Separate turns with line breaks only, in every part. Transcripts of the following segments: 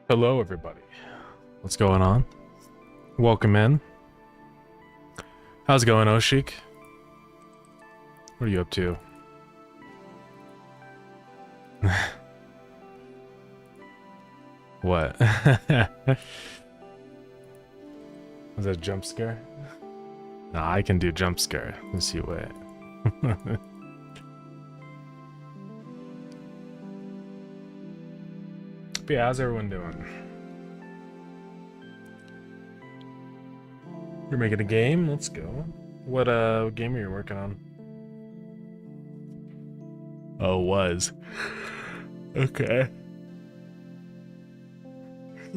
Hello, everybody. What's going on? Welcome in. How's it going, Oshik? What are you up to? What? Was that a jump scare? Nah, I can do jump scare. Let's see what. But yeah, how's everyone doing? You're making a game? Let's go. What game are you working on? Oh, was. Okay.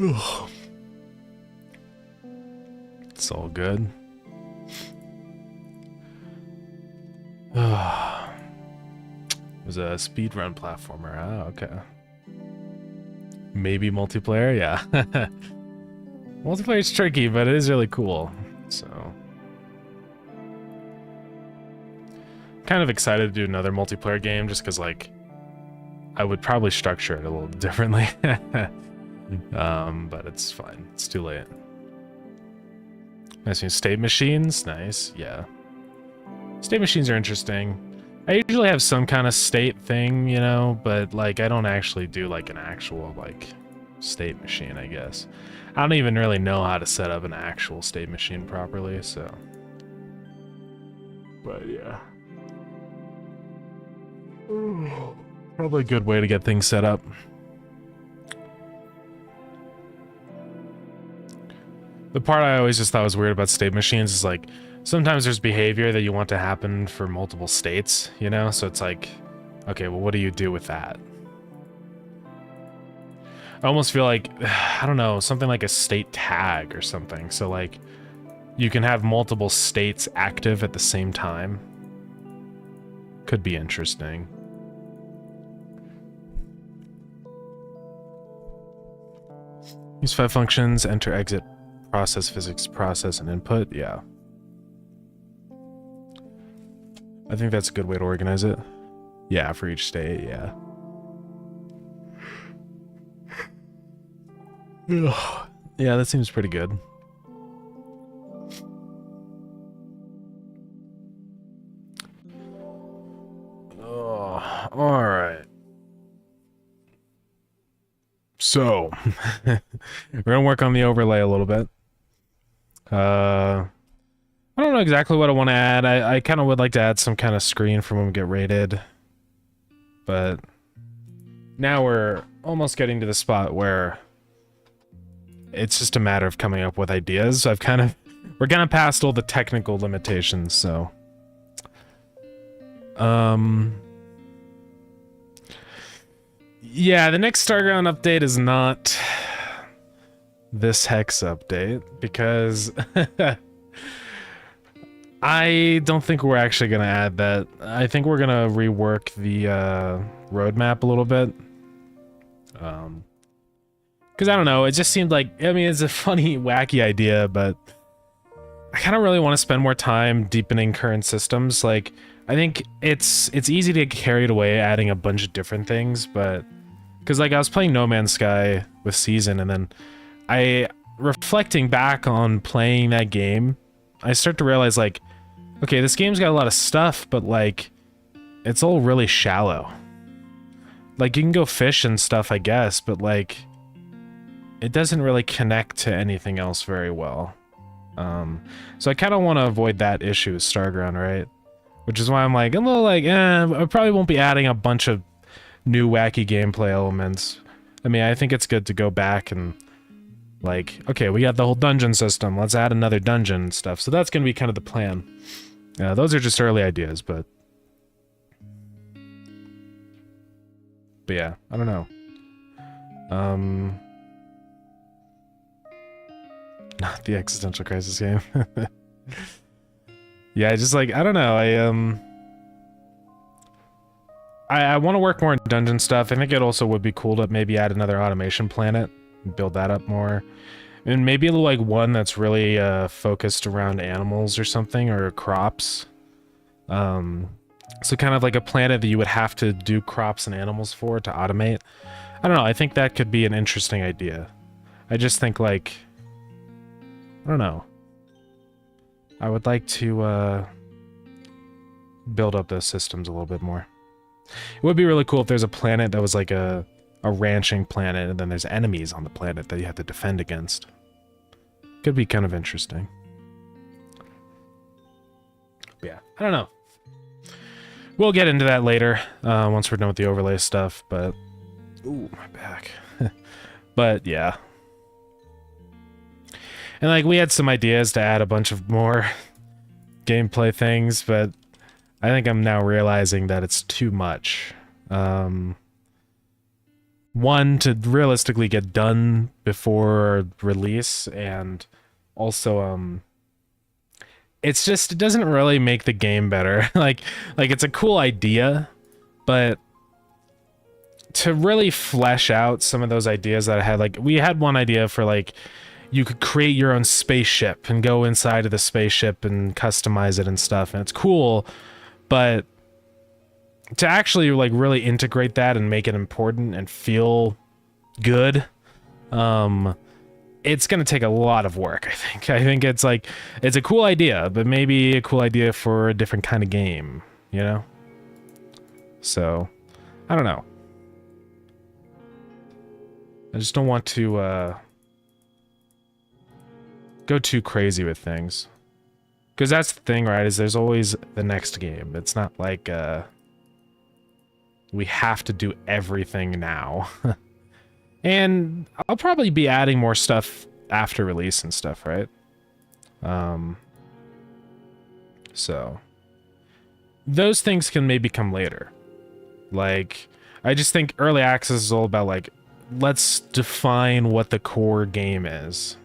Ugh. It's all good. It was a speedrun platformer. Oh, okay. Maybe multiplayer? Yeah. Multiplayer is tricky, but it is really cool. So, kind of excited to do another multiplayer game just because, like, I would probably structure it a little differently. But it's fine. It's too late. Nice new state machines. Nice. Yeah. State machines are interesting. I usually have some kind of state thing, you know, but, like, I don't actually do, like, an actual, like, state machine, I guess. I don't even really know how to set up an actual state machine properly, so. But, yeah. Probably a good way to get things set up. The part I always just thought was weird about state machines is, like, sometimes there's behavior that you want to happen for multiple states, you know? So it's like, okay, well, what do you do with that? I almost feel like, I don't know, something like a state tag or something. So, like, you can have multiple states active at the same time. Could be interesting. Use 5 functions, enter, exit, process, physics, process, and input. Yeah. I think that's a good way to organize it. Yeah, for each state, yeah. Yeah, that seems pretty good. Oh, all right. So, we're gonna work on the overlay a little bit. I don't know exactly what I want to add. I kind of would like to add some kind of screen for when we get rated. But now we're almost getting to the spot where it's just a matter of coming up with ideas. We're kind of past all the technical limitations, so. Yeah, the next Starground update is not this Hex update, because I don't think we're actually going to add that. I think we're going to rework the roadmap a little bit. Because I don't know, it just seemed like, I mean, it's a funny, wacky idea, but I kind of really want to spend more time deepening current systems. Like, I think it's easy to get carried away adding a bunch of different things, but because, like, I was playing No Man's Sky with Season, and then reflecting back on playing that game, I start to realize, like, okay, this game's got a lot of stuff, but, like, it's all really shallow. Like, you can go fish and stuff, I guess, but, like, it doesn't really connect to anything else very well. So I kind of want to avoid that issue with Starground, right? Which is why I'm like, a little like, I probably won't be adding a bunch of new wacky gameplay elements. I mean, I think it's good to go back and, like, okay, we got the whole dungeon system. Let's add another dungeon and stuff. So that's going to be kind of the plan. Those are just early ideas, but yeah, I don't know. Not the existential crisis game. Yeah, just like, I don't know, I want to work more in dungeon stuff. I think it also would be cool to maybe add another automation planet and build that up more. And maybe a little, like, one that's really focused around animals or something, or crops. So kind of like a planet that you would have to do crops and animals for to automate. I don't know, I think that could be an interesting idea. I just think, like, I don't know. I would like to build up those systems a little bit more. It would be really cool if there's a planet that was like a ranching planet, and then there's enemies on the planet that you have to defend against. Could be kind of interesting. But yeah, I don't know. We'll get into that later, once we're done with the overlay stuff, but... Ooh, my back. But, yeah. And, like, we had some ideas to add a bunch of more gameplay things, but I think I'm now realizing that it's too much. One, to realistically get done before release, and also, it's just, it doesn't really make the game better. like it's a cool idea, but to really flesh out some of those ideas that I had, like, we had one idea for, like, you could create your own spaceship and go inside of the spaceship and customize it and stuff, and it's cool, but to actually, like, really integrate that and make it important and feel good, it's gonna take a lot of work, I think. I think it's, like, it's a cool idea, but maybe a cool idea for a different kind of game, you know? So, I don't know. I just don't want to, go too crazy with things. Because that's the thing, right, is there's always the next game. It's not like, we have to do everything now. And I'll probably be adding more stuff after release and stuff, right? So those things can maybe come later. Like, I just think early access is all about, like, let's define what the core game is.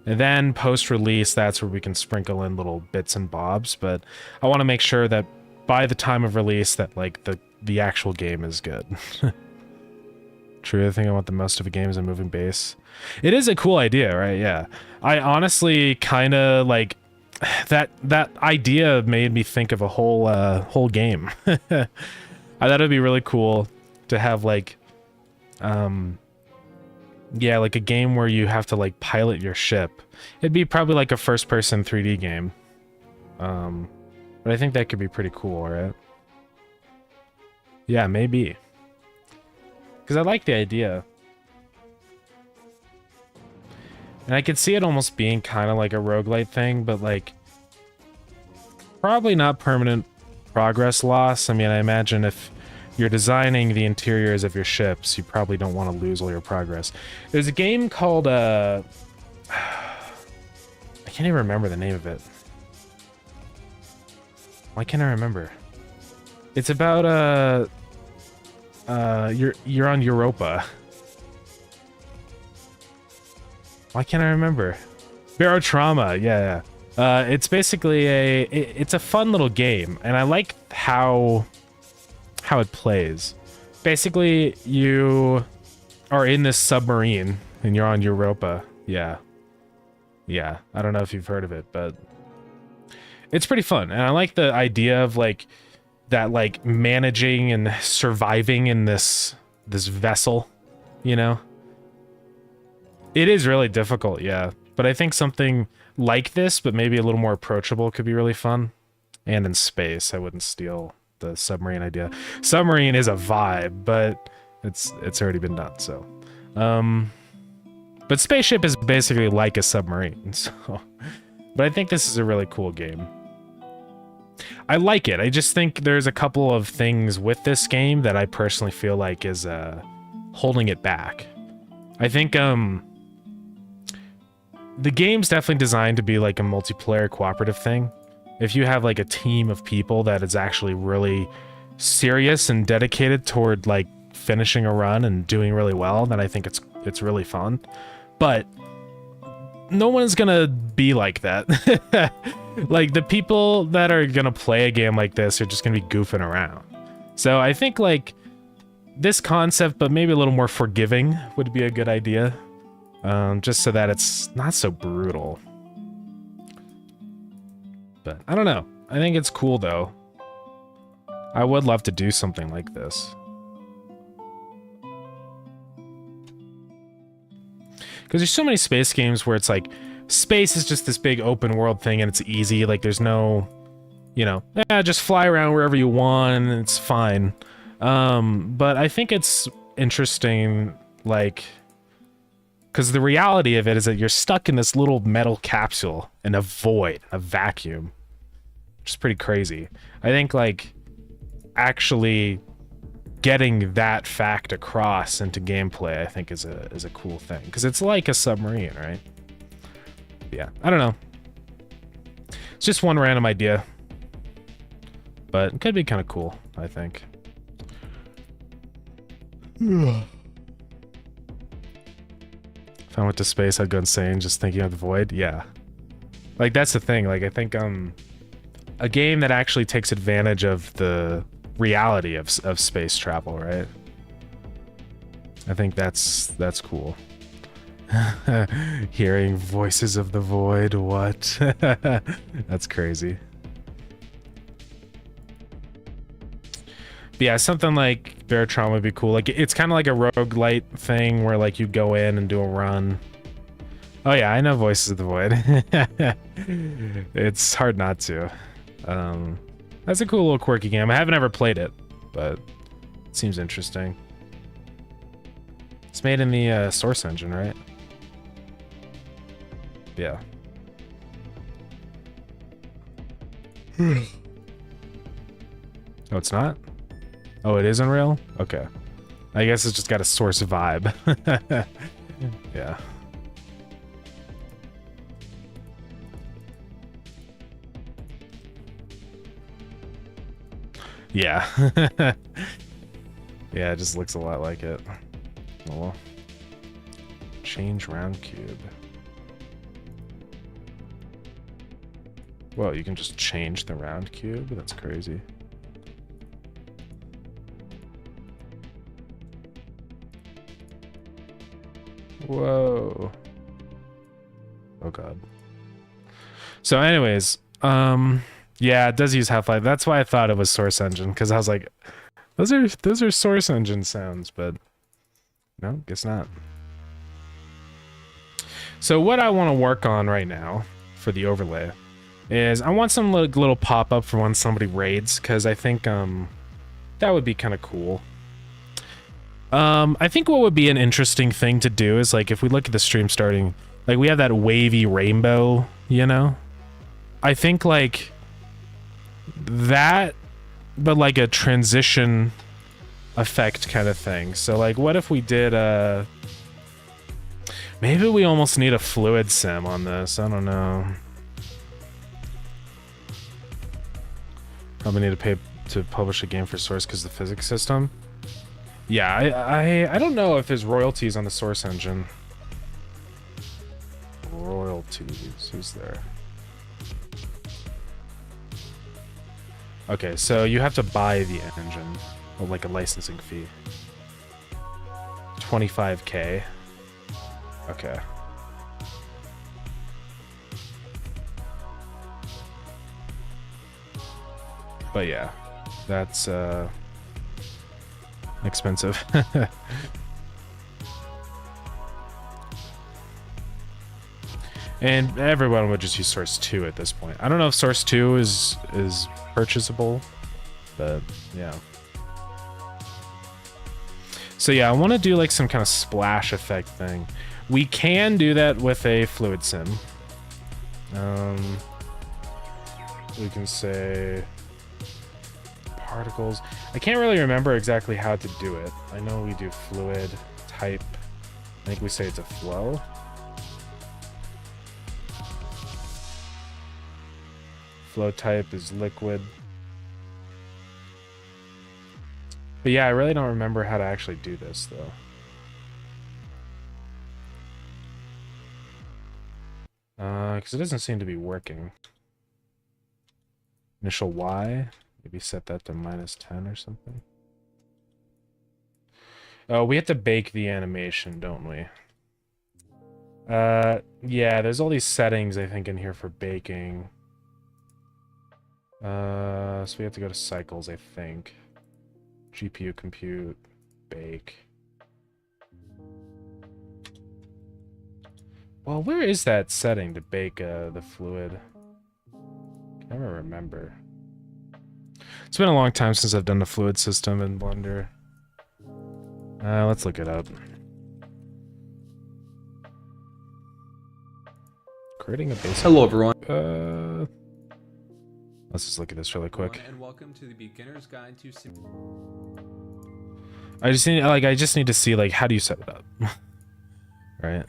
And then post-release, that's where we can sprinkle in little bits and bobs, but I want to make sure that by the time of release that, like, the actual game is good. True, I think I want the most of a game is a moving base. It is a cool idea, right? Yeah. I honestly kind of, like, that idea made me think of a whole game. I thought it'd be really cool to have, like, yeah, like a game where you have to, like, pilot your ship. It'd be probably like a first-person 3D game. But I think that could be pretty cool, right? Yeah, maybe. Because I like the idea. And I could see it almost being kind of like a roguelite thing, but, like, probably not permanent progress loss. I mean, I imagine if you're designing the interiors of your ships, you probably don't want to lose all your progress. There's a game called, I can't even remember the name of it. Why can't I remember? It's about, you're on Europa. Why can't I remember? Barotrauma, yeah. It's basically it's a fun little game, and I like how it plays. Basically, you are in this submarine, and you're on Europa. Yeah. Yeah, I don't know if you've heard of it, but it's pretty fun, and I like the idea of, like, that, like, managing and surviving in this vessel, you know? It is really difficult, yeah, but I think something like this, but maybe a little more approachable, could be really fun. And in space, I wouldn't steal the submarine idea. Submarine is a vibe, but it's already been done, so. But spaceship is basically like a submarine, so. But I think this is a really cool game. I like it. I just think there's a couple of things with this game that I personally feel like is holding it back. I think the game's definitely designed to be like a multiplayer cooperative thing. If you have, like, a team of people that is actually really serious and dedicated toward, like, finishing a run and doing really well, then I think it's really fun. But no one's gonna be like that. Like, the people that are gonna play a game like this are just gonna be goofing around. So I think, like, this concept, but maybe a little more forgiving, would be a good idea. Just so that it's not so brutal. But I don't know. I think it's cool, though. I would love to do something like this. Because there's so many space games where it's like, space is just this big open world thing and it's easy. Like there's no, you know, just fly around wherever you want and it's fine. But I think it's interesting, like, because the reality of it is that you're stuck in this little metal capsule in a void, a vacuum, which is pretty crazy. I think, like, actually getting that fact across into gameplay, I think is a cool thing, because it's like a submarine, right? Yeah, I don't know. It's just one random idea, but it could be kind of cool, I think. If I went to space, I'd go insane just thinking of the void. Yeah, like that's the thing. Like I think a game that actually takes advantage of the reality of space travel, right? I think that's cool. Hearing voices of the void, what? That's crazy. But yeah, something like Baratron would be cool. Like it's kind of like a roguelite thing where like you go in and do a run. Oh yeah, I know Voices of the Void. It's hard not to. That's a cool little quirky game. I haven't ever played it, but it seems interesting. It's made in the Source engine, right? Yeah. Oh, it's not? Oh, it is Unreal? Okay. I guess it's just got a Source vibe. Yeah. Yeah. Yeah, it just looks a lot like it. Oh well. Change round cube. Well, you can just change the round cube? That's crazy. Whoa. Oh god. So anyways, yeah, it does use Half-Life. That's why I thought it was Source Engine, because I was like, those are Source Engine sounds, but no, guess not. So what I want to work on right now for the overlay is I want some little pop-up for when somebody raids, because I think that would be kind of cool. I think what would be an interesting thing to do is, like, if we look at the stream starting, like, we have that wavy rainbow, you know? I think, like, that, but, like, a transition effect kind of thing. So, like, what if we did, maybe we almost need a fluid sim on this. I don't know. Probably need to pay to publish a game for Source because the physics system. Yeah, I don't know if there's royalties on the Source engine. Royalties, who's there? Okay, so you have to buy the engine, or like a licensing fee. 25K. Okay. But yeah, that's expensive. And everyone would just use Source 2 at this point. I don't know if Source 2 is purchasable, but yeah. So yeah, I want to do like some kind of splash effect thing. We can do that with a fluid sim. We can say particles. I can't really remember exactly how to do it. I know we do fluid type. I think we say it's a flow. Flow type is liquid. But yeah, I really don't remember how to actually do this though. Because it doesn't seem to be working. Initial Y. Maybe set that to -10 or something. Oh, we have to bake the animation, don't we? Yeah, there's all these settings, I think, in here for baking. So we have to go to cycles, I think. GPU compute, bake. Well, where is that setting to bake the fluid? Can never remember. It's been a long time since I've done the fluid system in Blender. Let's look it up. Creating a basic...
Hello, everyone.
Let's just look at this really quick.
And welcome to the Beginner's Guide to Sim.
I just need to see, like, how do you set it up? Right?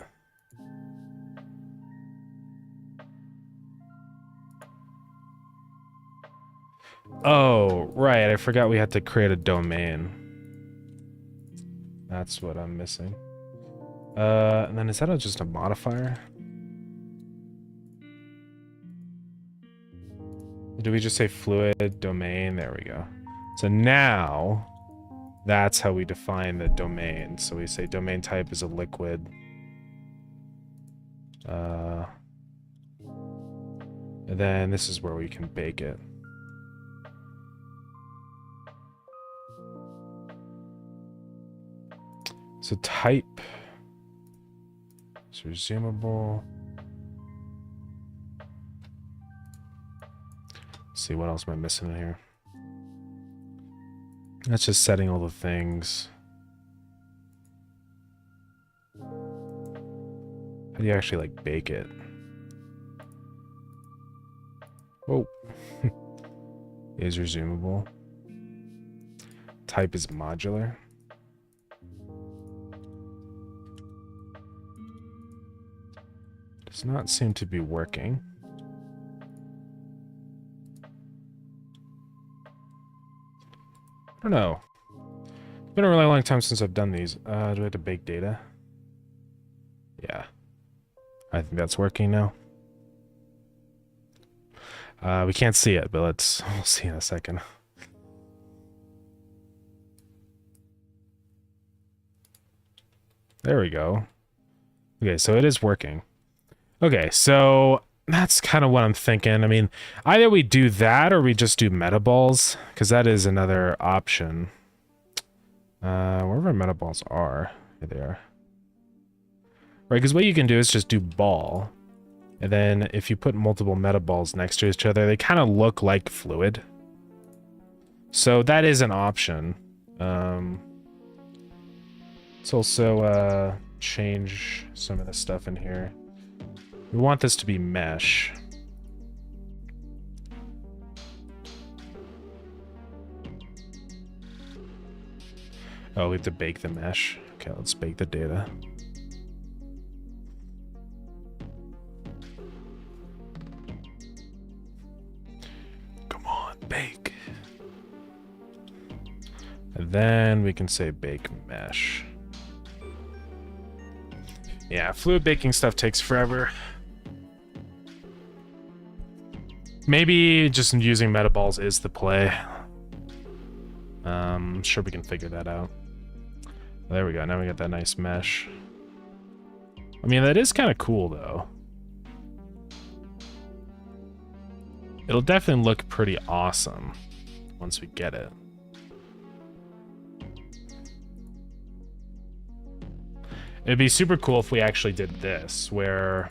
Oh, right. I forgot we had to create a domain. That's what I'm missing. And then is that just a modifier? Do we just say fluid domain? There we go. So now that's how we define the domain. So we say domain type is a liquid. And then this is where we can bake it. So type is resumable. Let's see, what else am I missing in here? That's just setting all the things. How do you actually, like, bake it? Whoa. Is resumable. Type is modular. Does not seem to be working. I don't know. It's been a really long time since I've done these. Do I have to bake data? Yeah. I think that's working now. We can't see it, but we'll see in a second. There we go. Okay, so it is working. Okay, so that's kind of what I'm thinking. I mean, either we do that or we just do meta balls, because that is another option. Wherever meta balls are, here they are. Right, because what you can do is just do ball, and then if you put multiple meta balls next to each other, they kind of look like fluid. So that is an option. Let's also change some of the stuff in here. We want this to be mesh. Oh, we have to bake the mesh. Okay, let's bake the data. Come on, bake. And then we can say bake mesh. Yeah, fluid baking stuff takes forever. Maybe just using meta balls is the play. I'm sure we can figure that out. There we go. Now we got that nice mesh. I mean, that is kind of cool, though. It'll definitely look pretty awesome once we get it. It'd be super cool if we actually did this, where...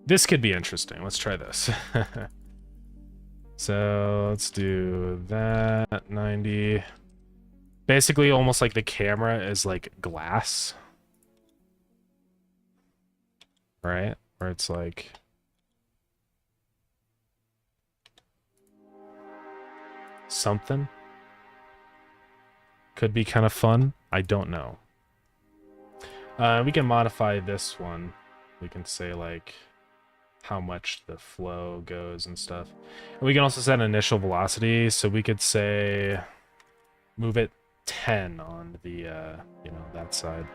This could be interesting. Let's try this. So let's do that 90. Basically, almost like the camera is like glass, right? Where it's like something. Could be kind of fun. I don't know. We can modify this one. We can say like how much the flow goes and stuff. And we can also set an initial velocity, so we could say move it 10 on the you know, that side.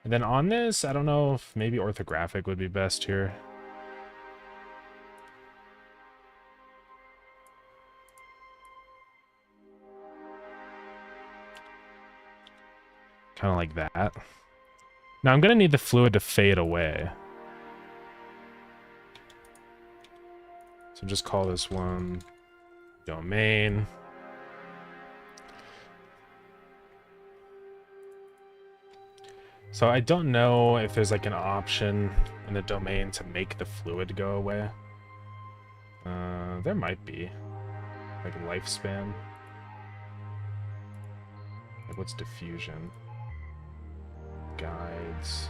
And then on this, I don't know if maybe orthographic would be best here. Kind of like that. Now I'm gonna need the fluid to fade away. So just call this one domain. So I don't know if there's like an option in the domain to make the fluid go away. There might be. Like lifespan. Like what's diffusion? Guides.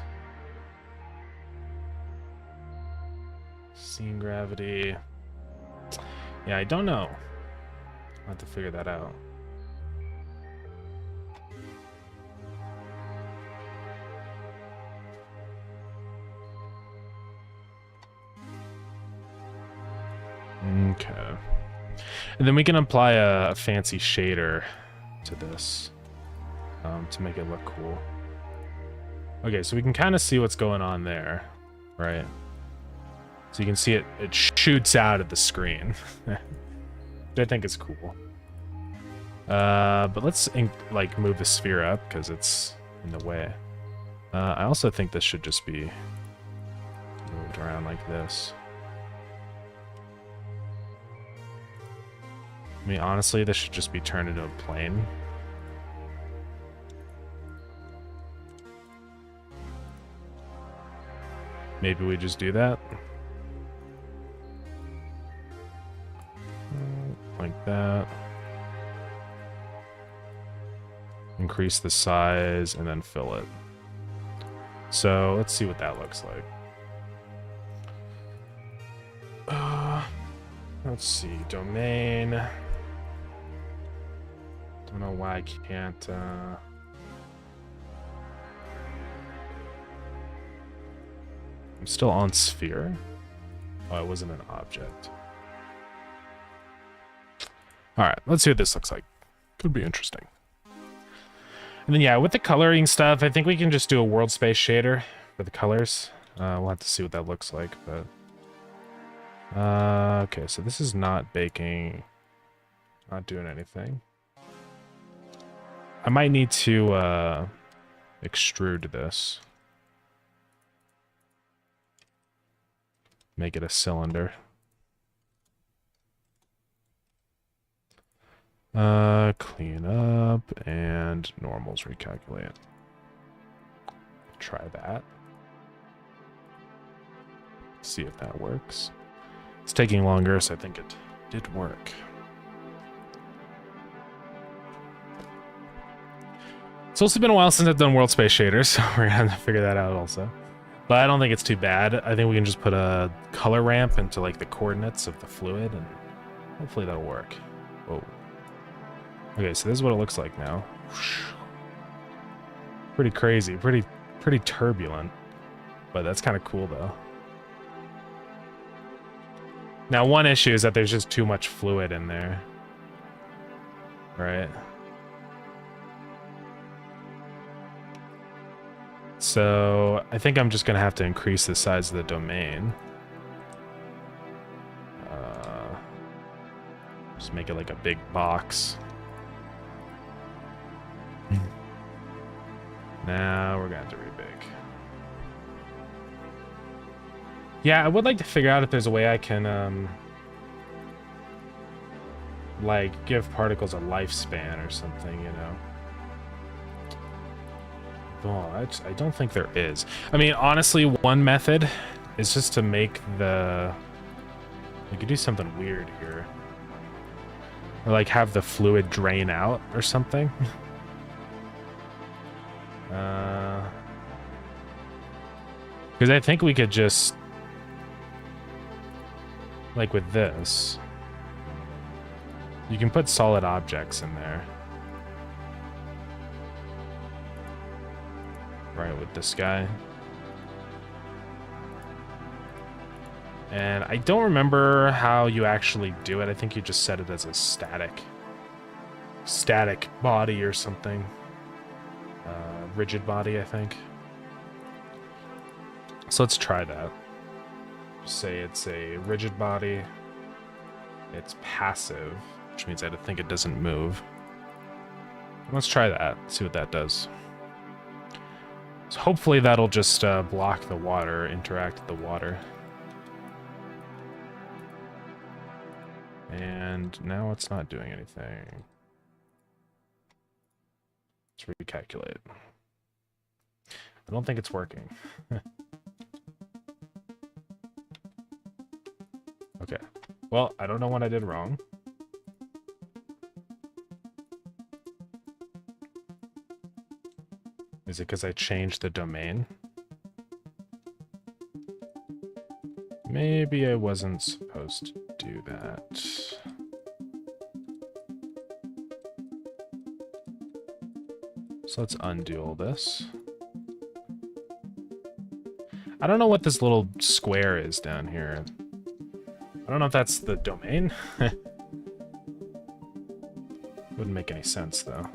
Scene gravity. Yeah, I don't know. I'll have to figure that out. Okay. And then we can apply a fancy shader to this to make it look cool. Okay, so we can kind of see what's going on there, right? So you can see it shoots out of the screen. Which I think is cool. But let's like move the sphere up because it's in the way. I also think this should just be moved around like this. I mean, honestly, this should just be turned into a plane. Maybe we just do that. Like that. Increase the size and then fill it. So let's see what that looks like. Let's see, domain. Don't know why I can't. I'm still on sphere. Oh, it wasn't an object. All right, let's see what this looks like. Could be interesting. And then yeah, with the coloring stuff, I think we can just do a world space shader for the colors. We'll have to see what that looks like, but okay, so this is not baking, not doing anything. I might need to extrude this. Make it a cylinder. Clean up and normals recalculate. Try that. See if that works. It's taking longer, so I think it did work. It's also been a while since I've done world space shaders, so we're gonna have to figure that out also. But I don't think it's too bad. I think we can just put a color ramp into like the coordinates of the fluid, and hopefully that'll work. Whoa. Okay, so this is what it looks like now. Pretty crazy, pretty turbulent, but that's kind of cool though. Now, one issue is that there's just too much fluid in there, right? So I think I'm just gonna have to increase the size of the domain. Just make it like a big box. Now we're gonna have to rebake. Yeah, I would like to figure out if there's a way I can like give particles a lifespan or something, you know. Oh, I don't think there is. I mean, honestly, one method is just to make the... We could do something weird here. Or like have the fluid drain out or something. Because I think we could just... Like with this. You can put solid objects in there. Right, with this guy. And I don't remember how you actually do it. I think you just set it as a static body or something. Rigid body, I think. So let's try that. Just say it's a rigid body. It's passive, which means I think it doesn't move. Let's try that, see what that does. So hopefully that'll just block the water, interact with the water. And now it's not doing anything. Let's recalculate. I don't think it's working. Okay. Well, I don't know what I did wrong. Is it because I changed the domain? Maybe I wasn't supposed to do that. So let's undo all this. I don't know what this little square is down here. I don't know if that's the domain. Wouldn't make any sense, though.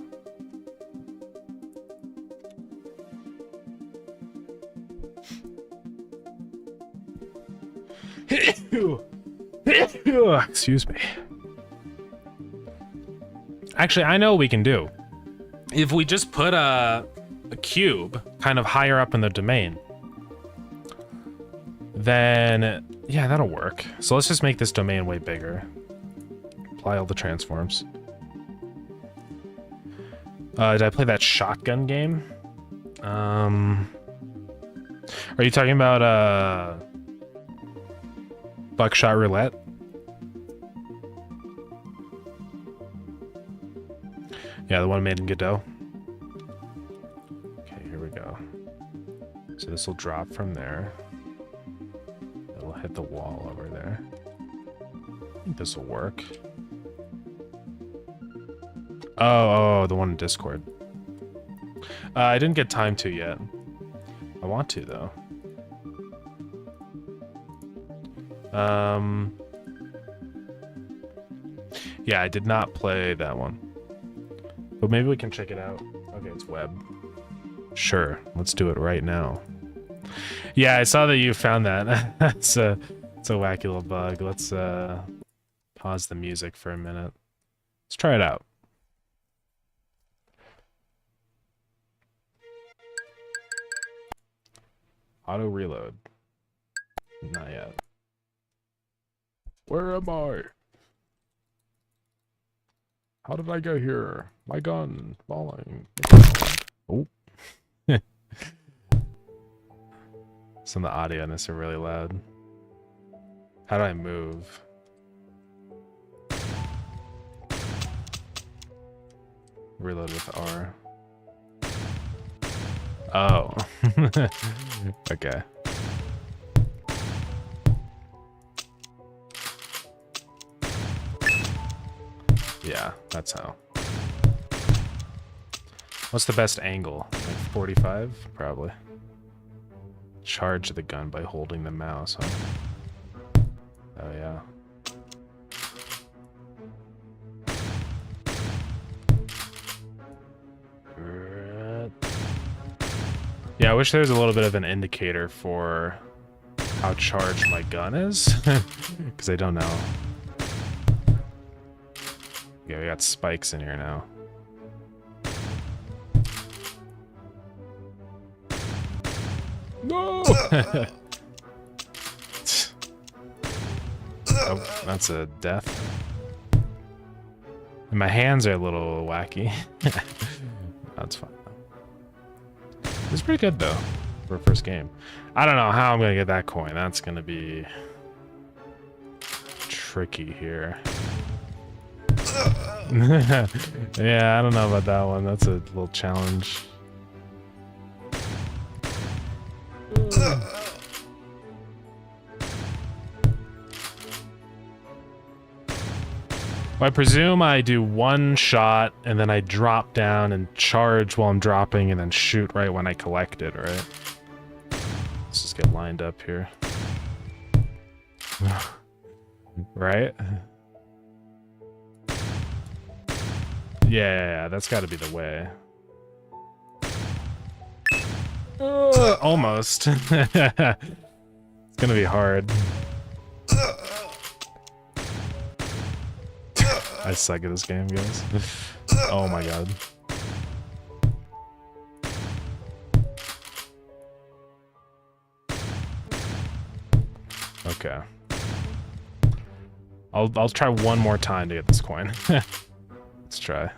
Excuse me. Actually, I know what we can do. If we just put a cube kind of higher up in the domain, then yeah, that'll work. So let's just make this domain way bigger. Apply all the transforms. Did I play that shotgun game? Are you talking about Buckshot Roulette? Yeah, the one made in Godot. Okay, here we go. So this will drop from there. It'll hit the wall over there. I think this will work. Oh, the one in Discord. I didn't get time to yet. I want to, though. Yeah, I did not play that one. But maybe we can check it out. Okay, it's web. Sure, let's do it right now. Yeah, I saw that you found that. it's a wacky little bug. Let's pause the music for a minute. Let's try it out. Auto reload. Not yet. Where am I? How did I get here? My gun falling. Oh. Some of the audio on this are really loud. How do I move? Reload with R. Oh. Okay. Yeah, that's how. What's the best angle? Like 45? Probably. Charge the gun by holding the mouse, huh? Oh, yeah. Yeah, I wish there was a little bit of an indicator for how charged my gun is, because I don't know. Yeah, we got spikes in here now. No! Oh, that's a death. And my hands are a little wacky. That's fine. It's pretty good though for a first game. I don't know how I'm gonna get that coin. That's gonna be tricky here. Yeah, I don't know about that one. That's a little challenge. Well, I presume I do one shot and then I drop down and charge while I'm dropping and then shoot right when I collect it, right? Let's just get lined up here. Right? Yeah, that's got to be the way. Almost. It's gonna be hard. I suck at this game, guys. Oh my god. Okay. I'll try one more time to get this coin. Let's try.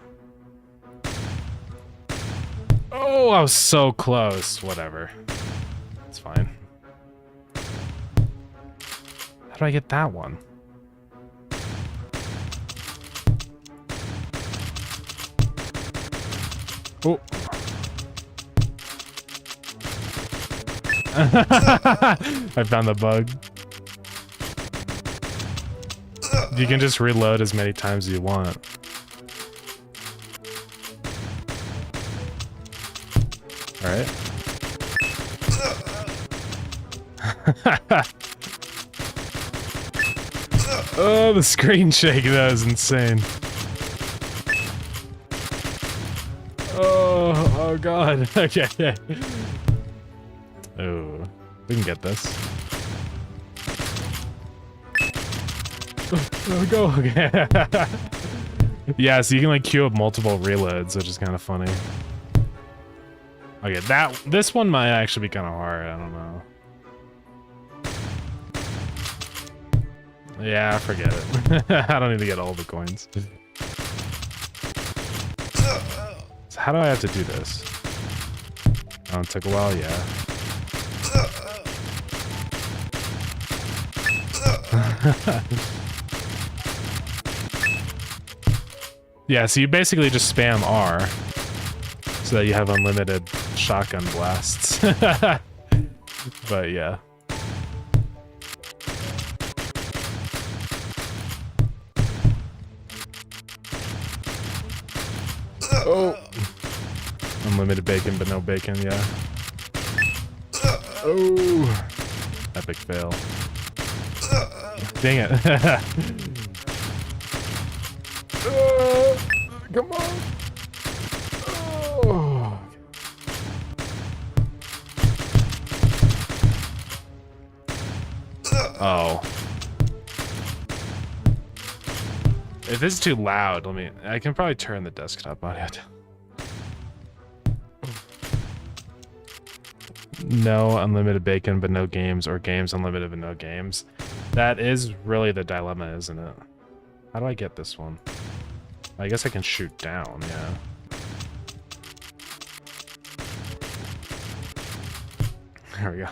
Oh, I was so close. Whatever. It's fine. How do I get that one? Oh. I found the bug. You can just reload as many times as you want. Alright. Oh, the screen shake, that was insane. Oh god. Okay. Oh, we can get this. Oh, go. Okay. Yeah, so you can like queue up multiple reloads, which is kind of funny. Okay, this one might actually be kind of hard. I don't know. Yeah, forget it. I don't need to get all the coins. So how do I have to do this? Oh, it took a while, yeah. Yeah, so you basically just spam R so that you have unlimited shotgun blasts. But yeah. Oh. Unlimited bacon, but no bacon, yeah. Oh. Epic fail. Dang it. Come on. Oh. Oh. If this is too loud, I can probably turn the desktop audio down. No unlimited bacon, but no games, or games unlimited but no games. That is really the dilemma, isn't it? How do I get this one? I guess I can shoot down, yeah. There we go.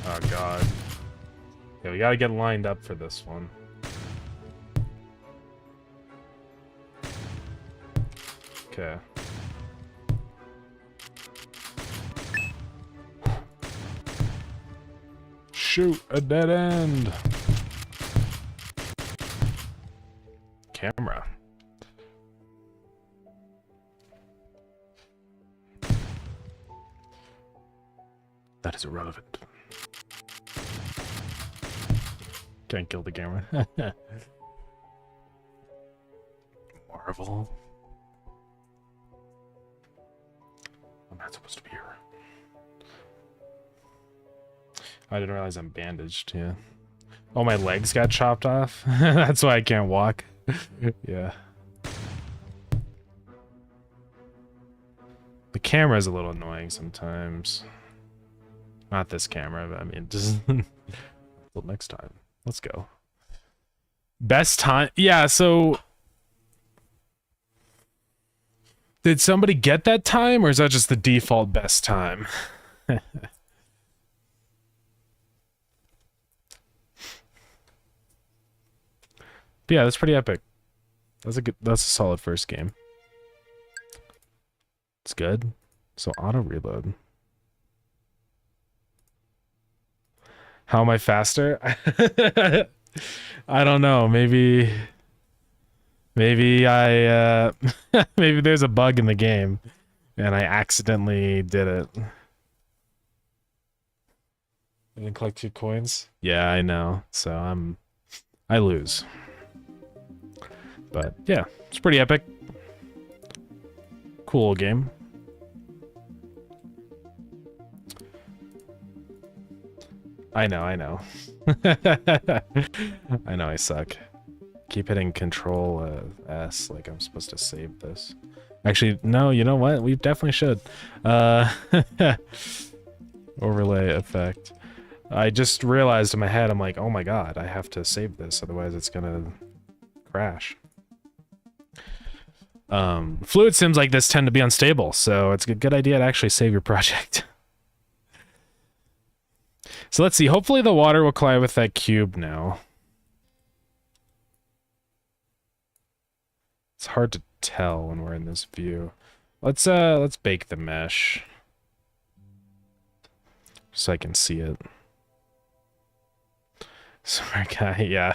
Oh god. Yeah, we gotta get lined up for this one. Okay. Shoot a dead end. Camera. That is irrelevant. Can't kill the camera. Marvel. I'm not supposed to be here. I didn't realize I'm bandaged, yeah. Oh, my legs got chopped off? That's why I can't walk. Yeah. The camera's a little annoying sometimes. Not this camera, but I mean, just... Until next time. Let's go. Best time? Yeah, so... Did somebody get that time, or is that just the default best time? But yeah, that's pretty epic. That's a solid first game. It's good. So auto reload. How am I faster? I don't know. Maybe I maybe there's a bug in the game and I accidentally did it. I didn't collect 2 coins. Yeah, I know. So I lose. But yeah, it's pretty epic. Cool game. I know. I know I suck. Keep hitting Control S like I'm supposed to save this. Actually, no, you know what? We definitely should. Overlay effect. I just realized in my head, I'm like, oh my god, I have to save this, otherwise it's gonna crash. Fluid sims like this tend to be unstable, so it's a good idea to actually save your project. So let's see, hopefully the water will collide with that cube now. It's hard to tell when we're in this view. Let's bake the mesh. So I can see it. Sorry, guy, yeah.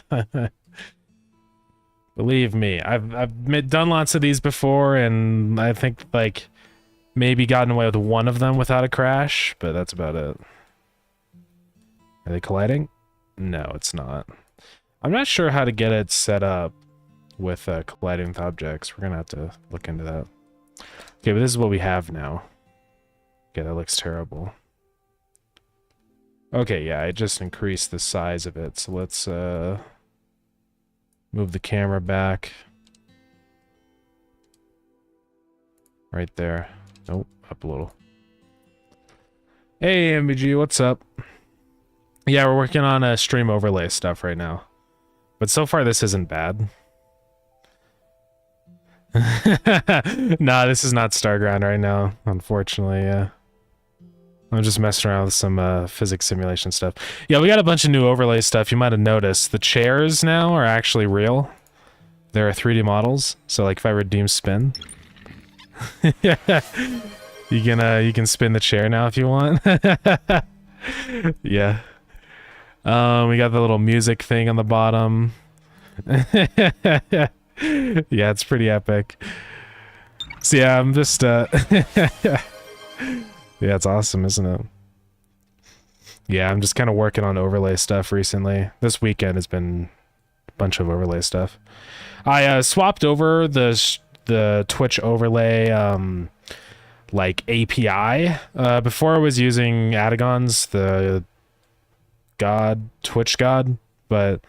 Believe me, I've done lots of these before, and I think, like, maybe gotten away with one of them without a crash, but that's about it. Are they colliding? No, it's not. I'm not sure how to get it set up with colliding with objects. We're gonna have to look into that. Okay, but this is what we have now. Okay, that looks terrible. Okay, yeah, I just increased the size of it, so let's move the camera back. Right there. Nope, up a little. Hey, MBG, what's up? Yeah, we're working on stream overlay stuff right now. But so far, this isn't bad. Nah, this is not Starground right now, unfortunately, yeah. I'm just messing around with some physics simulation stuff. Yeah, we got a bunch of new overlay stuff. You might have noticed the chairs now are actually real. They're 3D models. So like if I redeem spin, yeah, you can spin the chair now if you want. Yeah. We got the little music thing on the bottom. Yeah, it's pretty epic. So yeah, I'm just yeah, it's awesome, isn't it? Yeah, I'm just kind of working on overlay stuff recently. This weekend has been a bunch of overlay stuff. I swapped over the Twitch overlay like API. Before I was using Adagon's, the Twitch God, but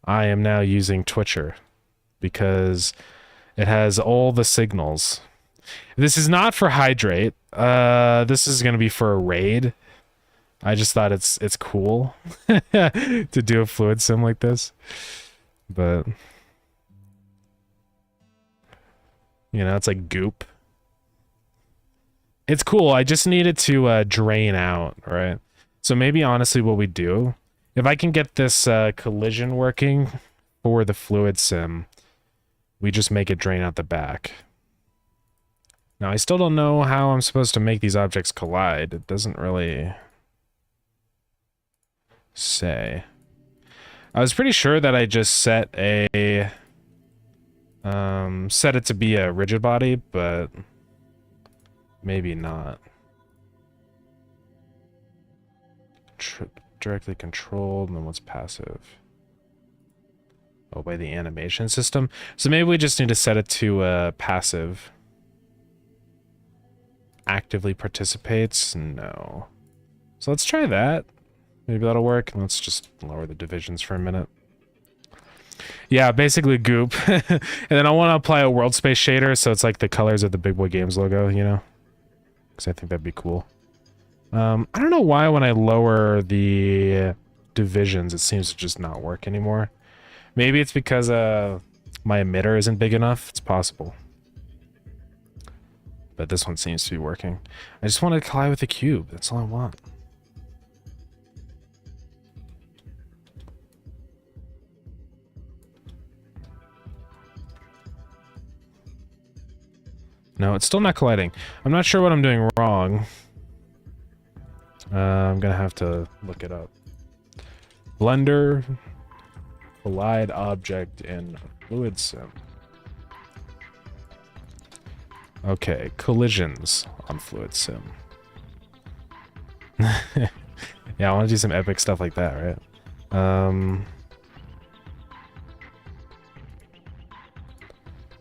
I am now using Twitcher because it has all the signals. This is not for Hydrate. This is gonna be for a raid. I just thought it's cool to do a fluid sim like this, but you know, it's like goop. It's cool. I just need it to drain out, right? So maybe honestly, what we do, if I can get this collision working for the fluid sim, we just make it drain out the back. Now, I still don't know how I'm supposed to make these objects collide. It doesn't really say. I was pretty sure that I just set a set it to be a rigid body, but maybe not. Directly controlled, and then what's passive? Oh, by the animation system. So maybe we just need to set it to passive. Actively participates? No. So let's try that. Maybe that'll work. Let's just lower the divisions for a minute. Yeah, basically goop. And then I want to apply a world space shader so it's like the colors of the Big Boy Games logo, you know? Because I think that'd be cool. I don't know why when I lower the divisions it seems to just not work anymore. Maybe it's because my emitter isn't big enough. It's possible. But this one seems to be working. I just want to collide with the cube. That's all I want. No, it's still not colliding. I'm not sure what I'm doing wrong. I'm gonna have to look it up. Blender, collide object in fluid sim. Okay, collisions on fluid sim. Yeah, I want to do some epic stuff like that, right?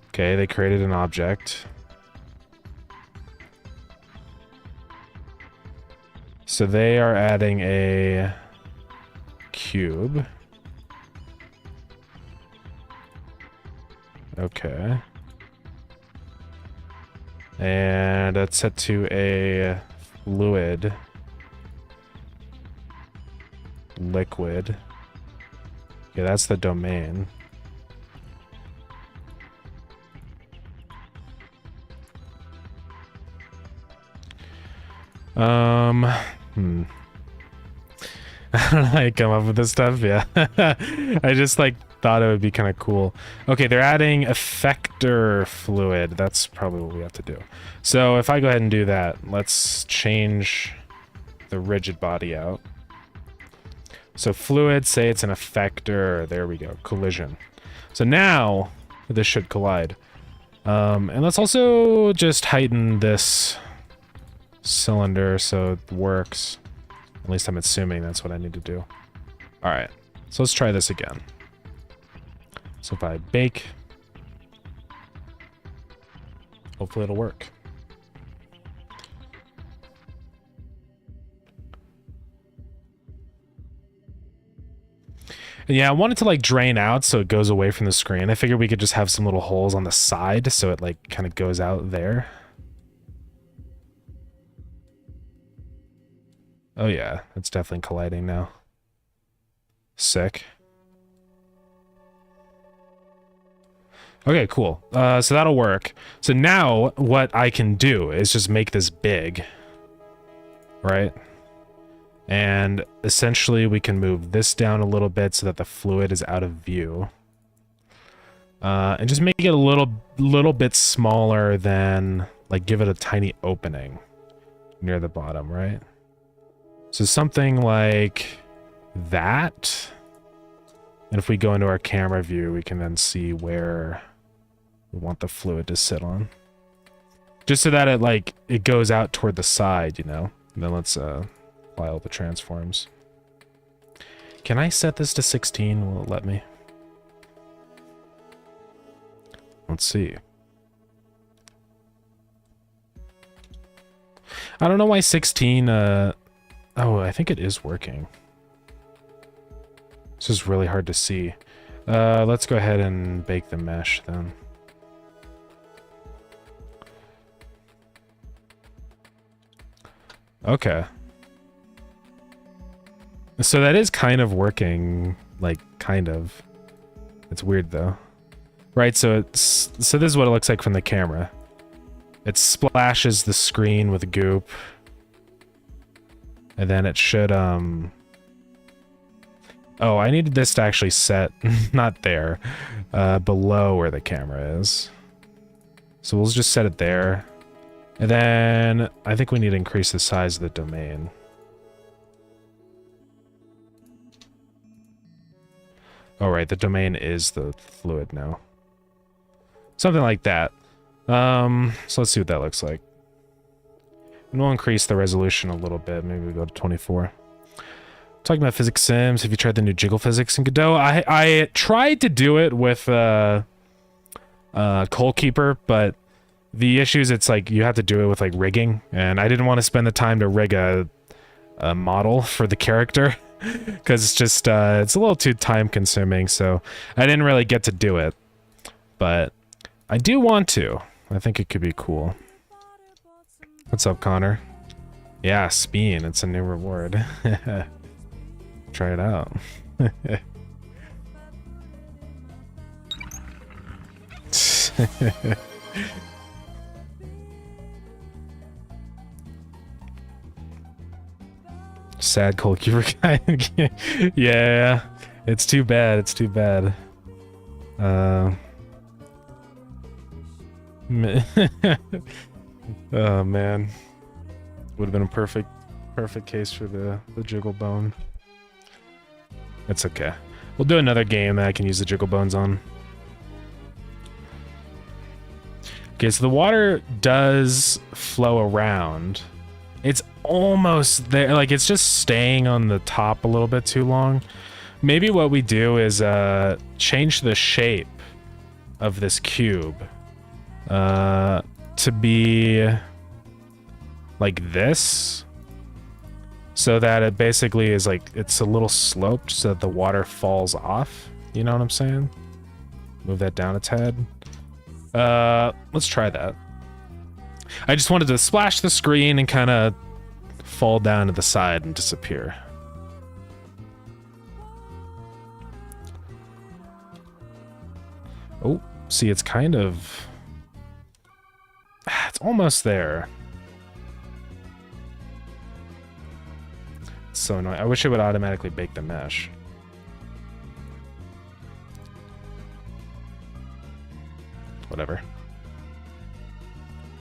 Okay, they created an object. So they are adding a cube. Okay. And that's set to a fluid. liquid. Yeah, that's the domain. I don't know how you come up with this stuff. Yeah. I just like thought it would be kind of cool. Okay, they're adding effector fluid. That's probably what we have to do. So if I go ahead and do that, let's change the rigid body out. So fluid, say it's an effector. There we go. Collision. So now this should collide. And let's also just heighten this cylinder so it works. At least I'm assuming that's what I need to do. All right, so let's try this again. So if I bake, hopefully it'll work. And yeah, I want it to like drain out so it goes away from the screen. I figured we could just have some little holes on the side so it like kind of goes out there. Oh yeah, it's definitely colliding now. Sick. Okay, cool. So that'll work. So now what I can do is just make this big, right? And essentially we can move this down a little bit so that the fluid is out of view. And just make it a little bit smaller than, like, give it a tiny opening near the bottom, right? So something like that. And if we go into our camera view, we can then see where we want the fluid to sit on. Just so that it goes out toward the side, you know? And then let's apply all the transforms. Can I set this to 16? Will it let me? Let's see. I don't know why 16... Oh, I think it is working. This is really hard to see. Let's go ahead and bake the mesh then. Okay. So that is kind of working, like, kind of. It's weird though. Right, so this is what it looks like from the camera. It splashes the screen with goop. And then it should, oh, I needed this to actually set, not there, below where the camera is. So we'll just set it there. And then I think we need to increase the size of the domain. Oh, right, the domain is the fluid now. Something like that. So let's see what that looks like. And we'll increase the resolution a little bit. Maybe we go to 24. Talking about physics sims, have you tried the new jiggle physics in Godot? I tried to do it with Coal Keeper, but the issue is it's like you have to do it with like rigging, and I didn't want to spend the time to rig a model for the character because it's just it's a little too time consuming, so I didn't really get to do it. But I do want to. I think it could be cool. What's up, Connor? Yeah, Speen. It's a new reward. Try it out. Sad Coal Keeper guy. Yeah, it's too bad. It's too bad. Oh man, would have been a perfect case for the jiggle bone. It's okay. We'll do another game that I can use the jiggle bones on. Okay, so the water does flow around. It's almost there, like it's just staying on the top a little bit too long. Maybe what we do is change the shape of this cube to be like this, so that it basically is like it's a little sloped so that the water falls off. You know what I'm saying? Move that down its head. Let's try that. I just wanted to splash the screen and kind of fall down to the side and disappear. Oh, see, it's kind of... It's almost there. It's so annoying. I wish it would automatically bake the mesh. Whatever.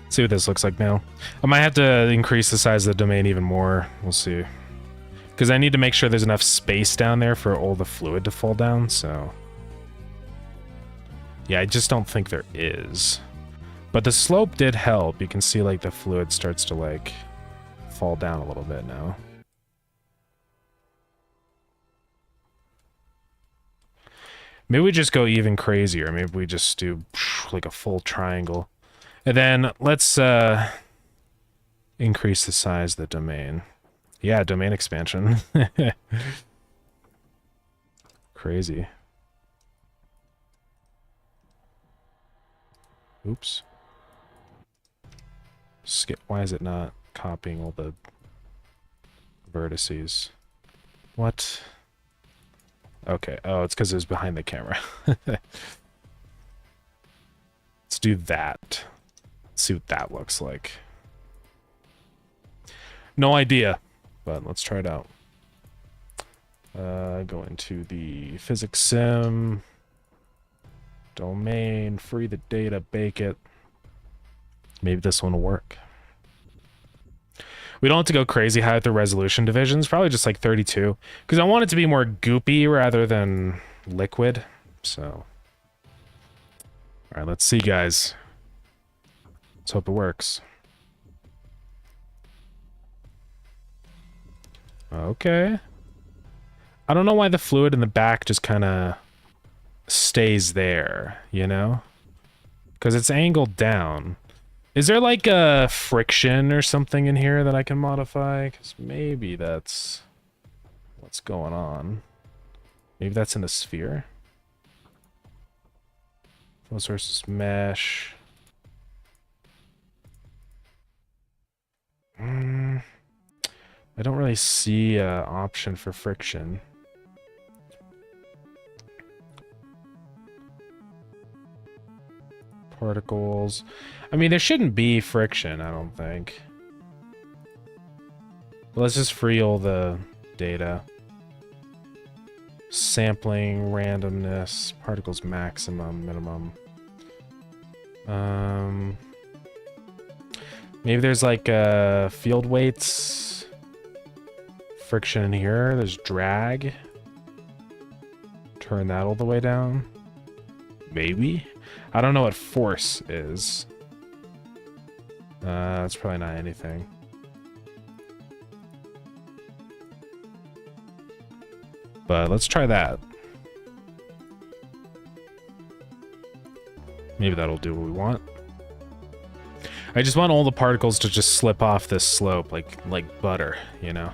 See what this looks like now. I might have to increase the size of the domain even more. We'll see. Because I need to make sure there's enough space down there for all the fluid to fall down, so... Yeah, I just don't think there is. But the slope did help. You can see, like, the fluid starts to, like, fall down a little bit now. Maybe we just go even crazier. Maybe we just do, like, a full triangle. And then let's increase the size of the domain. Yeah, domain expansion. Crazy. Oops. Skip. Why is it not copying all the vertices? What? Okay. Oh, it's because it was behind the camera. Let's do that. See what that looks like. No idea, but let's try it out. Go into the physics sim, domain, free the data, bake it. Maybe this one will work. We don't have to go crazy high with the resolution divisions, probably just like 32, because I want it to be more goopy rather than liquid, so. All right, let's see, guys. Let's hope it works. Okay. I don't know why the fluid in the back just kind of stays there, you know? Because it's angled down. Is there like a friction or something in here that I can modify? Because maybe that's what's going on. Maybe that's in the sphere. Flow sources mesh. I don't really see an option for friction. Particles. I mean, there shouldn't be friction, I don't think. But let's just free all the data. Sampling, randomness, particles maximum, minimum. Maybe there's like field weights. Friction in here. There's drag. Turn that all the way down. Maybe? I don't know what force is. That's probably not anything. But let's try that. Maybe that'll do what we want. I just want all the particles to just slip off this slope like butter, you know?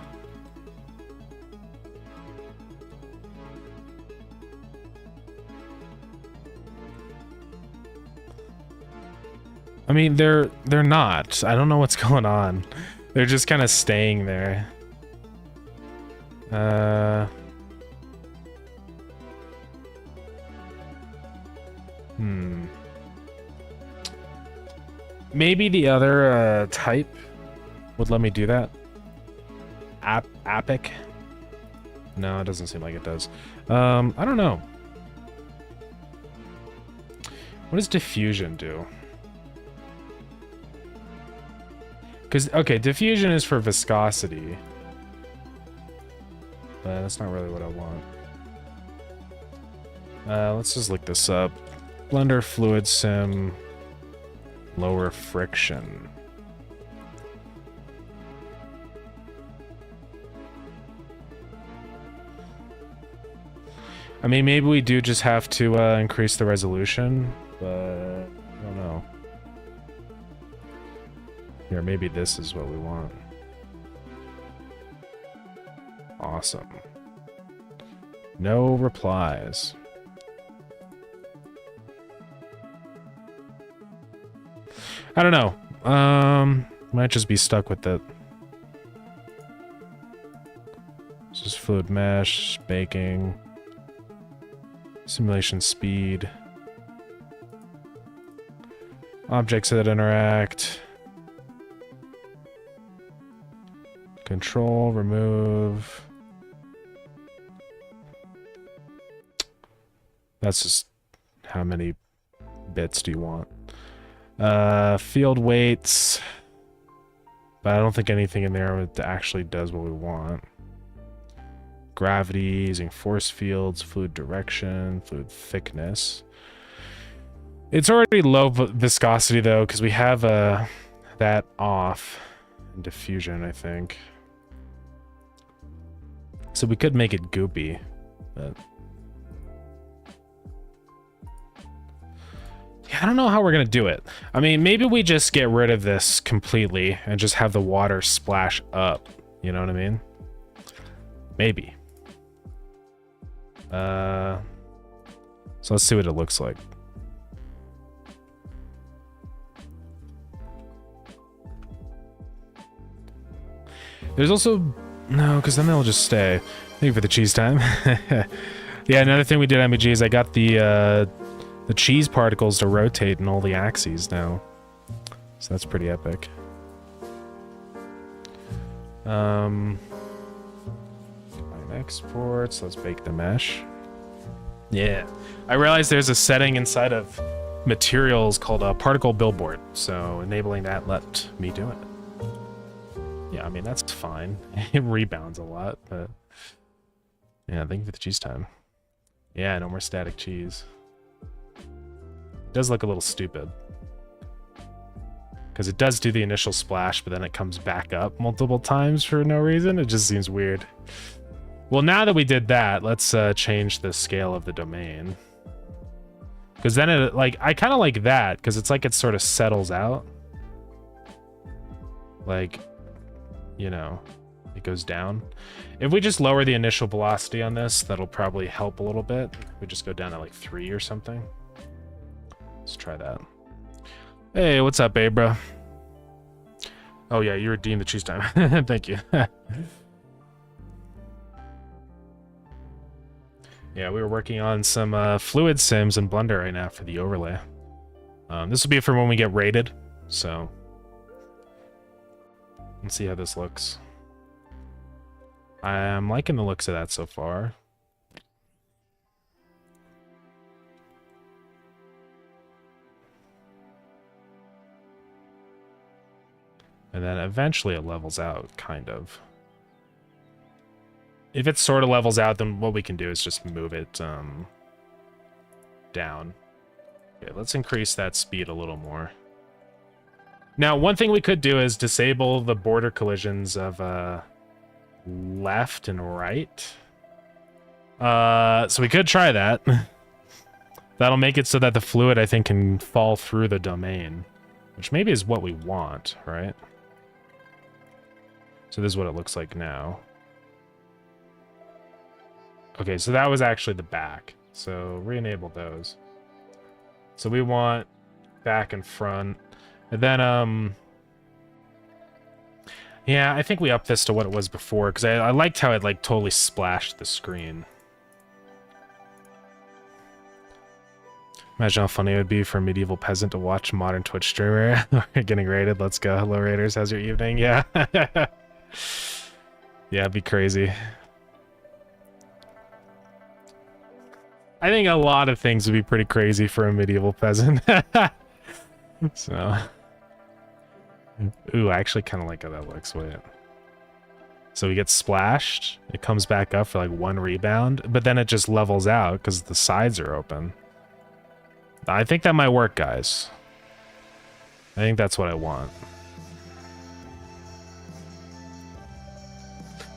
I mean, they're not. I don't know what's going on. They're just kind of staying there. Maybe the other type would let me do that. Apic? No, it doesn't seem like it does. I don't know. What does diffusion do? Because, okay, diffusion is for viscosity. But that's not really what I want. Let's just look this up. Blender fluid sim. Lower friction. I mean, maybe we do just have to increase the resolution, but I don't know. Here, maybe this is what we want. Awesome. No replies. I don't know. Might just be stuck with it. This is fluid mesh, baking, simulation speed. Objects that interact. Control, remove. That's just how many bits do you want? Field weights. But I don't think anything in there actually does what we want. Gravity, using force fields, fluid direction, fluid thickness. It's already low viscosity though, because we have that off in diffusion, I think. So we could make it goopy, but yeah, I don't know how we're gonna do it. I mean, maybe we just get rid of this completely and just have the water splash up. You know what I mean? Maybe. So let's see what it looks like. There's also no, because then they'll just stay. Thank you for the cheese time. Yeah, another thing we did at MBG is I got the cheese particles to rotate in all the axes now, so that's pretty epic. Combine exports. Let's bake the mesh. Yeah, I realized there's a setting inside of materials called a particle billboard, so enabling that let me do it. Yeah, I mean, that's fine. It rebounds a lot, but yeah, thank you for the cheese time. Yeah, no more static cheese. It does look a little stupid, because it does do the initial splash, but then it comes back up multiple times for no reason. It just seems weird. Well, now that we did that, let's change the scale of the domain, because then it, like, I kind of like that, because it's like it sort of settles out, like, you know, it goes down. If we just lower the initial velocity on this, that'll probably help a little bit. We just go down to like 3 or something. Let's try that. Hey, what's up, babe, bro? Oh yeah, you redeemed the cheese time. Thank you. Yeah, we were working on some fluid sims in Blender right now for the overlay. This will be for when we get rated, so let's see how this looks. I'm liking the looks of that so far. And then eventually it levels out, kind of. If it sort of levels out, then what we can do is just move it down. Okay, let's increase that speed a little more. Now, one thing we could do is disable the border collisions of left and right. So we could try that. That'll make it so that the fluid, I think, can fall through the domain, which maybe is what we want, right? So this is what it looks like now. Okay, so that was actually the back. So re-enable those. So we want back and front. And then, yeah, I think we upped this to what it was before, because I liked how it, like, totally splashed the screen. Imagine how funny it would be for a medieval peasant to watch a modern Twitch streamer. Getting rated, let's go. Hello, Raiders, how's your evening? Yeah. Yeah, it'd be crazy. I think a lot of things would be pretty crazy for a medieval peasant. So... Ooh, I actually kind of like how that looks. Wait. So we get splashed. It comes back up for like 1 rebound, but then it just levels out because the sides are open. I think that might work, guys. I think that's what I want.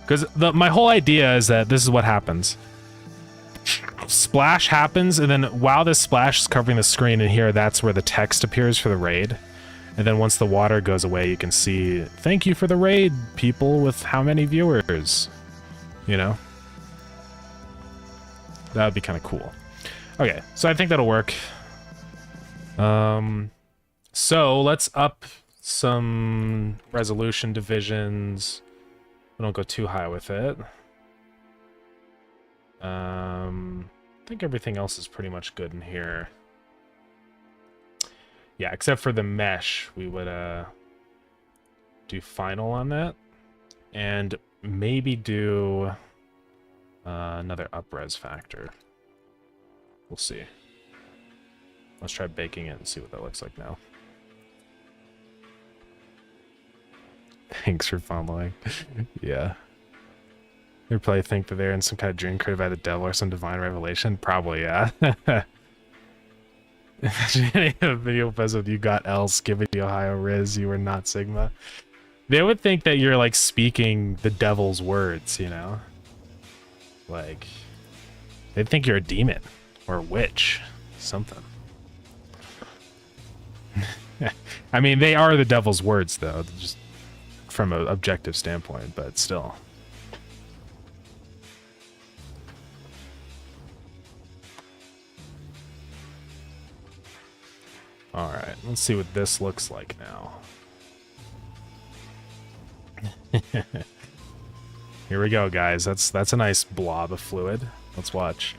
Because my whole idea is that this is what happens. Splash happens, and then while this splash is covering the screen in here, that's where the text appears for the raid. And then once the water goes away, you can see, thank you for the raid, people with how many viewers? You know? That would be kind of cool. Okay, so I think that'll work. So let's up some resolution divisions. We don't go too high with it. I think everything else is pretty much good in here. Yeah, except for the mesh, we would do final on that, and maybe do another up-res factor. We'll see. Let's try baking it and see what that looks like now. Thanks for following. Yeah. They probably think that they're in some kind of dream created by the devil or some divine revelation. Probably, yeah. Imagine a video post with you got else giving the Ohio Riz, you were not Sigma. They would think that you're like speaking the devil's words, you know? Like, they'd think you're a demon or a witch, something. I mean, they are the devil's words, though, just from an objective standpoint, but still. All right, let's see what this looks like now. Here we go, guys. That's a nice blob of fluid. Let's watch.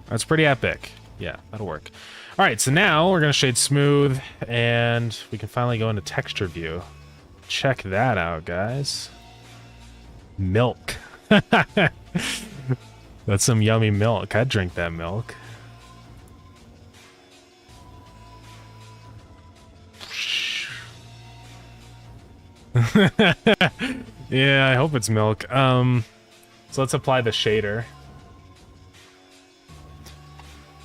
That's pretty epic. Yeah, that'll work. All right, so now we're gonna shade smooth, and we can finally go into texture view. Check that out, guys. Milk. That's some yummy milk. I'd drink that milk. Yeah, I hope it's milk. So let's apply the shader.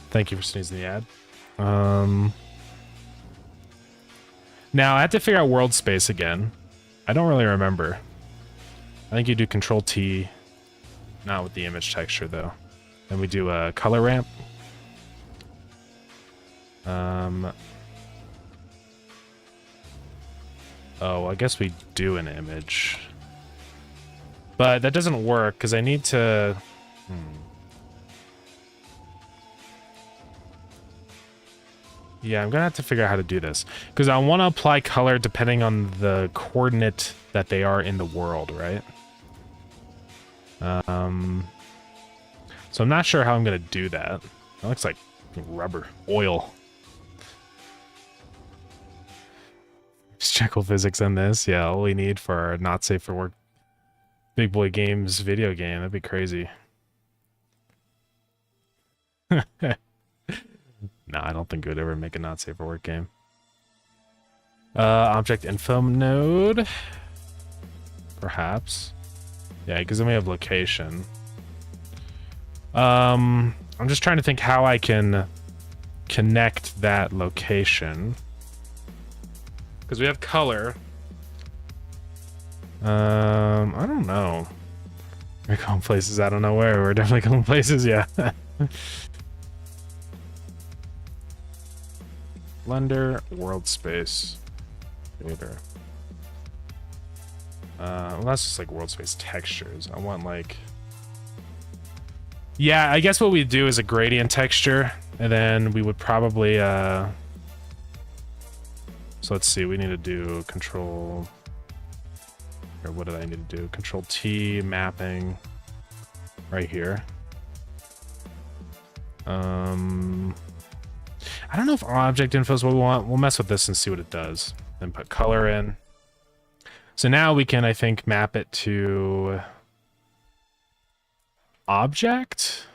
Thank you for sneezing the ad. Now I have to figure out world space again. I don't really remember. I think you do Control T, not with the image texture though. Then we do a color ramp. Oh, I guess we do an image. But that doesn't work because I need to... Yeah, I'm gonna have to figure out how to do this. Because I want to apply color depending on the coordinate that they are in the world, right? So I'm not sure how I'm gonna do that. It looks like rubber. Oil. Just check physics on this. Yeah, all we need for our not safe for work Big Boy Games video game. That'd be crazy. No, I don't think we'd ever make a not safe for work game. Object info node. Perhaps. Yeah, because then we have location. I'm just trying to think how I can connect that location. Because we have color. I don't know. We're going places I don't know where. We're definitely going places, yeah. Blender, world space, shader. Well, that's just like world space textures. I want like... Yeah, I guess what we do is a gradient texture, and then we would probably, so let's see, we need to do control, or what did I need to do? Control T, mapping, right here. I don't know if object info is what we want. We'll mess with this and see what it does. Then put color in. So now we can, I think, map it to object.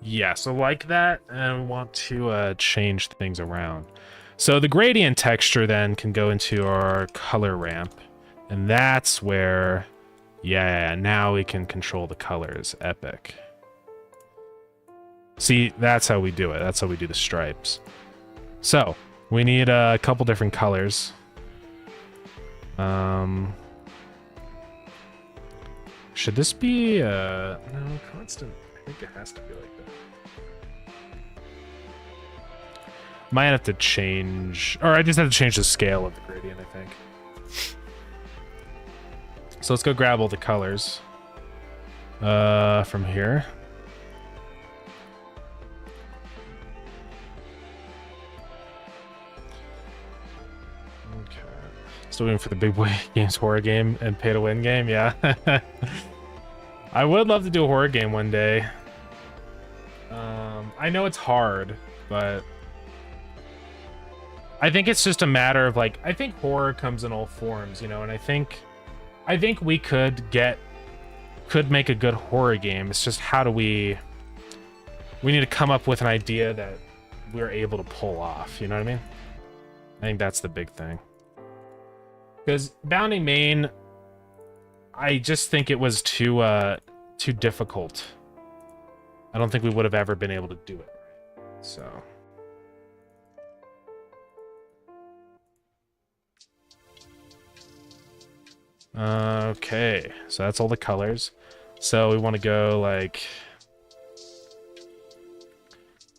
Yeah, so like that, and we want to change things around. So the gradient texture then can go into our color ramp, and that's where, yeah, now we can control the colors. Epic. See, that's how we do it. That's how we do the stripes. So, we need a couple different colors. Should this be, no, constant? I think it has to be like that. Might have to change, or I just have to change the scale of the gradient, I think. So let's go grab all the colors from here. Still waiting for the Big Boy Games horror game and pay to win game. Yeah. I would love to do a horror game one day. I know it's hard, but I think it's just a matter of like, I think horror comes in all forms, you know, and I think we could make a good horror game. It's just how do we need to come up with an idea that we're able to pull off, you know what I mean? I think that's the big thing. Because Bounding Main, I just think it was too difficult. I don't think we would have ever been able to do it. So. Okay, so that's all the colors. So we want to go like...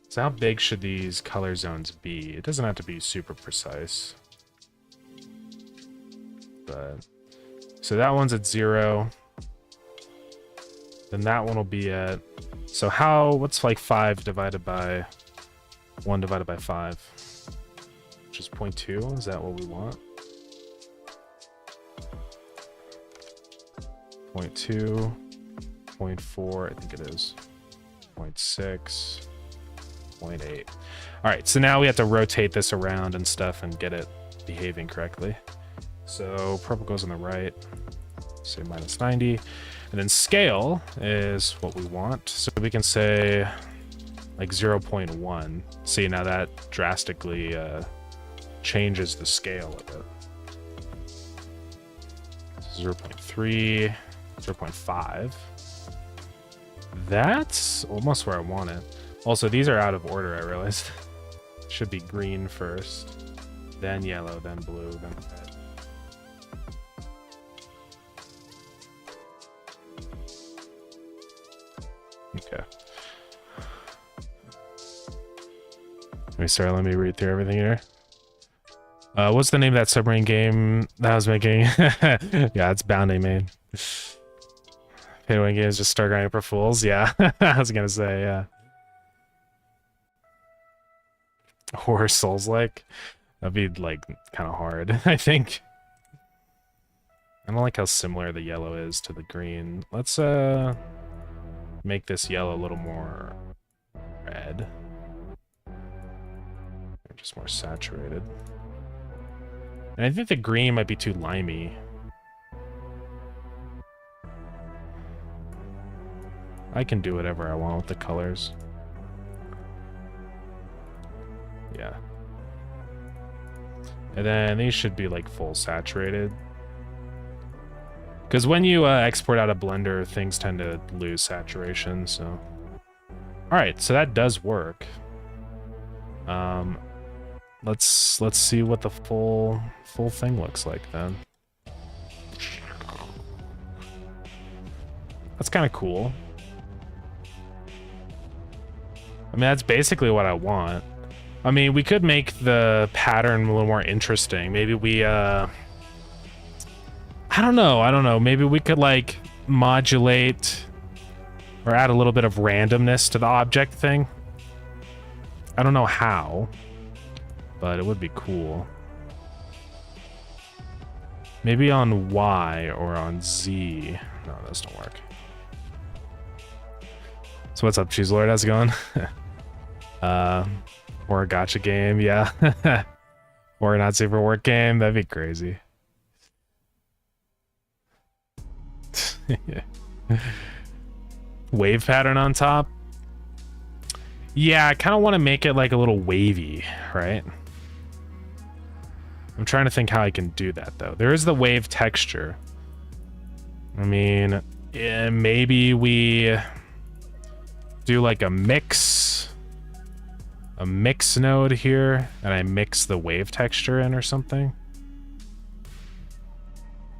So how big should these color zones be? It doesn't have to be super precise. But... So that one's at 0. Then that one will be at... So what's like 5 divided by 1 divided by 5? Which is 0.2, is that what we want? 0.2, 0.4, I think it is. 0.6, 0.8. Alright, so now we have to rotate this around and stuff and get it behaving correctly. So purple goes on the right, say minus 90. And then scale is what we want. So we can say like 0.1. See, now that drastically changes the scale of it. 0.3, 0.5. That's almost where I want it. Also, these are out of order, I realized. Should be green first, then yellow, then blue, then red. Okay. Let me read through everything here. What's the name of that submarine game that I was making? Yeah, it's Bounding Main. Pay-to-win games just Starground for fools. Yeah, I was gonna say, yeah. Horror Souls-like? That'd be, like, kind of hard, I think. I don't like how similar the yellow is to the green. Let's, make this yellow a little more red. Or just more saturated. And I think the green might be too limey. I can do whatever I want with the colors. Yeah. And then these should be like full saturated. Because when you export out of Blender, things tend to lose saturation, so... Alright, so that does work. Let's see what the full thing looks like then. That's kind of cool. I mean, that's basically what I want. I mean, we could make the pattern a little more interesting. Maybe we, I don't know. Maybe we could, like, modulate or add a little bit of randomness to the object thing. I don't know how, but it would be cool. Maybe on Y or on Z. No, those don't work. So what's up, Cheese Lord? How's it going? Or a gacha game, yeah. Or a not safe for work game. That'd be crazy. Wave pattern on top. Yeah, I kind of want to make it like a little wavy, right? I'm trying to think how I can do that though. There is the wave texture. I mean, yeah, maybe we do like a mix node here, and I mix the wave texture in or something.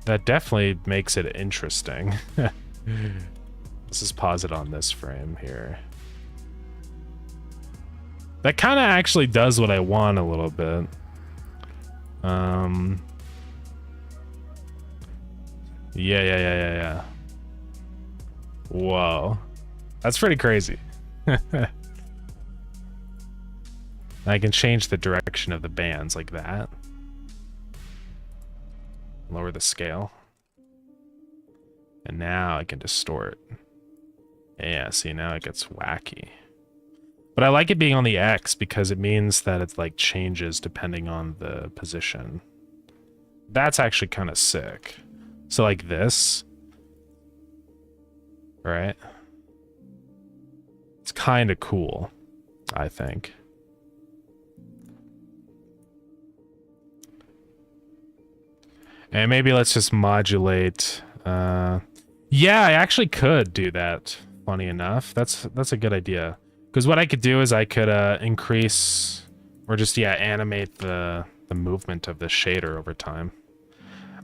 That definitely makes it interesting. Let's just pause it on this frame here. That kind of actually does what I want a little bit. Yeah. Whoa. That's pretty crazy. I can change the direction of the bands like that. Lower the scale. And now I can distort. Yeah, see, now it gets wacky. But I like it being on the X because it means that it like changes depending on the position. That's actually kind of sick. So like this, right? It's kind of cool, I think. And maybe let's just modulate. Yeah, I actually could do that. Funny enough, that's a good idea. Because what I could do is I could increase or just animate the movement of the shader over time.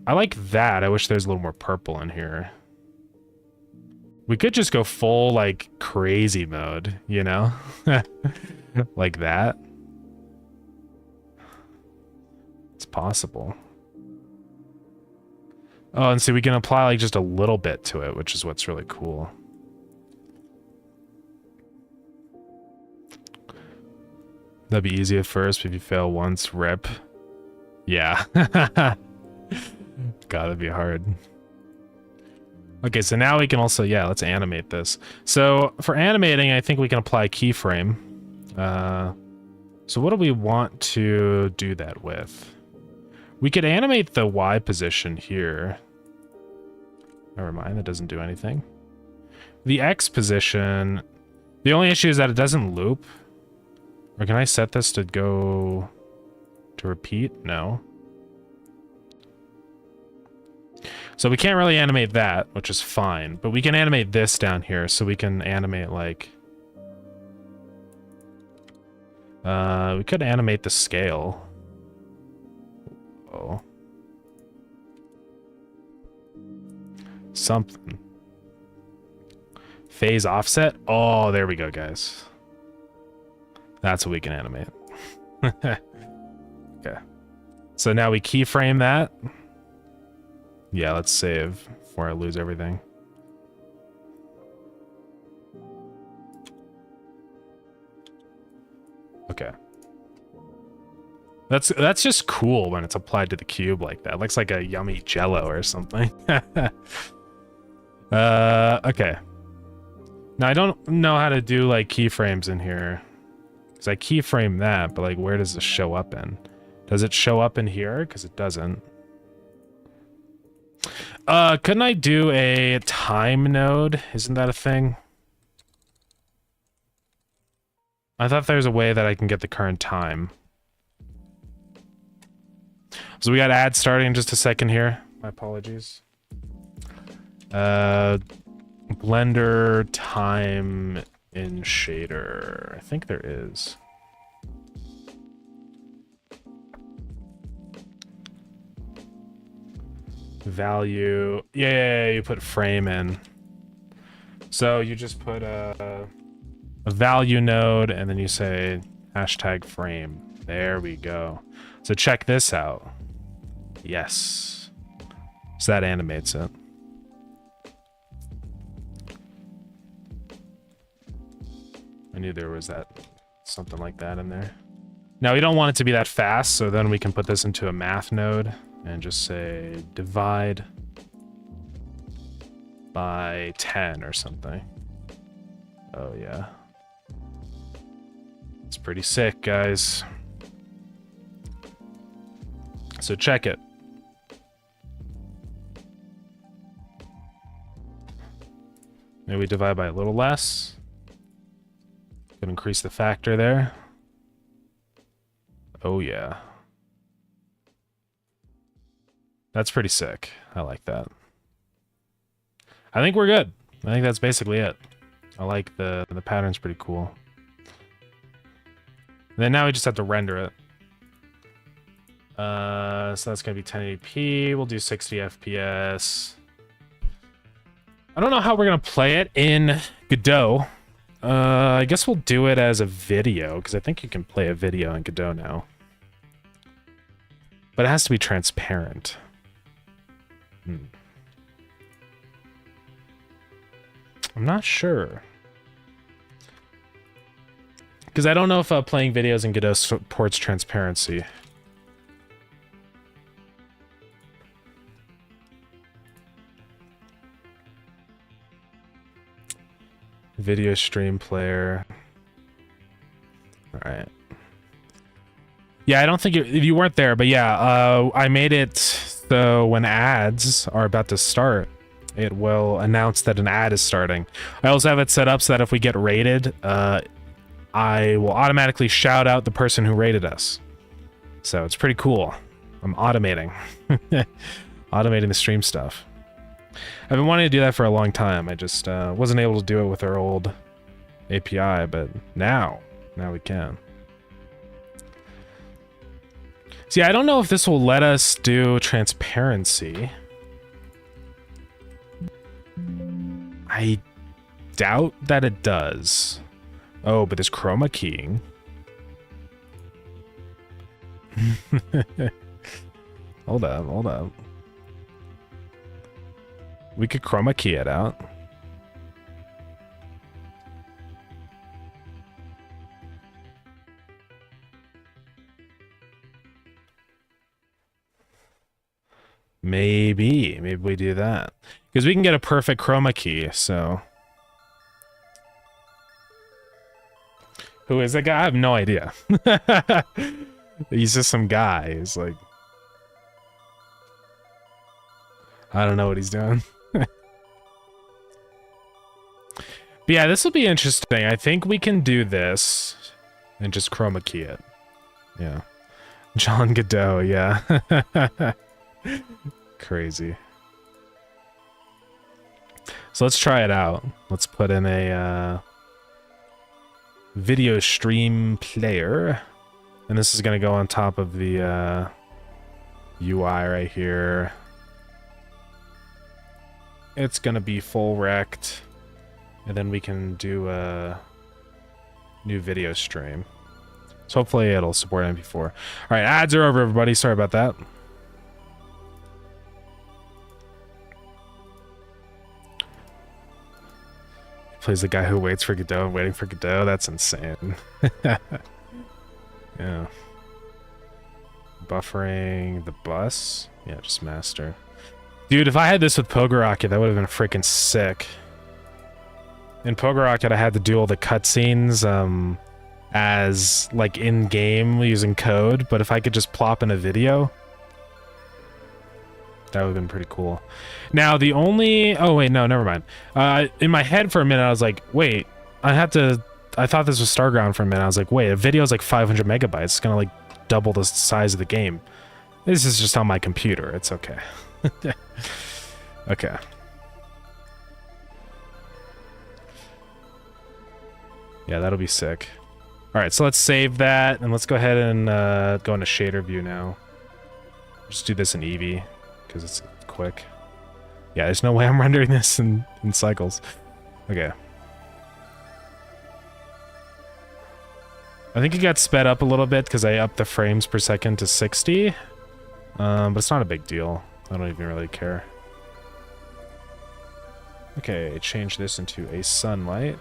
I like that. I wish there's a little more purple in here. We could just go full like crazy mode, you know? Like that. It's possible. Oh, and see, we can apply like just a little bit to it, which is what's really cool. That'd be easy at first, but if you fail once, rip. Yeah. God, that'd be hard. Okay, so now we can also, let's animate this. So for animating, I think we can apply a keyframe. So what do we want to do that with? We could animate the Y position here. Never mind, that doesn't do anything. The X position, the only issue is that it doesn't loop. Or can I set this to go to repeat? No. So we can't really animate that, which is fine, but we can animate this down here, so we can animate like... we could animate the scale. Oh. Something. Phase offset? Oh, there we go, guys. That's what we can animate. Okay. So now we keyframe that. Yeah, let's save before I lose everything. Okay. That's just cool when it's applied to the cube like that. It looks like a yummy jello or something. Okay. Now I don't know how to do like keyframes in here. Because I keyframe that, but like where does this show up in? Does it show up in here? Because it doesn't. Couldn't I do a time node? Isn't that a thing? I thought there's a way that I can get the current time. So we got ads starting in just a second here. My apologies. Blender time in shader. I think there is. Value. Yeah, you put frame in. So you just put a value node and then you say hashtag frame. There we go. So check this out. Yes. So that animates it. I knew there was something like that in there. Now we don't want it to be that fast, so then we can put this into a math node and just say divide by 10 or something. Oh yeah. It's pretty sick, guys. So check it. Maybe we divide by a little less. Could increase the factor there. Oh yeah. That's pretty sick. I like that. I think we're good. I think that's basically it. I like the pattern's pretty cool. And then now we just have to render it. So that's gonna be 1080p. We'll do 60 FPS. I don't know how we're gonna play it in Godot. I guess we'll do it as a video, because I think you can play a video in Godot now. But it has to be transparent. I'm not sure. Because I don't know if playing videos in Godot supports transparency. Video stream player. right. Yeah, I don't think you weren't there, but yeah, I made it so when ads are about to start, it will announce that an ad is starting. I also have it set up so that if we get rated, I will automatically shout out the person who rated us. So it's pretty cool. I'm automating. Automating the stream stuff. I've been wanting to do that for a long time. I just wasn't able to do it with our old API, but now we can. See, I don't know if this will let us do transparency. I doubt that it does. Oh, but there's chroma keying. Hold up. We could chroma key it out. Maybe we do that. Because we can get a perfect chroma key, so... Who is that guy? I have no idea. He's just some guy. He's like... I don't know what he's doing. But yeah, this will be interesting. I think we can do this and just chroma key it. Yeah. John Godot, yeah. Crazy. So let's try it out. Let's put in a video stream player. And this is going to go on top of the UI right here. It's going to be full rect. And then we can do a new video stream. So hopefully it'll support MP4. All right, ads are over, everybody. Sorry about that. Plays the guy who waits for Godot, waiting for Godot. That's insane. Yeah. Buffering the bus. Yeah, just master. Dude, if I had this with Pogo Rocket, that would have been freaking sick. In Pogo Rocket, I had to do all the cutscenes as like in game using code, but if I could just plop in a video, that would have been pretty cool. Now the only oh wait, no, never mind. In my head for a minute I was like, wait, I thought this was Starground for a minute. I was like, wait, a video is like 500 megabytes. It's gonna like double the size of the game. This is just on my computer. It's okay. Okay. Yeah, that'll be sick. All right, so let's save that and let's go ahead and go into shader view now. Just do this in Eevee because it's quick. Yeah, there's no way I'm rendering this in cycles. Okay. I think it got sped up a little bit because I upped the frames per second to 60. But it's not a big deal. I don't even really care. Okay, change this into a sunlight.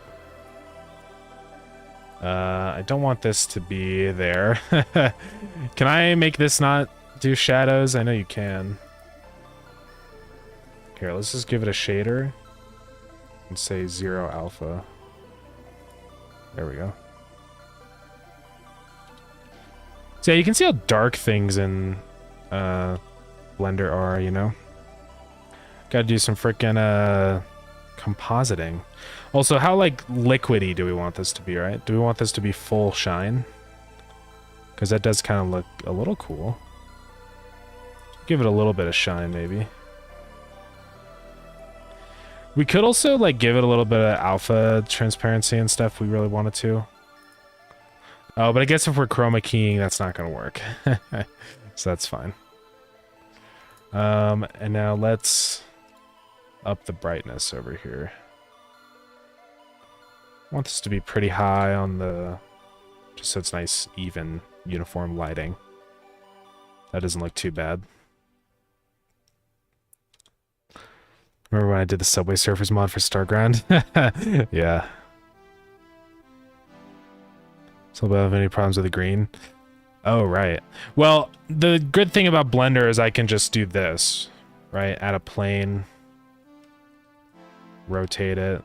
I don't want this to be there. Can I make this not do shadows? I know you can. Here, let's just give it a shader and say 0 alpha. There we go. So yeah, you can see how dark things in Blender are, you know? Gotta do some frickin' compositing. Also, how like liquidy do we want this to be, right? Do we want this to be full shine? Because that does kind of look a little cool. Give it a little bit of shine, maybe. We could also like give it a little bit of alpha transparency and stuff if we really wanted to. Oh, but I guess if we're chroma keying, that's not going to work. So that's fine. And now let's up the brightness over here. I want this to be pretty high on the... just so it's nice, even, uniform lighting. That doesn't look too bad. Remember when I did the Subway Surfers mod for Starground? Yeah. So about have any problems with the green? Oh, right. Well, the good thing about Blender is I can just do this, right? Add a plane. Rotate it.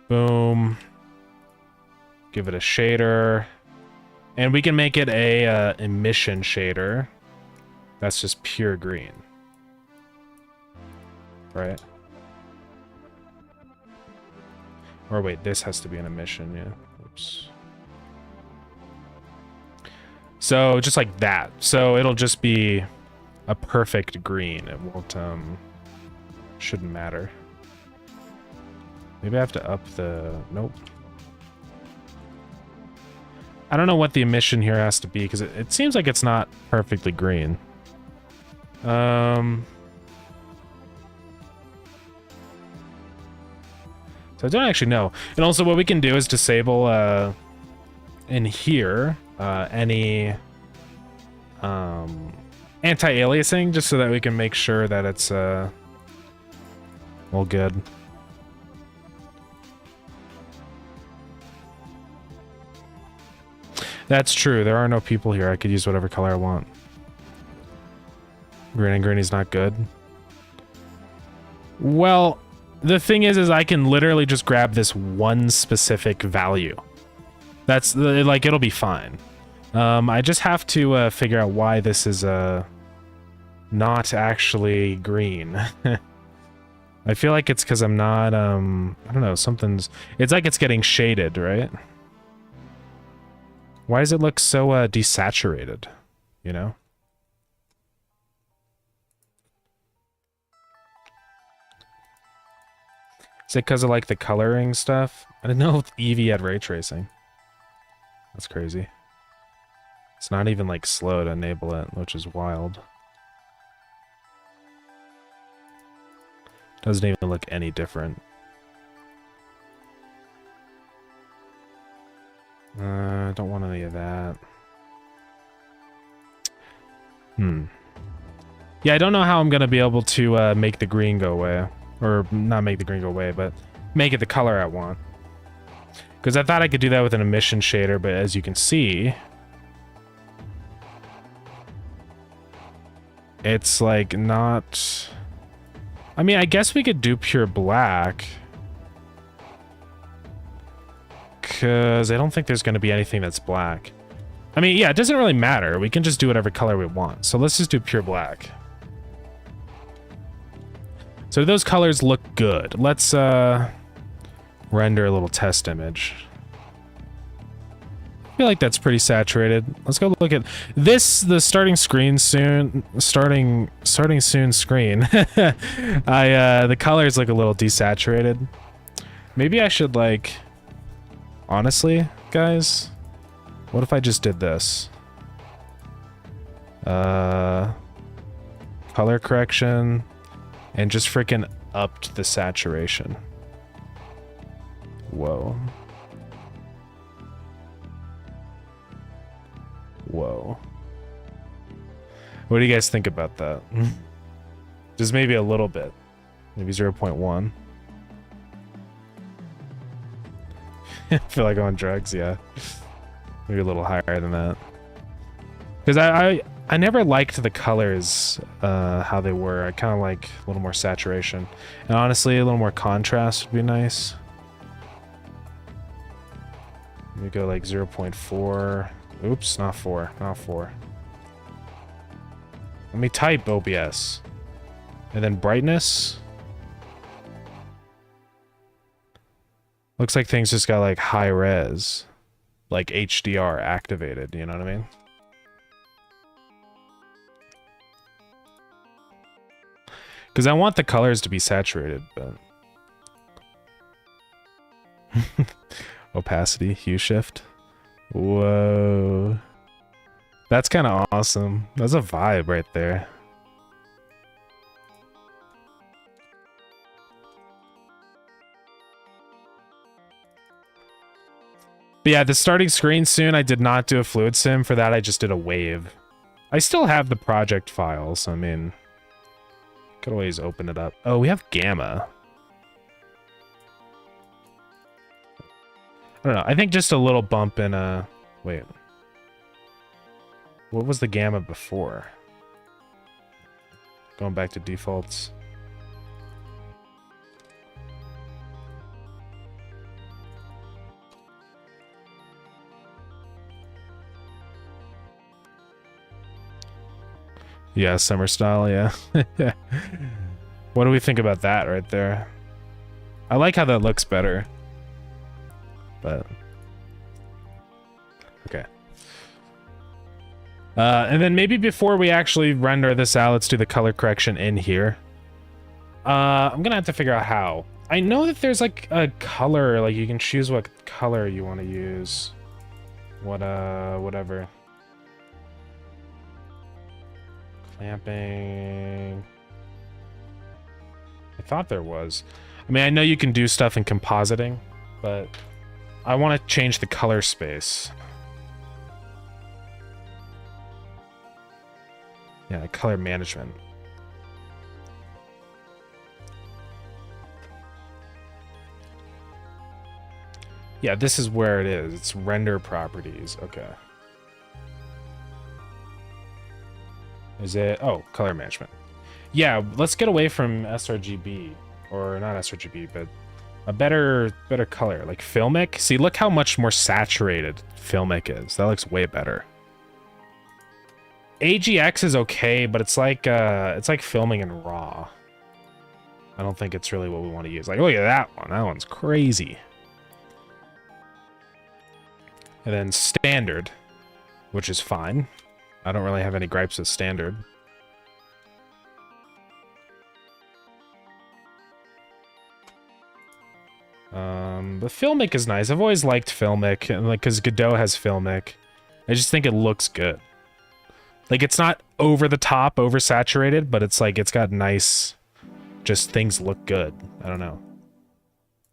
Boom. Give it a shader. And we can make it a emission shader. That's just pure green. Right? Or wait, this has to be an emission, yeah. Oops. So just like that. So it'll just be a perfect green. It won't, shouldn't matter. Maybe I have to up the, nope. I don't know what the emission here has to be because it seems like it's not perfectly green. So I don't actually know. And also what we can do is disable in here any anti-aliasing just so that we can make sure that it's all good. That's true. There are no people here. I could use whatever color I want. Green and green is not good. Well, the thing is I can literally just grab this one specific value. That's like, it'll be fine. I just have to figure out why this is not actually green. I feel like it's because I'm not, I don't know, something's, it's like it's getting shaded, right? Why does it look so desaturated, you know? Is it because of like the coloring stuff? I didn't know if Eevee had ray tracing. That's crazy. It's not even like slow to enable it, which is wild. Doesn't even look any different. I don't want any of that. Yeah, I don't know how I'm gonna be able to make the green go away. Or not make the green go away, but make it the color I want. Because I thought I could do that with an emission shader, but as you can see, it's like not... I mean, I guess we could do pure black. Because I don't think there's going to be anything that's black. I mean, yeah, it doesn't really matter. We can just do whatever color we want. So let's just do pure black. So those colors look good. Let's render a little test image. I feel like that's pretty saturated. Let's go look at this, the starting screen soon. Starting soon screen. The colors look a little desaturated. Maybe I should like... Honestly, guys, what if I just did this? Color correction, and just freaking upped the saturation. Whoa. Whoa. What do you guys think about that? Just maybe a little bit. Maybe 0.1. I feel like I'm on drugs, yeah. Maybe a little higher than that. Because I never liked the colors, how they were. I kind of like a little more saturation. And honestly, a little more contrast would be nice. Let me go like 0.4. Oops, not 4. Not 4. Let me type OBS. And then brightness. Looks like things just got like high res. Like HDR activated, you know what I mean? Because I want the colors to be saturated, but... Opacity, hue shift. Whoa. That's kind of awesome. That's a vibe right there. But yeah, the starting screen soon, I did not do a fluid sim. For that, I just did a wave. I still have the project files. I mean, could always open it up. Oh, we have gamma. I don't know. I think just a little bump in a... Wait. What was the gamma before? Going back to defaults. Yeah, summer style, yeah. What do we think about that right there? I like how that looks better. But okay. And then maybe before we actually render this out, let's do the color correction in here. I'm gonna have to figure out how. I know that there's like a color, like you can choose what color you want to use. Whatever. Clamping. I thought there was. I mean, I know you can do stuff in compositing, but I want to change the color space. Yeah, color management. Yeah, this is where it is. It's render properties. Okay. Is it? Oh, color management. Yeah, let's get away from sRGB. Or not sRGB, but a better color. Like Filmic. See, look how much more saturated Filmic is. That looks way better. AGX is okay, but it's like filming in RAW. I don't think it's really what we want to use. Like, look at that one. That one's crazy. And then standard, which is fine. I don't really have any gripes with standard. But Filmic is nice. I've always liked Filmic, and like, cause Godot has Filmic. I just think it looks good. Like, it's not over the top, oversaturated, but it's like, it's got nice, just things look good. I don't know.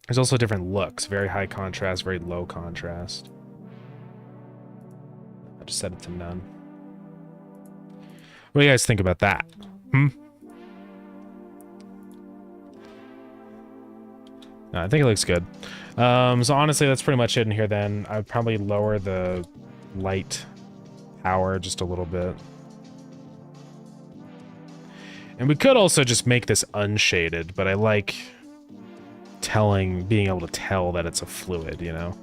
There's also different looks. Very high contrast, very low contrast. I just set it to none. What do you guys think about that? No, I think it looks good. So honestly, that's pretty much it in here then. I'd probably lower the light power just a little bit. And we could also just make this unshaded, but I like being able to tell that it's a fluid, you know?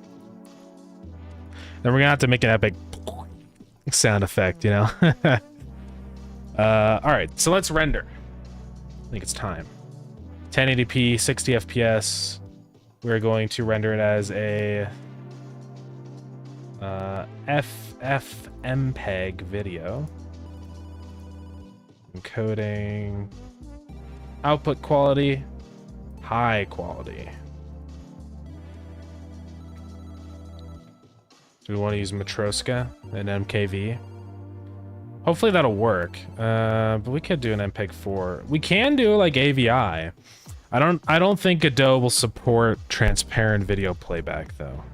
Then we're gonna have to make an epic sound effect, you know? Alright, so let's render. I think it's time. 1080p, 60 FPS. We're going to render it as a FFmpeg video. Encoding. Output quality. High quality. Do we want to use Matroska and MKV? Hopefully that'll work. But we could do an MPEG 4. We can do like AVI. I don't think Godot will support transparent video playback though.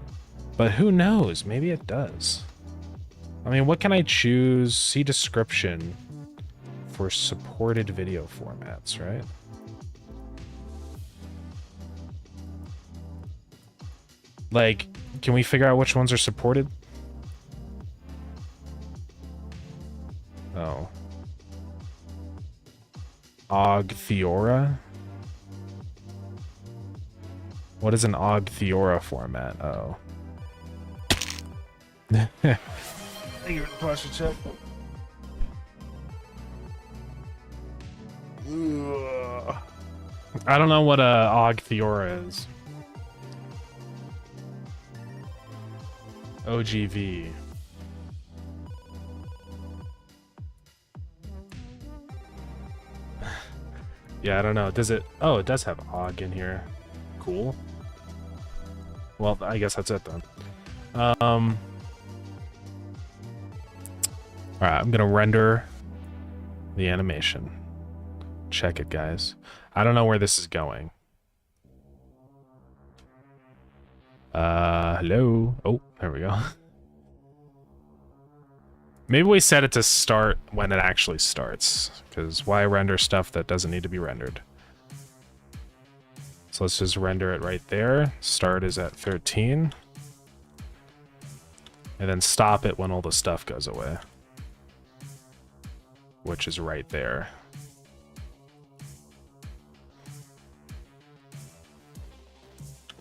But who knows? Maybe it does. I mean, what can I choose? See description for supported video formats, right? Like, can we figure out which ones are supported? Oh. OGG Theora? What is an OGG Theora format? Oh. Thank you for the posture check. Ugh. I don't know what OGG Theora is. OGV. Yeah, I don't know. Does it? Oh, it does have OGG in here. Cool. Well, I guess that's it then. Alright, I'm gonna render the animation. Check it, guys. I don't know where this is going. Hello? Oh, there we go. Maybe we set it to start when it actually starts, because why render stuff that doesn't need to be rendered? So let's just render it right there. Start is at 13. And then stop it when all the stuff goes away. Which is right there.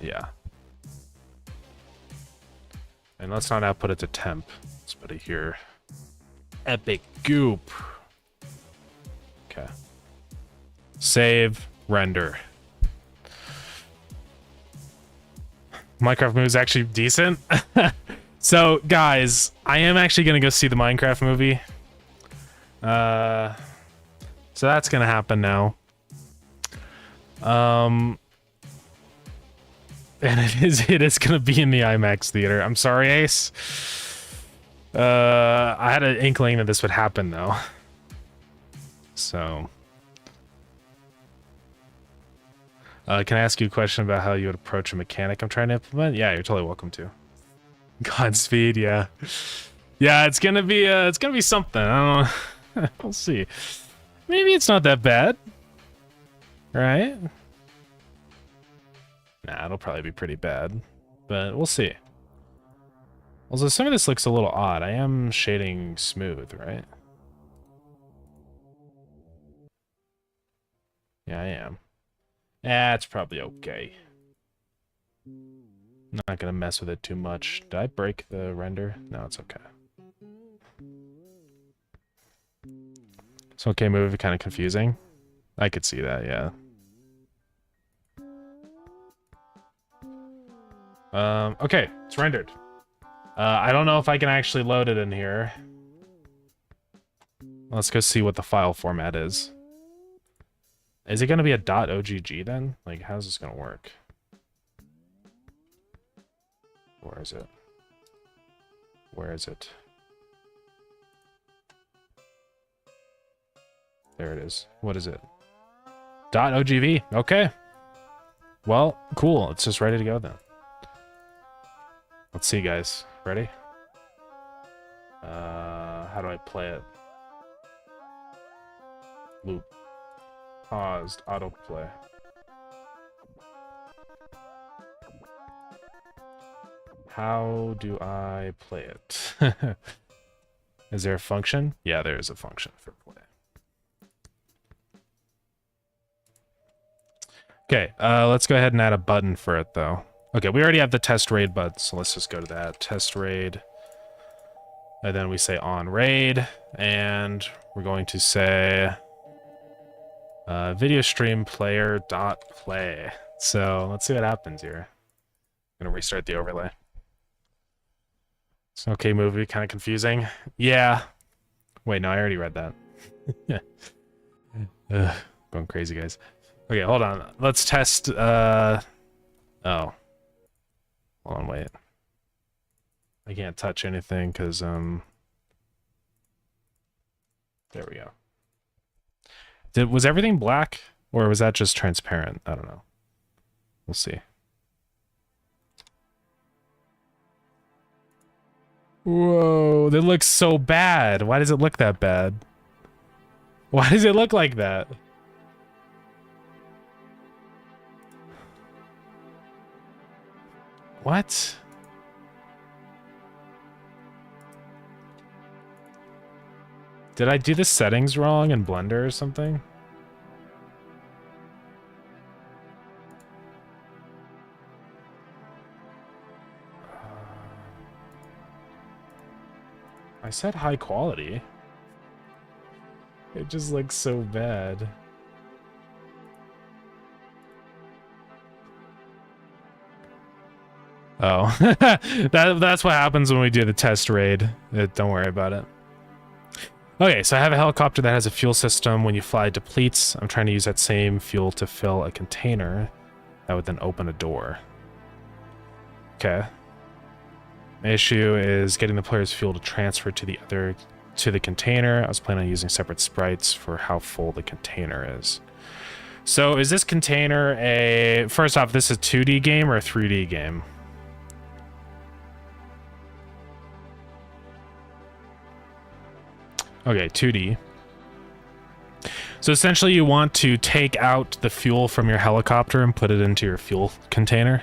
Yeah. And let's not output it to temp. Let's put it here. Epic goop. Okay. Save, render. Minecraft movie is actually decent. So, guys, I am actually gonna go see the Minecraft movie. So that's gonna happen now. And it is gonna be in the IMAX theater. I'm sorry, Ace. I had an inkling that this would happen though. So can I ask you a question about how you would approach a mechanic I'm trying to implement? Yeah, you're totally welcome to. Godspeed, yeah. Yeah, it's gonna be something. I don't know. We'll see. Maybe it's not that bad. Right? Nah, it'll probably be pretty bad. But we'll see. Also, some of this looks a little odd. I am shading smooth, right? Yeah, I am. That's probably okay. I'm not gonna mess with it too much. Did I break the render? No, it's okay. It's okay movie, kind of confusing. I could see that, yeah. Okay, it's rendered. I don't know if I can actually load it in here. Let's go see what the file format is. Is it going to be a .ogg then? Like, how's this going to work? Where is it? Where is it? There it is. What is it? .ogv. Okay. Well, cool. It's just ready to go then. Let's see, guys. Ready? How do I play it? Loop. Paused. Autoplay. How do I play it? Is there a function? Yeah, there is a function for play. Okay, let's go ahead and add a button for it, though. Okay, we already have the test raid button, so let's just go to that. Test raid. And then we say on raid, and we're going to say video stream player dot play. So let's see what happens here. I'm gonna restart the overlay. It's an okay movie, kind of confusing. Yeah. Wait, no, I already read that. Ugh, going crazy, guys. Okay, hold on. Let's test. Oh. Hold on, wait. I can't touch anything because there we go. Was everything black or was that just transparent? I don't know. We'll see. Whoa, that looks so bad. Why does it look that bad? Why does it look like that? What? Did I do the settings wrong in Blender or something? I said high quality. It just looks so bad. Oh, that's what happens when we do the test raid. Don't worry about it. Okay, so I have a helicopter that has a fuel system. When you fly, it depletes. I'm trying to use that same fuel to fill a container that would then open a door. Okay. The issue is getting the player's fuel to transfer to the container. I was planning on using separate sprites for how full the container is. So is this container a... First off, this is a 2D game or a 3D game? Okay, 2D. So essentially you want to take out the fuel from your helicopter and put it into your fuel container.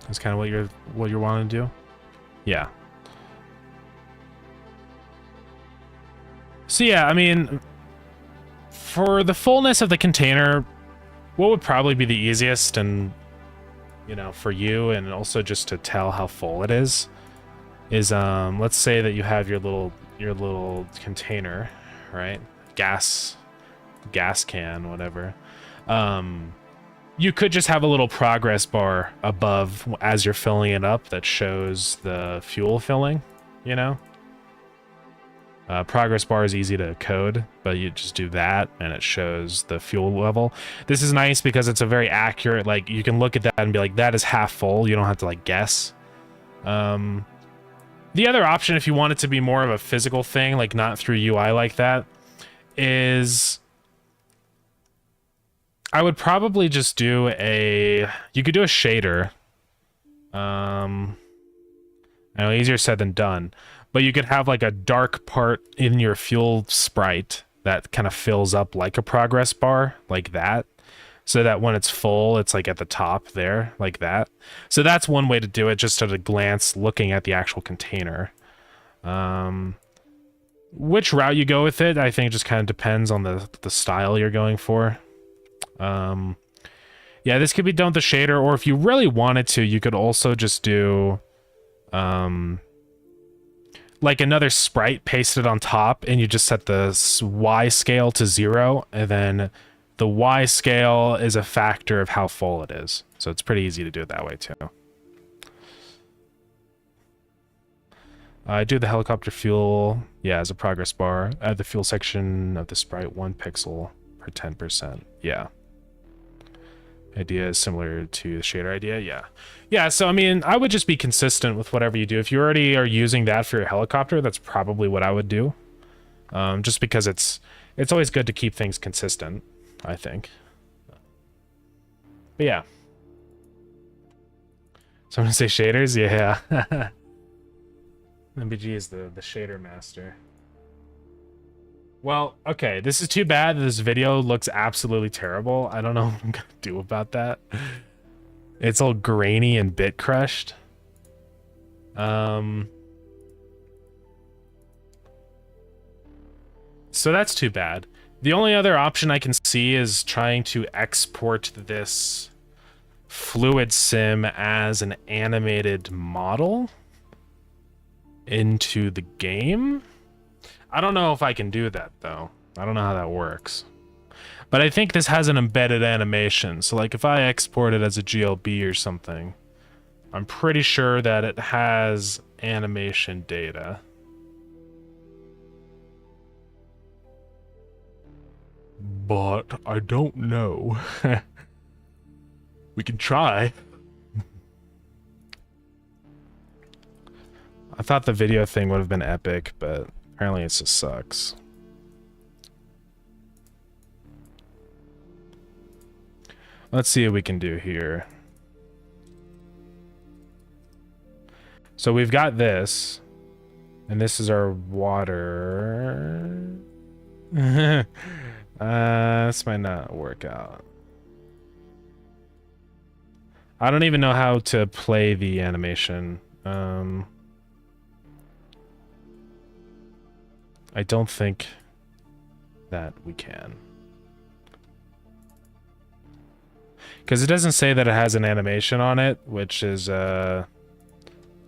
That's kind of what you're wanting to do? Yeah. So yeah, I mean, for the fullness of the container, what would probably be the easiest and, you know, for you and also just to tell how full it is is let's say that you have your little container, right? Gas can, whatever. You could just have a little progress bar above as you're filling it up that shows the fuel filling, you know? Progress bar is easy to code, but you just do that and it shows the fuel level. This is nice because it's a very accurate, like, you can look at that and be like, that is half full. You don't have to, like, guess. The other option, if you want it to be more of a physical thing, like not through UI like that, is I would probably just do you could do a shader. I know, easier said than done. But you could have like a dark part in your fuel sprite that kind of fills up like a progress bar, like that. So that when it's full, it's like at the top there, like that. So that's one way to do it, just at a glance, looking at the actual container. Which route you go with it, I think just kind of depends on the style you're going for. Yeah, this could be done with the shader, or if you really wanted to, you could also just do like another sprite pasted on top, and you just set the Y scale to 0, and then the Y scale is a factor of how full it is. So it's pretty easy to do it that way too. I do the helicopter fuel, yeah, as a progress bar. Add the fuel section of the sprite 1 pixel per 10%. Yeah. Idea is similar to the shader idea, yeah. Yeah, so I mean, I would just be consistent with whatever you do. If you already are using that for your helicopter, that's probably what I would do. Just because it's always good to keep things consistent, I think. But yeah. Someone say shaders? Yeah. MBG is the shader master. Well, okay, this is too bad that this video looks absolutely terrible. I don't know what I'm gonna do about that. It's all grainy and bit crushed. So that's too bad. The only other option I can see is trying to export this fluid sim as an animated model into the game. I don't know if I can do that, though. I don't know how that works. But I think this has an embedded animation. So, like, if I export it as a GLB or something, I'm pretty sure that it has animation data. But I don't know. We can try. I thought the video thing would have been epic, but apparently it just sucks. Let's see what we can do here. So we've got this, and this is our water. This might not work out. I don't even know how to play the animation. I don't think that we can. Because it doesn't say that it has an animation on it, which is kind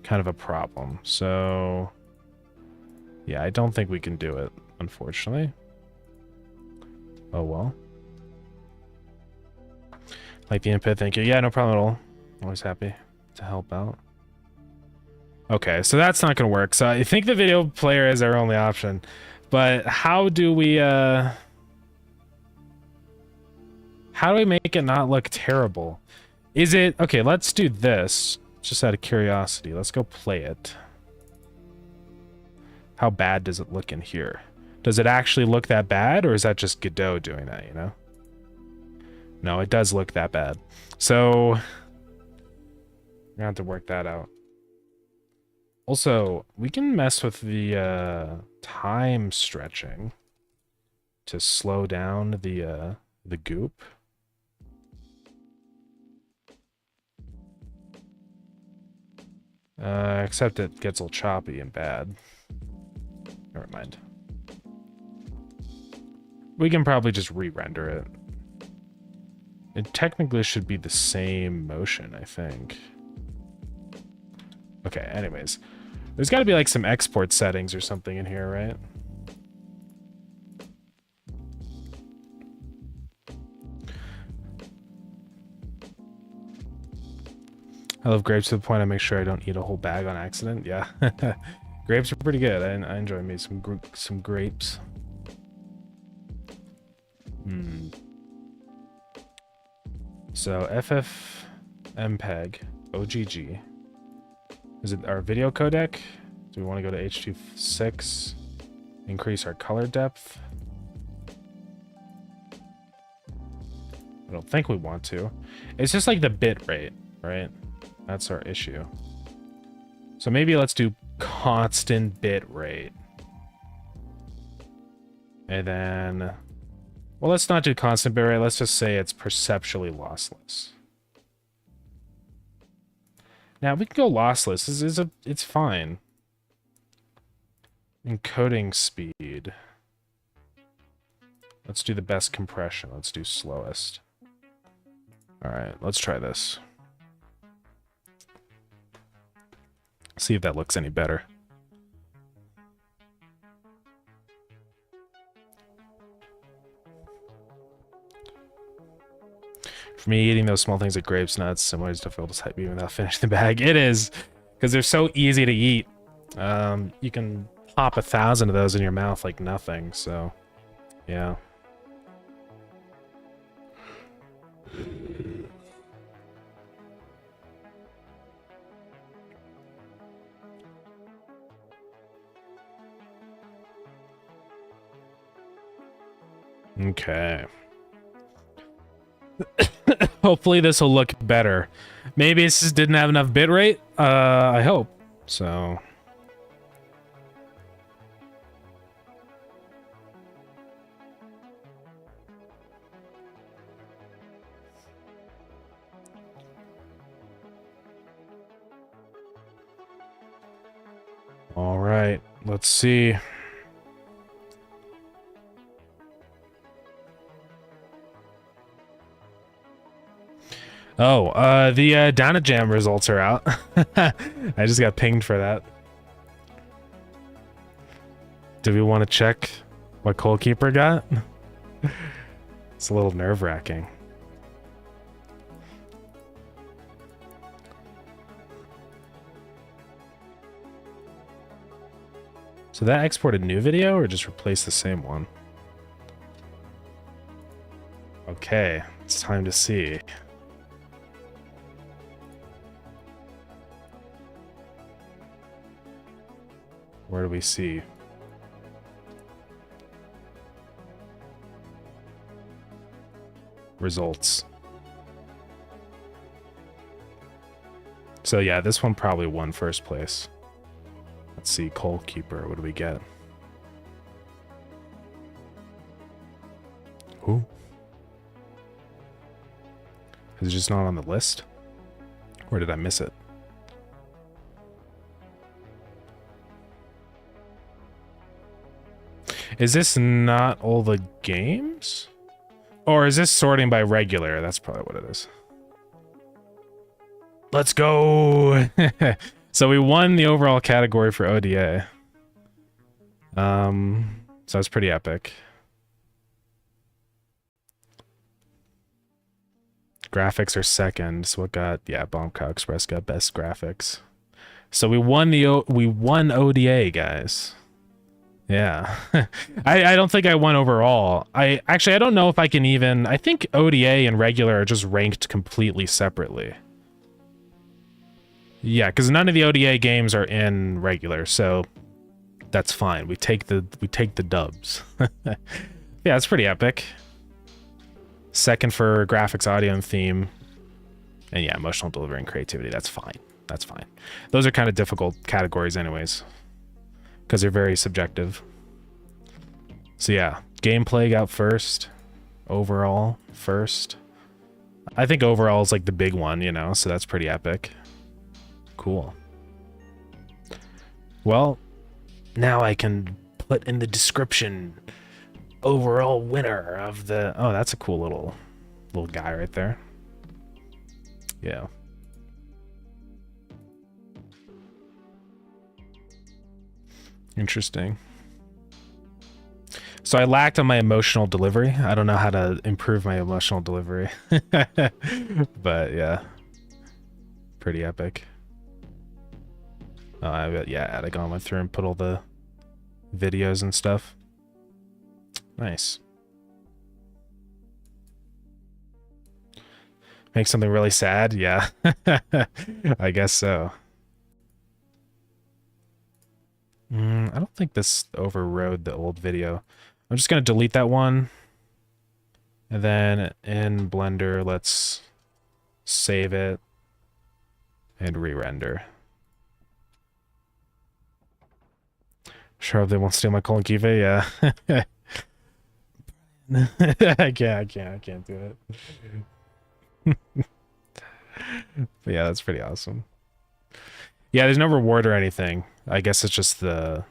of a problem. So, yeah, I don't think we can do it, unfortunately. Oh well. Like the input, thank you. Yeah, no problem at all. Always happy to help out. Okay, so that's not gonna work. So I think the video player is our only option. But how do we make it not look terrible? Is it okay, let's do this. Just out of curiosity. Let's go play it. How bad does it look in here? Does it actually look that bad, or is that just Godot doing that, you know? No, it does look that bad. So we're gonna have to work that out. Also, we can mess with the time stretching to slow down the goop. Except it gets all choppy and bad. Never mind. We can probably just re-render it. It technically should be the same motion, I think. Okay, anyways. There's got to be like some export settings or something in here, right? I love grapes to the point I make sure I don't eat a whole bag on accident. Yeah. Grapes are pretty good. I enjoy me some grapes. So FFmpeg OGG. Is it our video codec? Do we want to go to H.265? Increase our color depth? I don't think we want to. It's just like the bit rate, right? That's our issue. So maybe let's do constant bit rate. And then, well, let's not do constant bit rate. Let's just say it's perceptually lossless. Now we can go lossless. It's fine. Encoding speed. Let's do the best compression. Let's do slowest. All right, let's try this. See if that looks any better. For me, eating those small things like grapes, nuts, similar is difficult to type even without finishing the bag. It is, because they're so easy to eat. You can pop 1,000 of those in your mouth like nothing, so yeah. Okay. Hopefully this will look better. Maybe it just didn't have enough bitrate. I hope. So. All right. Let's see. Oh, the Danajam results are out. I just got pinged for that. Do we want to check what Coalkeeper got? It's a little nerve-wracking. So that exported new video or just replaced the same one? Okay, it's time to see. Where do we see? Results. So yeah, this one probably won first place. Let's see, Coalkeeper, what do we get? Who? Is it just not on the list? Or did I miss it? Is this not all the games? Or is this sorting by regular? That's probably what it is. Let's go! So we won the overall category for ODA. So that's pretty epic. Graphics are second. So what got, yeah, Bombcow Express got best graphics. So we won ODA, guys. Yeah. I don't think I won overall. I don't know if I can even, I think ODA and regular are just ranked completely separately. Yeah, because none of the ODA games are in regular, so that's fine. We take the dubs. Yeah, it's pretty epic. Second for graphics, audio, and theme. And yeah, emotional delivery and creativity. That's fine. That's fine. Those are kind of difficult categories anyways, because they're very subjective. So yeah, gameplay got first. Overall, first. I think overall is like the big one, you know, so that's pretty epic. Cool. Well, now I can put in the description overall winner of the... Oh, that's a cool little guy right there. Yeah. Interesting. So I lacked on my emotional delivery. I don't know how to improve my emotional delivery. But yeah. Pretty epic. Oh, I bet, yeah, Adagon went through and put all the videos and stuff. Nice. Make something really sad? Yeah. I guess so. I don't think this overrode the old video. I'm just going to delete that one. And then in Blender, let's save it and re-render. Sure they won't steal my colon kive, yeah. I can't do it. But yeah, that's pretty awesome. Yeah, there's no reward or anything. I guess it's just the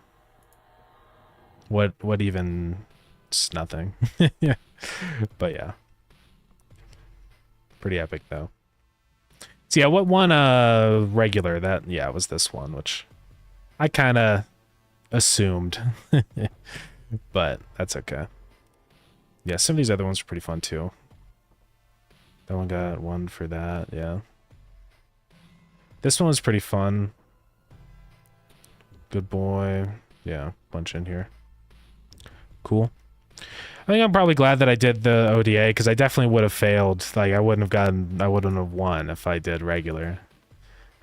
what even it's nothing. Yeah. But yeah. Pretty epic though. So yeah, what one regular that yeah, it was this one, which I kinda assumed. But that's okay. Yeah, some of these other ones are pretty fun too. That one got one for that, yeah. This one was pretty fun. Good boy. Yeah, bunch in here. Cool. I think I'm probably glad that I did the ODA, because I definitely would have failed. Like, I wouldn't have won if I did regular.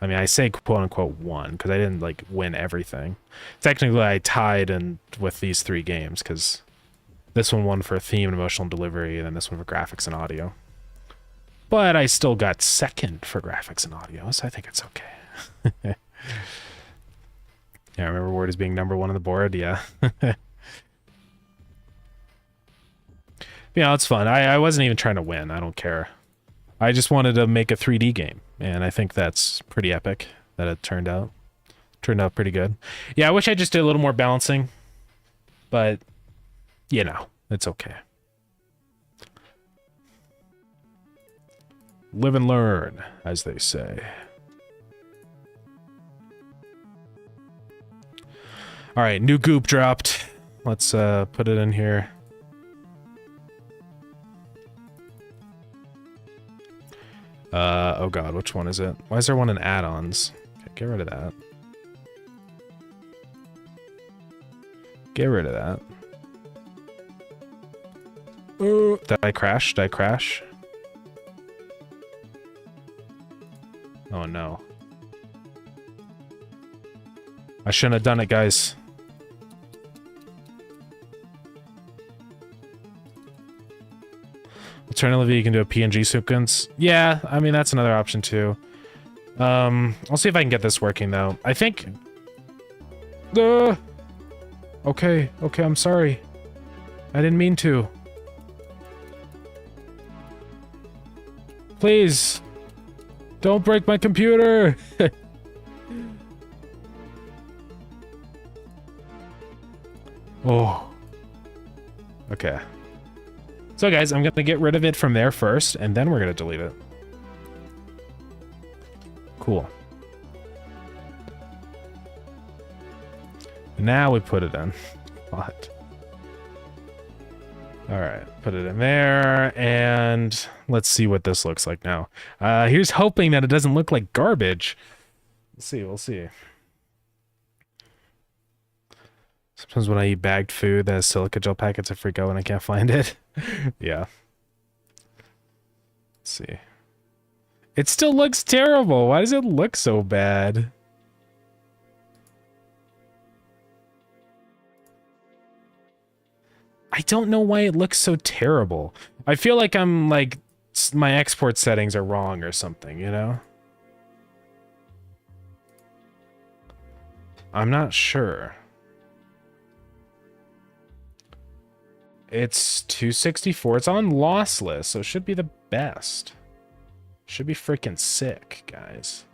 I mean, I say quote-unquote won, because I didn't, like, win everything. Technically, I tied with these 3 games, because this one won for theme and emotional delivery, and then this one for graphics and audio. But I still got second for graphics and audio, so I think it's okay. Yeah, I remember Word as being number 1 on the board, yeah. Yeah, it's fun. I wasn't even trying to win. I don't care. I just wanted to make a 3D game, and I think that's pretty epic that it turned out. Turned out pretty good. Yeah, I wish I just did a little more balancing, but, you know, it's okay. Live and learn, as they say. All right, new goop dropped. Let's put it in here. Oh god, which one is it? Why is there one in add-ons? Okay, get rid of that. Get rid of that. Did I crash? Did I crash? Oh no. I shouldn't have done it, guys. Alternatively, you can do a PNG sequence. Yeah, I mean, that's another option too. I'll see if I can get this working though. I think... Okay, I'm sorry. I didn't mean to. Please! Don't break my computer! Oh. Okay. So guys, I'm gonna get rid of it from there first, and then we're gonna delete it. Cool. Now we put it in. What? Alright, put it in there, and let's see what this looks like now. Here's hoping that it doesn't look like garbage. We'll see. Sometimes when I eat bagged food that has silica gel packets, I freak out when I can't find it. Yeah. Let's see. It still looks terrible. Why does it look so bad? I don't know why it looks so terrible. I feel like I'm like my export settings are wrong or something, you know? I'm not sure. It's 264. It's on lossless, so it should be the best. Should be freaking sick, guys.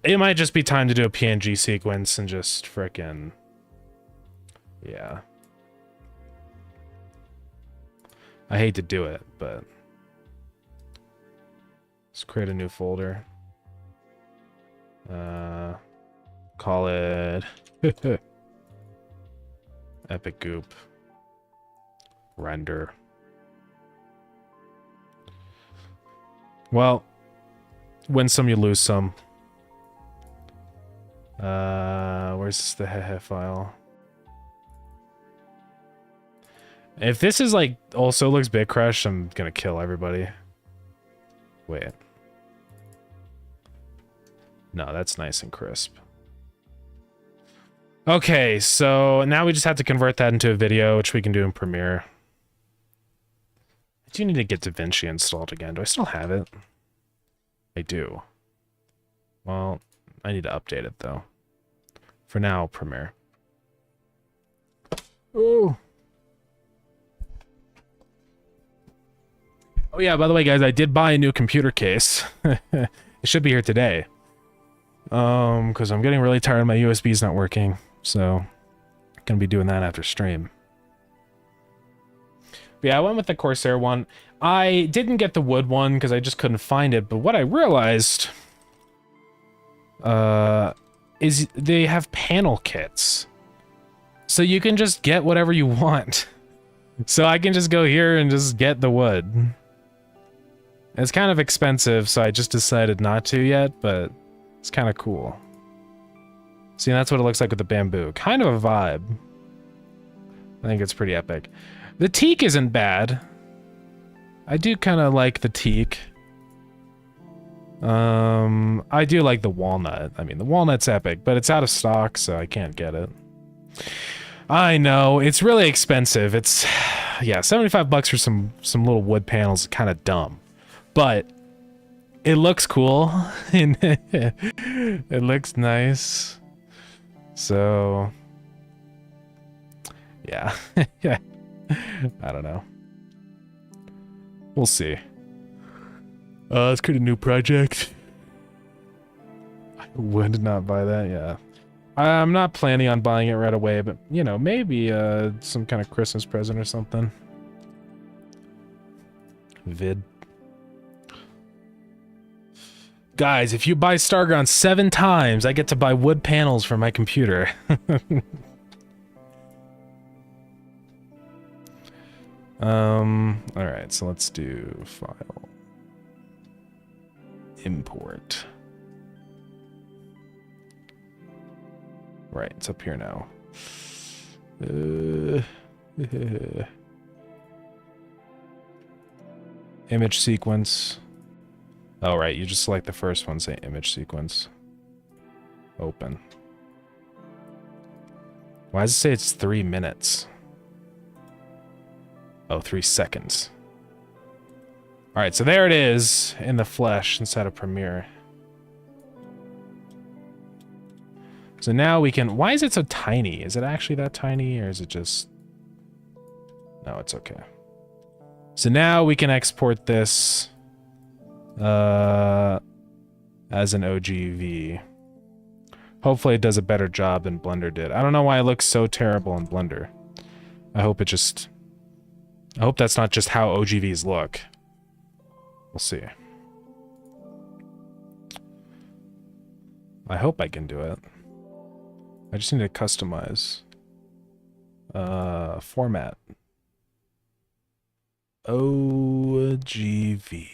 It might just be time to do a PNG sequence and just frickin'... Yeah. I hate to do it, but... Let's create a new folder. Call it Epic Goop Render. Well, win some, you lose some. Where's the hehe file? If this is like also looks bit crush, I'm gonna kill everybody. Wait. No, that's nice and crisp. Okay, so now we just have to convert that into a video, which we can do in Premiere. I do need to get DaVinci installed again. Do I still have it? I do. Well, I need to update it, though. For now, Premiere. Oh. Oh yeah, by the way, guys, I did buy a new computer case. It should be here today. Because I'm getting really tired. My USB's not working. So, gonna be doing that after stream. But yeah, I went with the Corsair one. I didn't get the wood one because I just couldn't find it. But what I realized is they have panel kits. So you can just get whatever you want. So I can just go here and just get the wood. It's kind of expensive, so I just decided not to yet, but it's kind of cool. See, that's what it looks like with the bamboo. Kind of a vibe. I think it's pretty epic. The teak isn't bad. I do kind of like the teak. I do like the walnut. I mean, the walnut's epic, but it's out of stock, so I can't get it. I know, it's really expensive. It's, yeah, 75 bucks for some little wood panels is kind of dumb. But it looks cool. It looks nice. So, yeah. Yeah. I don't know. We'll see. Let's create a new project. I would not buy that, yeah. I'm not planning on buying it right away, but, you know, maybe some kind of Christmas present or something. Vid. Guys, if you buy Starground 7 times, I get to buy wood panels for my computer. Alright, so let's do file. Import. Right, it's up here now. Image sequence. Oh, right, you just select the first one, say image sequence. Open. Why does it say it's 3 minutes? Oh, 3 seconds. Alright, so there it is in the flesh inside of Premiere. So now we can... Why is it so tiny? Is it actually that tiny, or is it just... No, it's okay. So now we can export this as an OGV. Hopefully it does a better job than Blender did. I don't know why it looks so terrible in Blender. I hope it just... I hope that's not just how OGVs look. We'll see. I hope I can do it. I just need to customize. Format. OGV.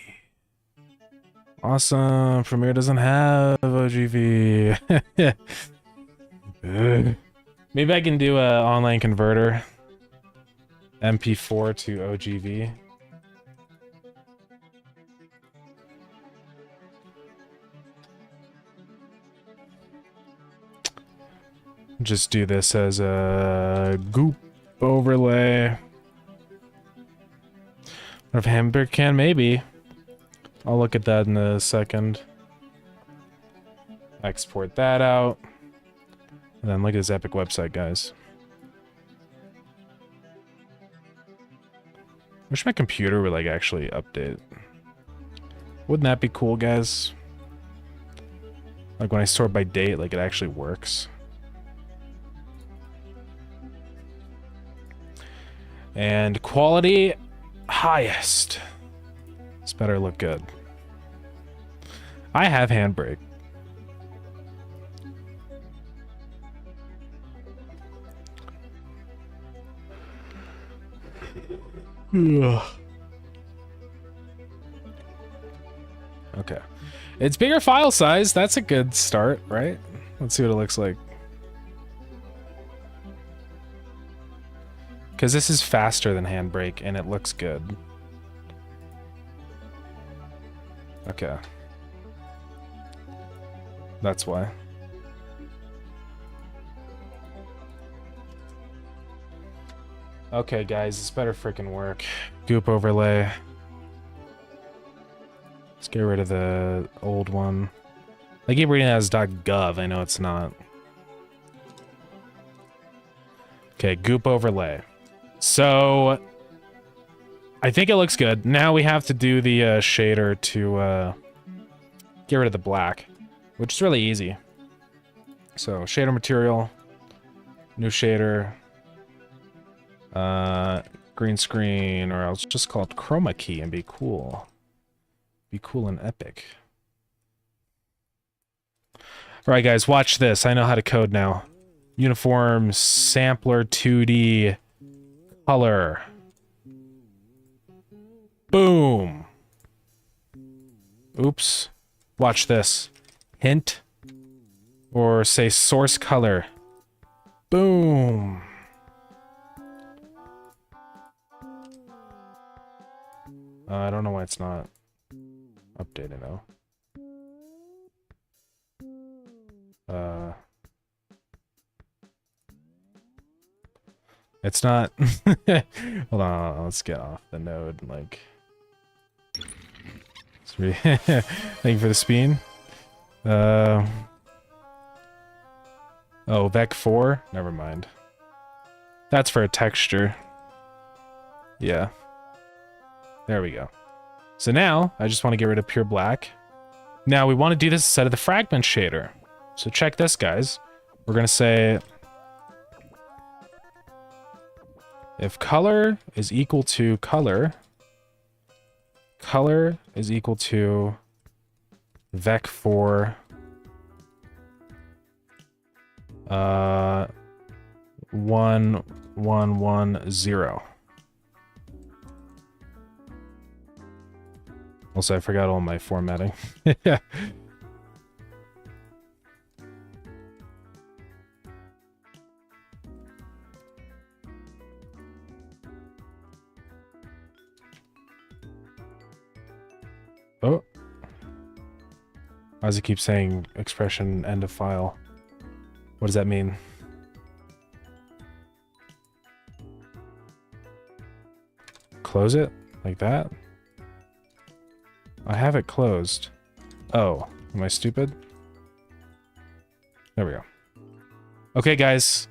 Awesome. Premiere doesn't have OGV. Maybe I can do an online converter. MP4 to OGV. Just do this as a goop overlay. Of hamburger can, maybe. I'll look at that in a second. Export that out. And then look at this epic website, guys. Wish my computer would, like, actually update. Wouldn't that be cool, guys? Like, when I sort by date, like, it actually works. And quality, highest. This better look good. I have Handbrake. Ugh. Okay. It's bigger file size. That's a good start, right? Let's see what it looks like. Because this is faster than Handbrake, and it looks good. Okay. That's why. Okay, guys, this better freaking work. Goop overlay. Let's get rid of the old one. I keep reading that as .gov. I know it's not. Okay, goop overlay. So, I think it looks good. Now we have to do the shader to get rid of the black, which is really easy. So, shader material, new shader, green screen, or I'll just call it chroma key and be cool. Be cool and epic. Alright guys, watch this. I know how to code now. Uniform sampler 2D color. Boom. Oops. Watch this. Hint. Or say source color. Boom. I don't know why it's not updated though. It's not. Hold on, let's get off the node. Like, thank you for the spin. Oh, Vec 4. Never mind. That's for a texture. Yeah. There we go. So now I just want to get rid of pure black. Now we want to do this instead of the fragment shader. So check this, guys. We're gonna say if color is equal to color, color is equal to vec 4 1 1 1 0. Also, I forgot all my formatting. Yeah. Oh. Why does it keep saying expression end of file? What does that mean? Close it? Like that? I have it closed. Oh, am I stupid? There we go. Okay, guys.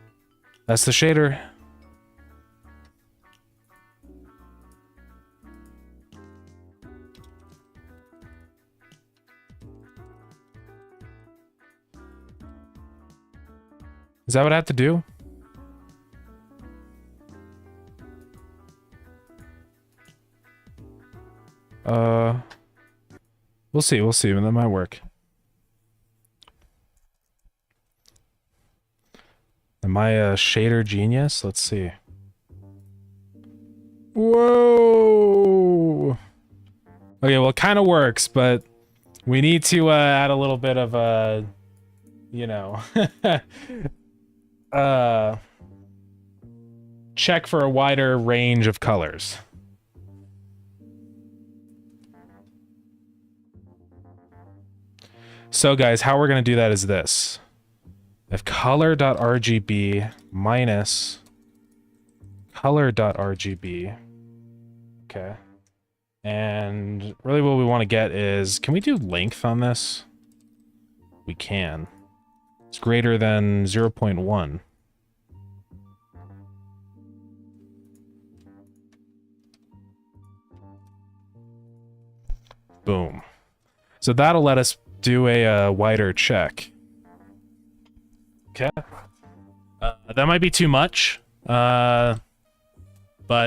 That's the shader. Is that what I have to do? We'll see, but that might work. Am I a shader genius? Let's see. Whoa! Okay, well, it kind of works, but we need to add a little bit of you know, check for a wider range of colors. So guys, how we're going to do that is this. If color.rgb minus color.rgb, okay. And really what we want to get is, can we do length on this? We can. It's greater than 0.1. Boom. So that'll let us do a wider check. Okay. That might be too much, but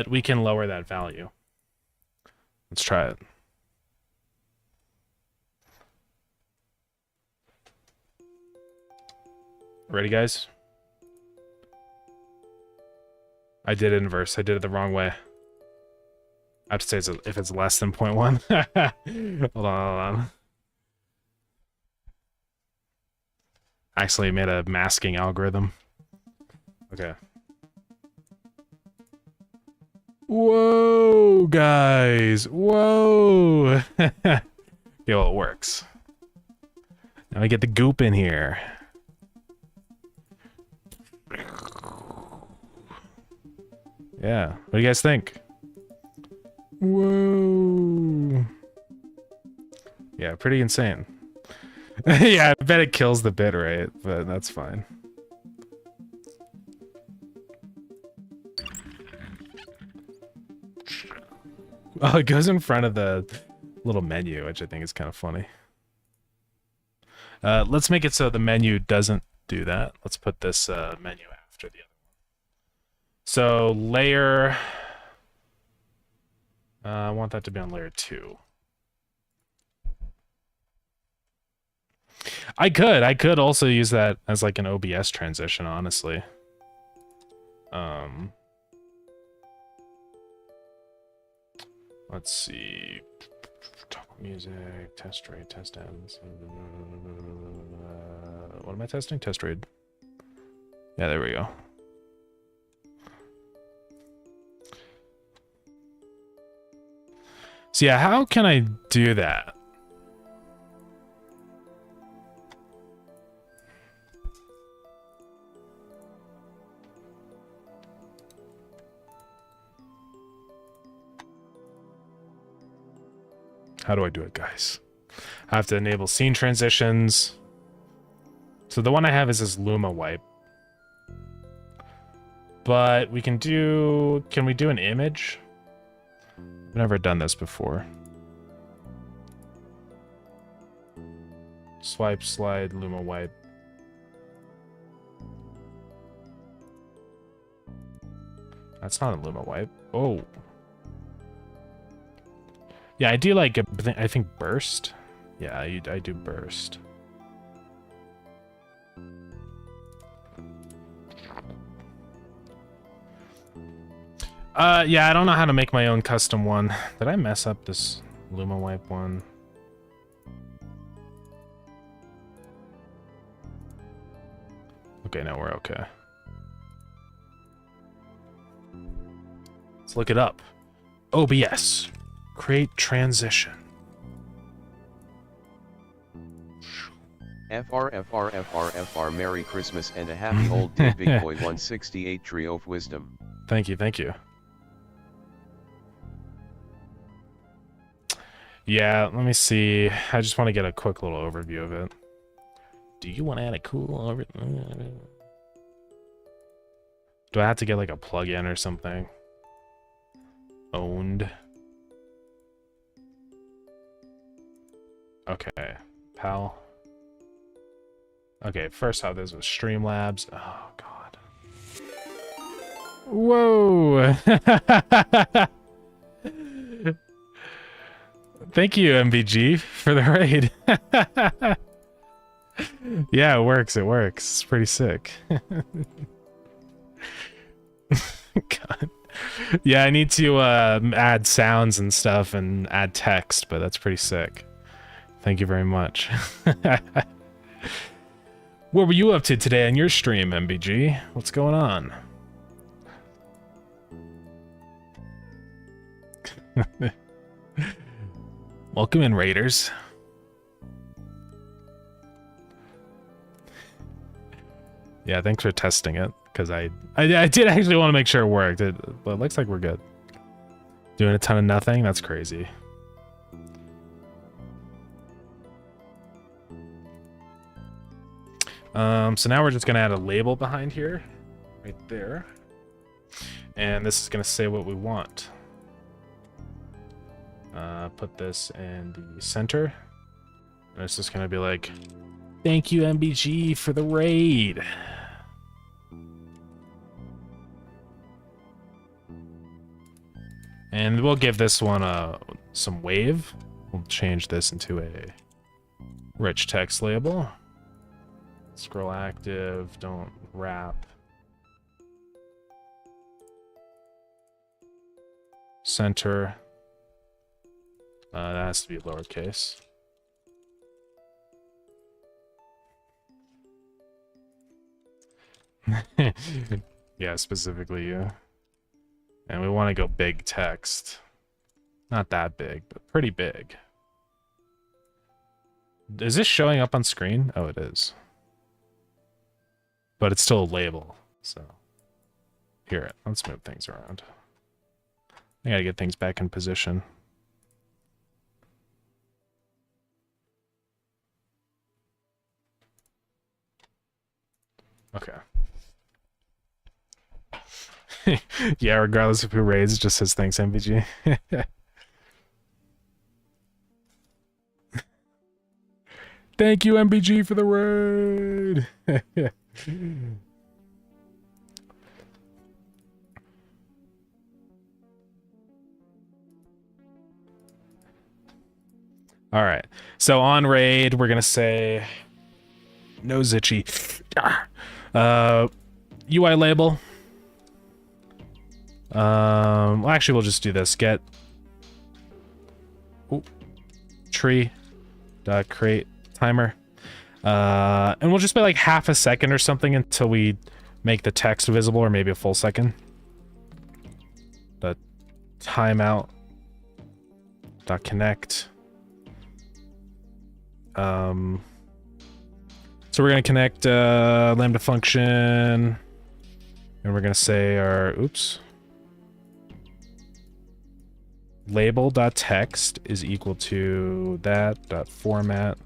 we can lower that value. Let's try it. Ready, guys? I did it inverse. I did it the wrong way. I have to say if it's less than 0.1. Hold on. Actually made a masking algorithm. Okay. Whoa, guys. Whoa. Okay, well, it works. Now we get the goop in here. Yeah. What do you guys think? Whoa. Yeah, pretty insane. Yeah, I bet it kills the bit rate, but that's fine. Oh, it goes in front of the little menu, which I think is kind of funny. Let's make it so the menu doesn't do that. Let's put this menu after the other one. So layer... I want that to be on layer 2. I could also use that as like an OBS transition, honestly. Let's see. Music, test rate, test ends. What am I testing? Test rate. Yeah, there we go. So yeah, how can I do that? How do I do it, guys? I have to enable scene transitions. So the one I have is this Luma wipe. But we can do... Can we do an image? I've never done this before. Swipe, slide, Luma wipe. That's not a Luma wipe. Oh. Yeah, I do like, I think burst. Yeah, I do burst. Yeah, I don't know how to make my own custom one. Did I mess up this Luma wipe one? Okay, no, we're okay. Let's look it up. OBS. Create transition.
FR, Merry Christmas and a happy old day, Big Boy 168 Trio of Wisdom.
Thank you, thank you. Yeah, let me see. I just want to get a quick little overview of it. Do you want to add a cool overview? Do I have to get like a plugin or something? Owned. Okay, pal. Okay, first how this was Streamlabs. Oh god. Whoa! Thank you, MVG, for the raid. Yeah, it works, it works. It's pretty sick. God. Yeah, I need to add sounds and stuff and add text, but that's pretty sick. Thank you very much. What were you up to today on your stream, MBG? What's going on? Welcome in, Raiders. Yeah, thanks for testing it, because I did actually want to make sure it worked, but it looks like we're good. Doing a ton of nothing? That's crazy. So now we're just gonna add a label behind here, right there, and this is gonna say what we want. Put this in the center, and it's just gonna be like, "Thank you, MBG, for the raid." And we'll give this one some wave. We'll change this into a rich text label. Scroll active, don't wrap. Center. That has to be lowercase. Yeah, specifically you. And we want to go big text. Not that big, but pretty big. Is this showing up on screen? Oh, it is. But it's still a label, so. Here, let's move things around. I gotta get things back in position. Okay. Yeah, regardless of who raids, it just says thanks, MVG. Thank you, MBG, for the raid. All right. So on raid, we're gonna say nose itchy. UI label. Well, actually, we'll just do this. Get tree dot create timer, and we'll just be like half a second or something until we make the text visible, or maybe a full second. Dot timeout dot connect. So we're gonna connect lambda function, and we're gonna say our label.text is equal to that.format.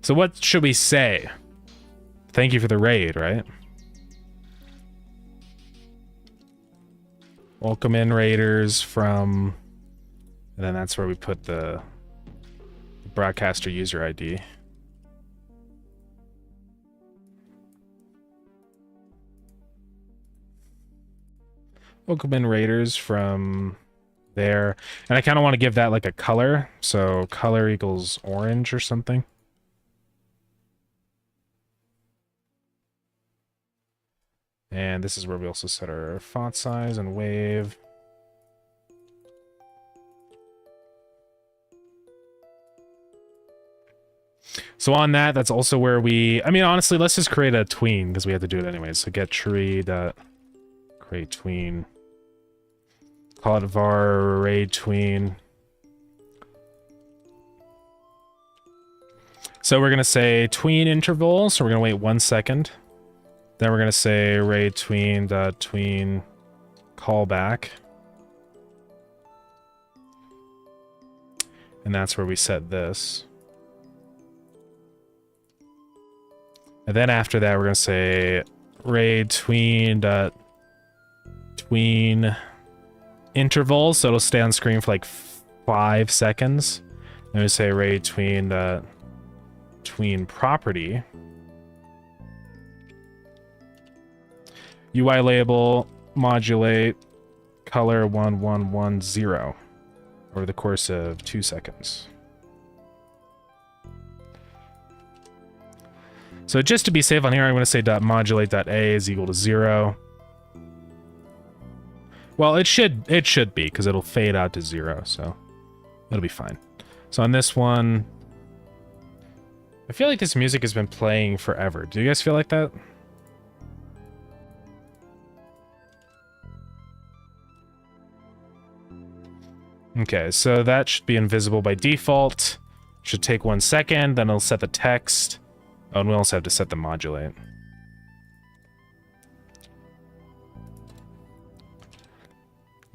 So what should we say? Thank you for the raid, right? Welcome in, raiders, from... And then that's where we put the broadcaster user ID. Welcome in, raiders, from there. And I kind of want to give that like a color. So color equals orange or something. And this is where we also set our font size and wave. So on that, that's also where we... I mean, honestly, let's just create a tween, because we have to do it anyway. So get tree.create tween. Call it var array tween. So we're going to say tween interval, so we're going to wait 1 second. Then we're going to say array tween callback. And that's where we set this. And then after that, we're going to say array tween interval, so it'll stay on screen for like 5 seconds. Then we say array tween property. UI label modulate color 1110 over the course of 2 seconds. So just to be safe on here, I'm going to say .modulate.a is equal to 0. Well, it should be, because it'll fade out to 0, so it'll be fine. So on this one, I feel like this music has been playing forever. Do you guys feel like that? Okay, so that should be invisible by default. Should take 1 second, then it'll set the text. Oh, and we also have to set the modulate.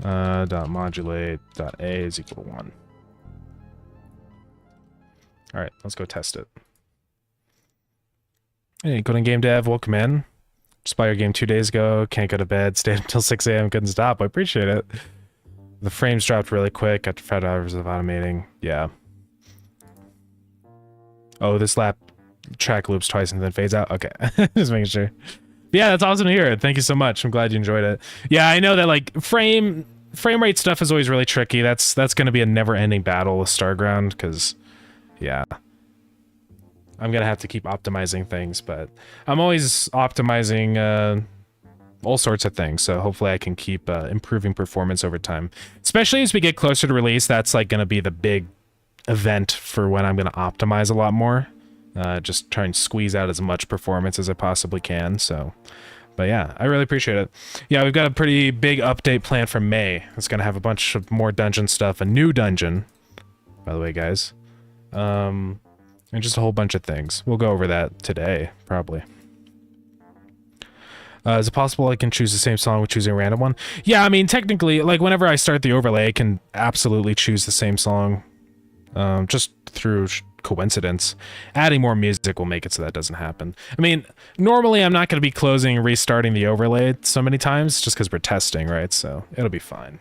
.modulate.a is equal to 1. Alright, let's go test it. Hey, Godot Gamedev, welcome in. Just bought your game 2 days ago, can't go to bed, stayed until 6 a.m., couldn't stop, I appreciate it. The frames dropped really quick after 5 hours of automating. Yeah. Oh, this lap track loops twice and then fades out? Okay. Just making sure. Yeah, that's awesome to hear. Thank you so much. I'm glad you enjoyed it. Yeah, I know that like frame rate stuff is always really tricky. That's going to be a never-ending battle with Starground, because yeah. I'm going to have to keep optimizing things, but I'm always optimizing all sorts of things. So hopefully I can keep improving performance over time, especially as we get closer to release. That's like going to be the big event for when I'm going to optimize a lot more. Just try and squeeze out as much performance as I possibly can. So, but yeah, I really appreciate it. Yeah, we've got a pretty big update planned for May. It's going to have a bunch of more dungeon stuff, a new dungeon, by the way, guys. And just a whole bunch of things. We'll go over that today, probably. Is it possible I can choose the same song with choosing a random one? Yeah, I mean, technically, like, whenever I start the overlay, I can absolutely choose the same song. Just through coincidence. Adding more music will make it so that doesn't happen. I mean, normally I'm not going to be closing and restarting the overlay so many times, just because we're testing, right? So, it'll be fine.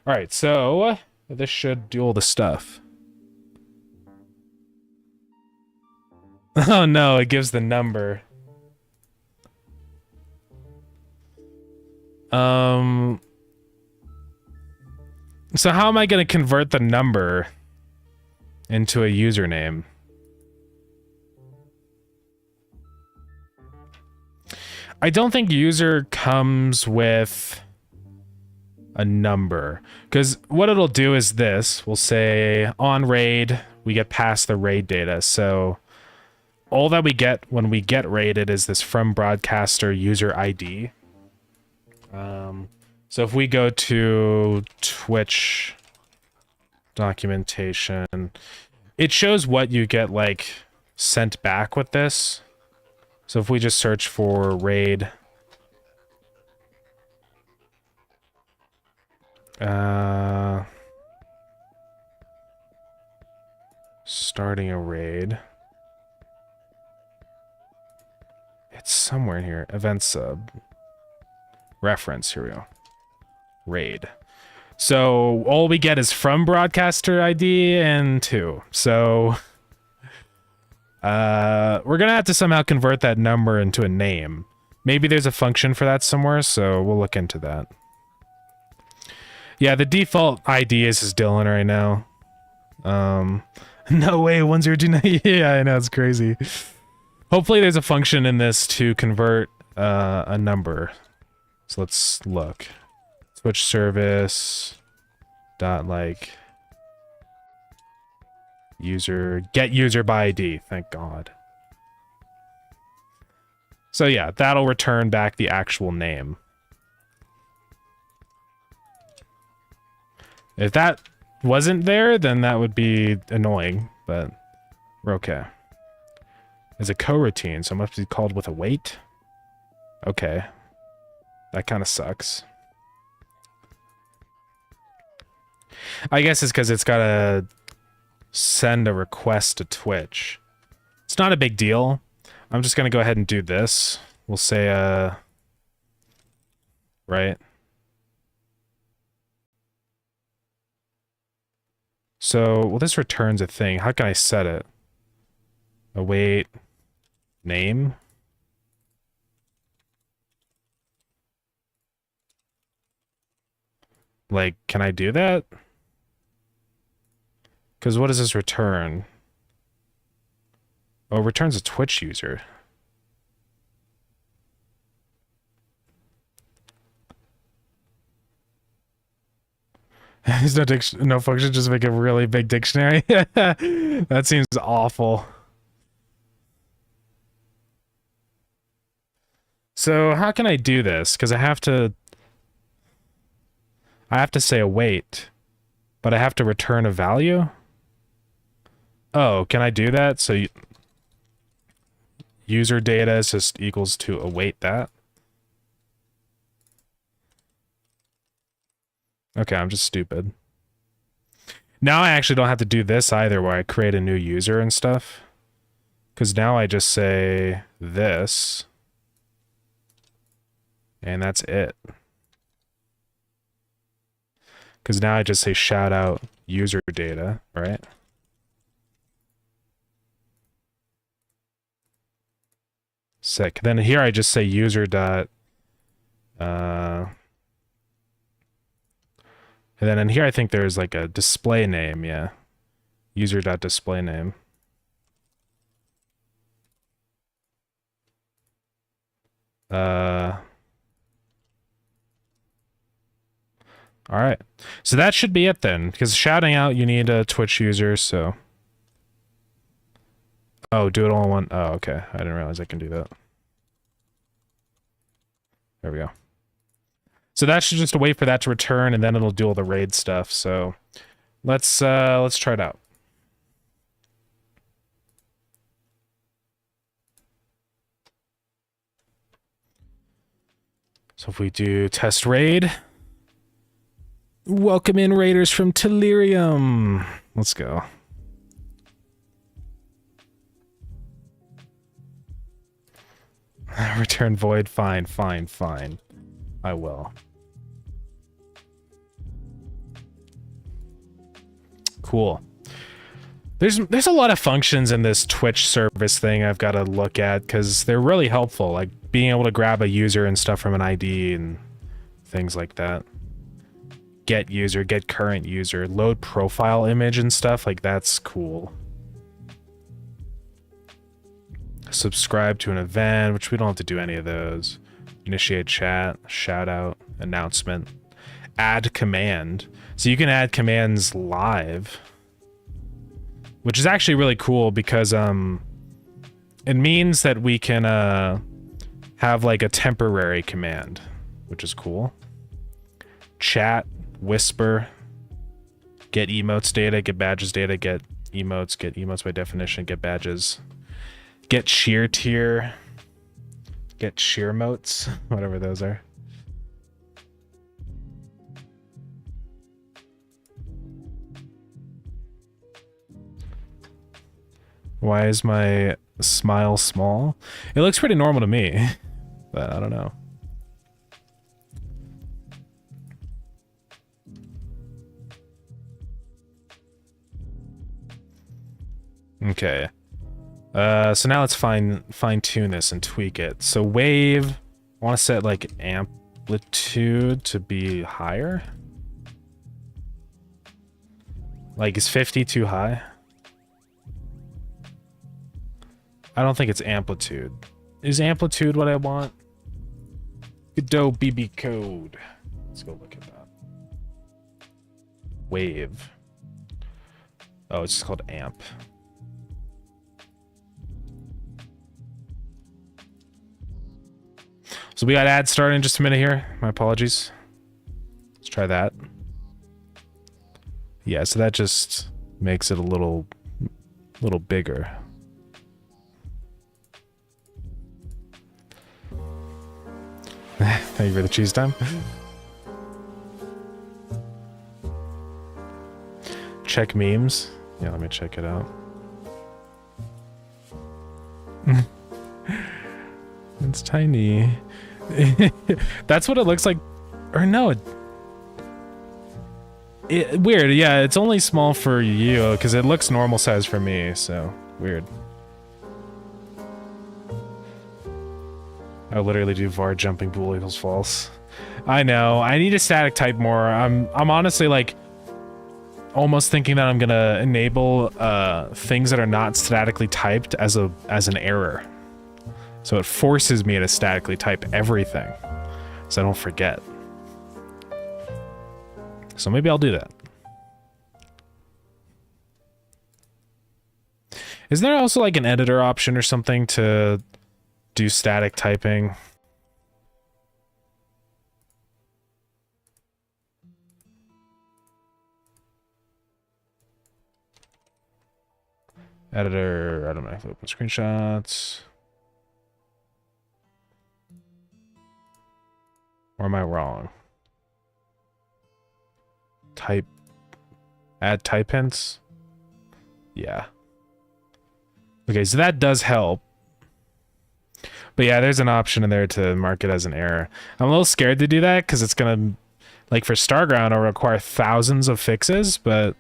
Alright, so, this should do all the stuff. Oh no, it gives the number. So how am I going to convert the number into a username? I don't think user comes with a number, because what it'll do is this. We'll say on raid, we get past the raid data. So all that we get when we get raided is this from broadcaster user ID. So if we go to Twitch documentation, it shows what you get like sent back with this. So if we just search for raid, starting a raid. It's somewhere in here. Event sub. Reference, here we go. Raid. So all we get is from broadcaster ID and 2. So we're gonna have to somehow convert that number into a name. Maybe there's a function for that somewhere, so we'll look into that. Yeah, the default ID is Dylan right now. No way, 1029. Yeah, I know, it's crazy. Hopefully there's a function in this to convert a number. So let's look. Switch service dot like user get user by ID. Thank God. So yeah, that'll return back the actual name. If that wasn't there, then that would be annoying, but we're okay. It's a coroutine, so it must be called with a wait. Okay. That kind of sucks. I guess it's because it's got to send a request to Twitch. It's not a big deal. I'm just going to go ahead and do this. We'll say, right. So, well, this returns a thing. How can I set it? Await name. Like, can I do that? Because what does this return? Oh, it returns a Twitch user. There's no function, just make a really big dictionary. That seems awful. So how can I do this? Because I have to say await, but I have to return a value? Oh, can I do that? So user data is just equals to await that. Okay, I'm just stupid. Now I actually don't have to do this either, where I create a new user and stuff. Because now I just say this. And that's it. Because now I just say shout out user data, right? Sick. Then here I just say user dot and then in here I think there's like a display name, yeah. User dot display name. All right. So that should be it then, because shouting out, you need a Twitch user, so. Oh, do it all in one. Oh, okay. I didn't realize I can do that. There we go. So that should just wait for that to return, and then it'll do all the raid stuff. So let's try it out. So if we do test raid, welcome in raiders from Delirium. Let's go. Return void. Fine, fine, fine. I will. Cool. There's a lot of functions in this Twitch service thing I've got to look at because they're really helpful, like being able to grab a user and stuff from an ID and things like that. Get user, get current user, load profile image and stuff, like that's cool. Subscribe to an event, which we don't have to do any of those. Initiate chat, shout out, announcement, add command. So you can add commands live, which is actually really cool because it means that we can have like a temporary command, which is cool. Chat, whisper, get emotes data, get badges data, get emotes by definition, get badges. Get sheer tier, get sheer motes, whatever those are. Why is my smile small? It looks pretty normal to me, but I don't know. Okay. So now let's fine tune this and tweak it. So wave, I want to set like amplitude to be higher. Like, is 50 too high? I don't think it's amplitude. Is amplitude what I want? Godot BB code. Let's go look at that. Wave. Oh, it's just called amp. So we got ads starting in just a minute here. My apologies. Let's try that. Yeah, so that just makes it a little bigger. Thank you for the cheese time. Check memes. Yeah, let me check it out. It's tiny. That's what it looks like. Or no, weird. Yeah, it's only small for you because it looks normal size for me, so weird. I literally do var jumping bool equals false. I know. I need to static type more. I'm honestly like almost thinking that I'm gonna enable things that are not statically typed as an error. So it forces me to statically type everything, so I don't forget. So maybe I'll do that. Is there also like an editor option or something to do static typing? Editor, I don't know, open screenshots. Or am I wrong? Type, add type hints? Yeah. Okay, so that does help. But yeah, there's an option in there to mark it as an error. I'm a little scared to do that because it's gonna, like for Starground, it'll require thousands of fixes, but,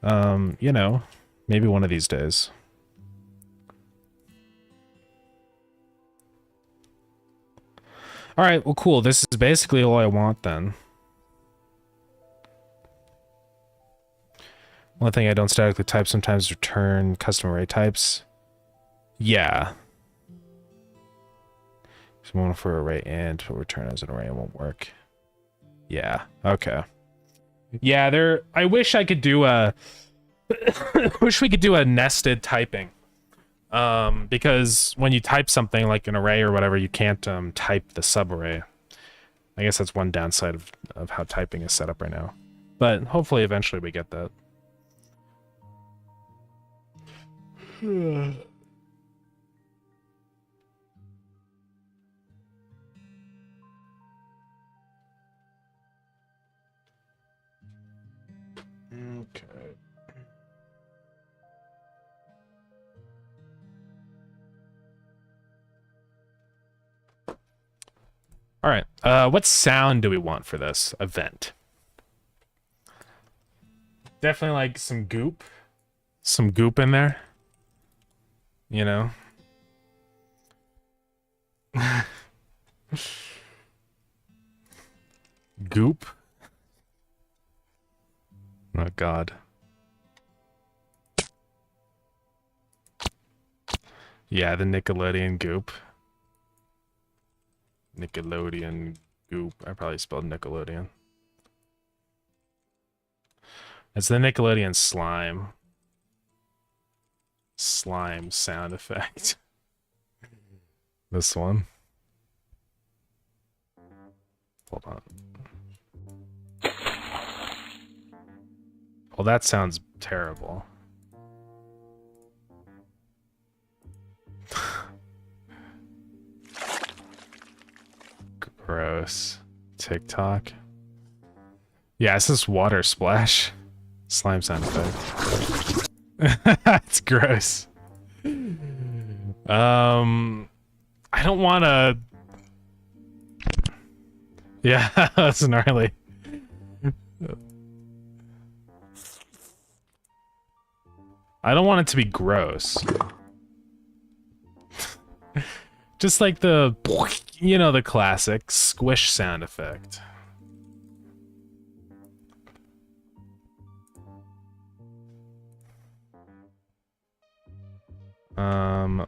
you know, maybe one of these days. All right, well, cool. This is basically all I want then. One thing I don't statically type sometimes return custom array types. Yeah. So one for array int will return as an array and won't work. Yeah. Okay. Yeah, I wish I could do a wish we could do a nested typing. Because when you type something like an array or whatever, you can't type the subarray. I guess that's one downside of how typing is set up right now. But hopefully eventually we get that. Okay. All right. What sound do we want for this event? Definitely like some goop. Some goop in there. You know? Goop? Oh, God. Yeah, the Nickelodeon goop. Nickelodeon goop. I probably spelled Nickelodeon. It's the Nickelodeon slime. Slime sound effect. This one. Hold on. Well, that sounds terrible. Gross. TikTok. Yeah, it's this water splash. Slime sound effect. It's gross. I don't want to... Yeah, that's gnarly. I don't want it to be gross. Just like the, you know, the classic squish sound effect.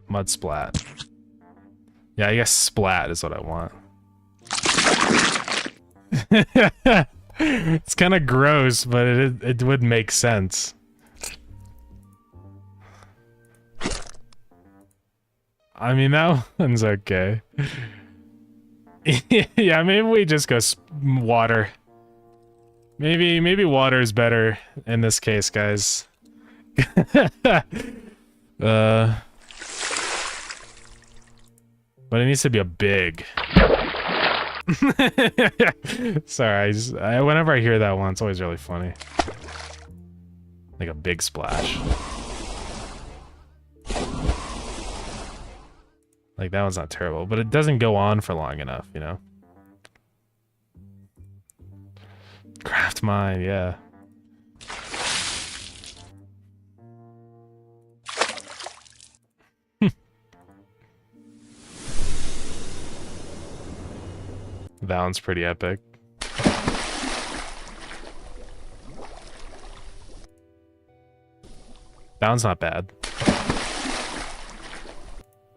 Mud splat. Yeah, I guess splat is what I want. It's kind of gross, but it would make sense. I mean, that one's okay. Yeah, maybe we just go water. Maybe water is better in this case, guys. But it needs to be a big. Sorry, whenever I hear that one, it's always really funny. Like a big splash. Like, that one's not terrible, but it doesn't go on for long enough, you know? Craft mine, yeah. That one's pretty epic. That one's not bad.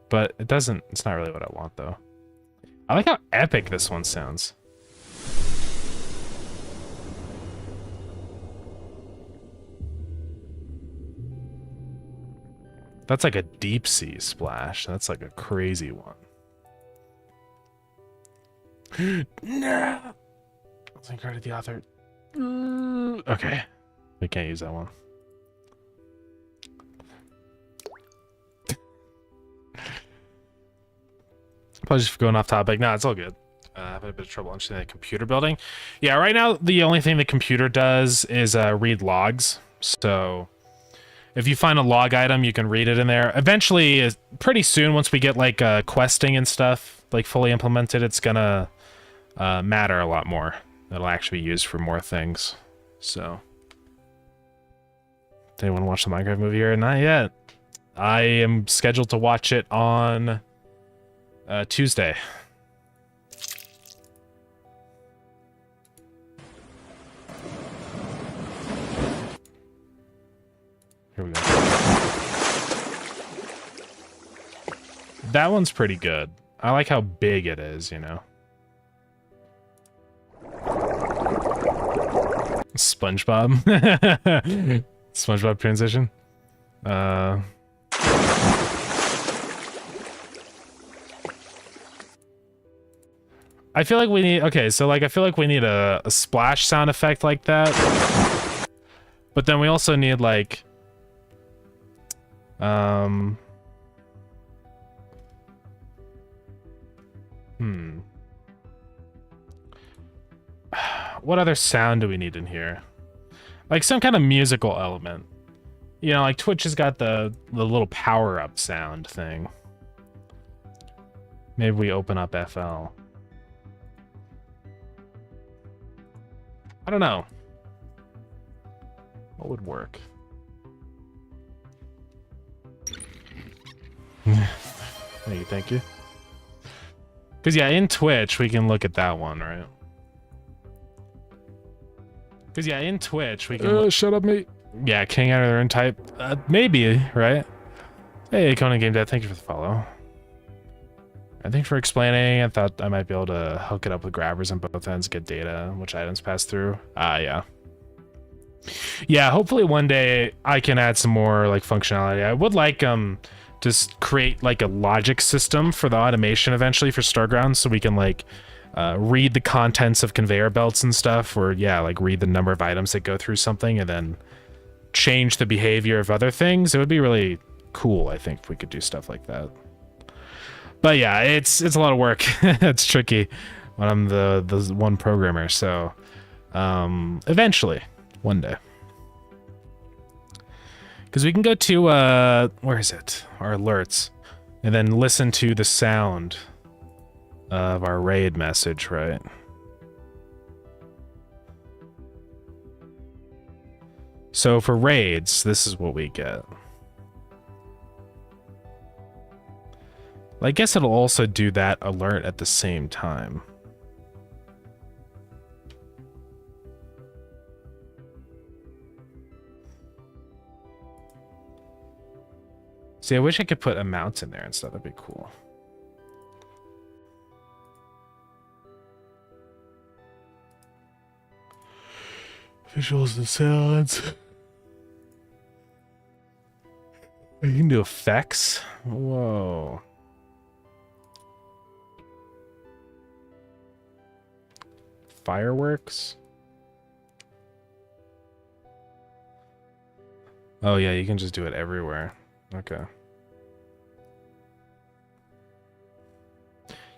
But it's not really what I want, though. I like how epic this one sounds. That's like a deep sea splash. That's like a crazy one. No! I think I read the author. Okay. We can't use that one. Apologies for going off topic. No, it's all good. Having a bit of trouble understanding the computer building. Yeah, right now, the only thing the computer does is read logs. So if you find a log item, you can read it in there. Eventually, pretty soon, once we get like questing and stuff like fully implemented, it's gonna matter a lot more. It'll actually be used for more things. So, did anyone watch the Minecraft movie here? Not yet. I am scheduled to watch it on Tuesday. Here we go. That one's pretty good. I like how big it is, you know. SpongeBob. SpongeBob transition. I feel like we need, okay, so like I feel like we need a splash sound effect like that. But then we also need like what other sound do we need in here? Like some kind of musical element. You know, like Twitch has got the little power-up sound thing. Maybe we open up FL. I don't know. What would work? Thank you. Because yeah, in Twitch, we can look at that one, right? Because yeah, in Twitch, we can... shut up, mate. Yeah, King out of their own type. Maybe, right? Hey, Godot Gamedev, thank you for the follow. And thanks for explaining. I thought I might be able to hook it up with grabbers on both ends, get data, which items pass through. Yeah. Yeah, hopefully one day I can add some more like functionality. I would like just create like a logic system for the automation eventually for Starground, so we can like read the contents of conveyor belts and stuff, or yeah, like read the number of items that go through something and then change the behavior of other things. It would be really cool, I think, if we could do stuff like that. But yeah, it's a lot of work. It's tricky when I'm the one programmer. So eventually, one day, because we can go to where is it? Our alerts, and then listen to the sound of our raid message, right? So for raids, this is what we get. I guess it'll also do that alert at the same time. See, I wish I could put amounts in there and stuff. That'd be cool. Visuals and sounds. You can do effects. Whoa. Fireworks. Oh yeah, you can just do it everywhere. Okay.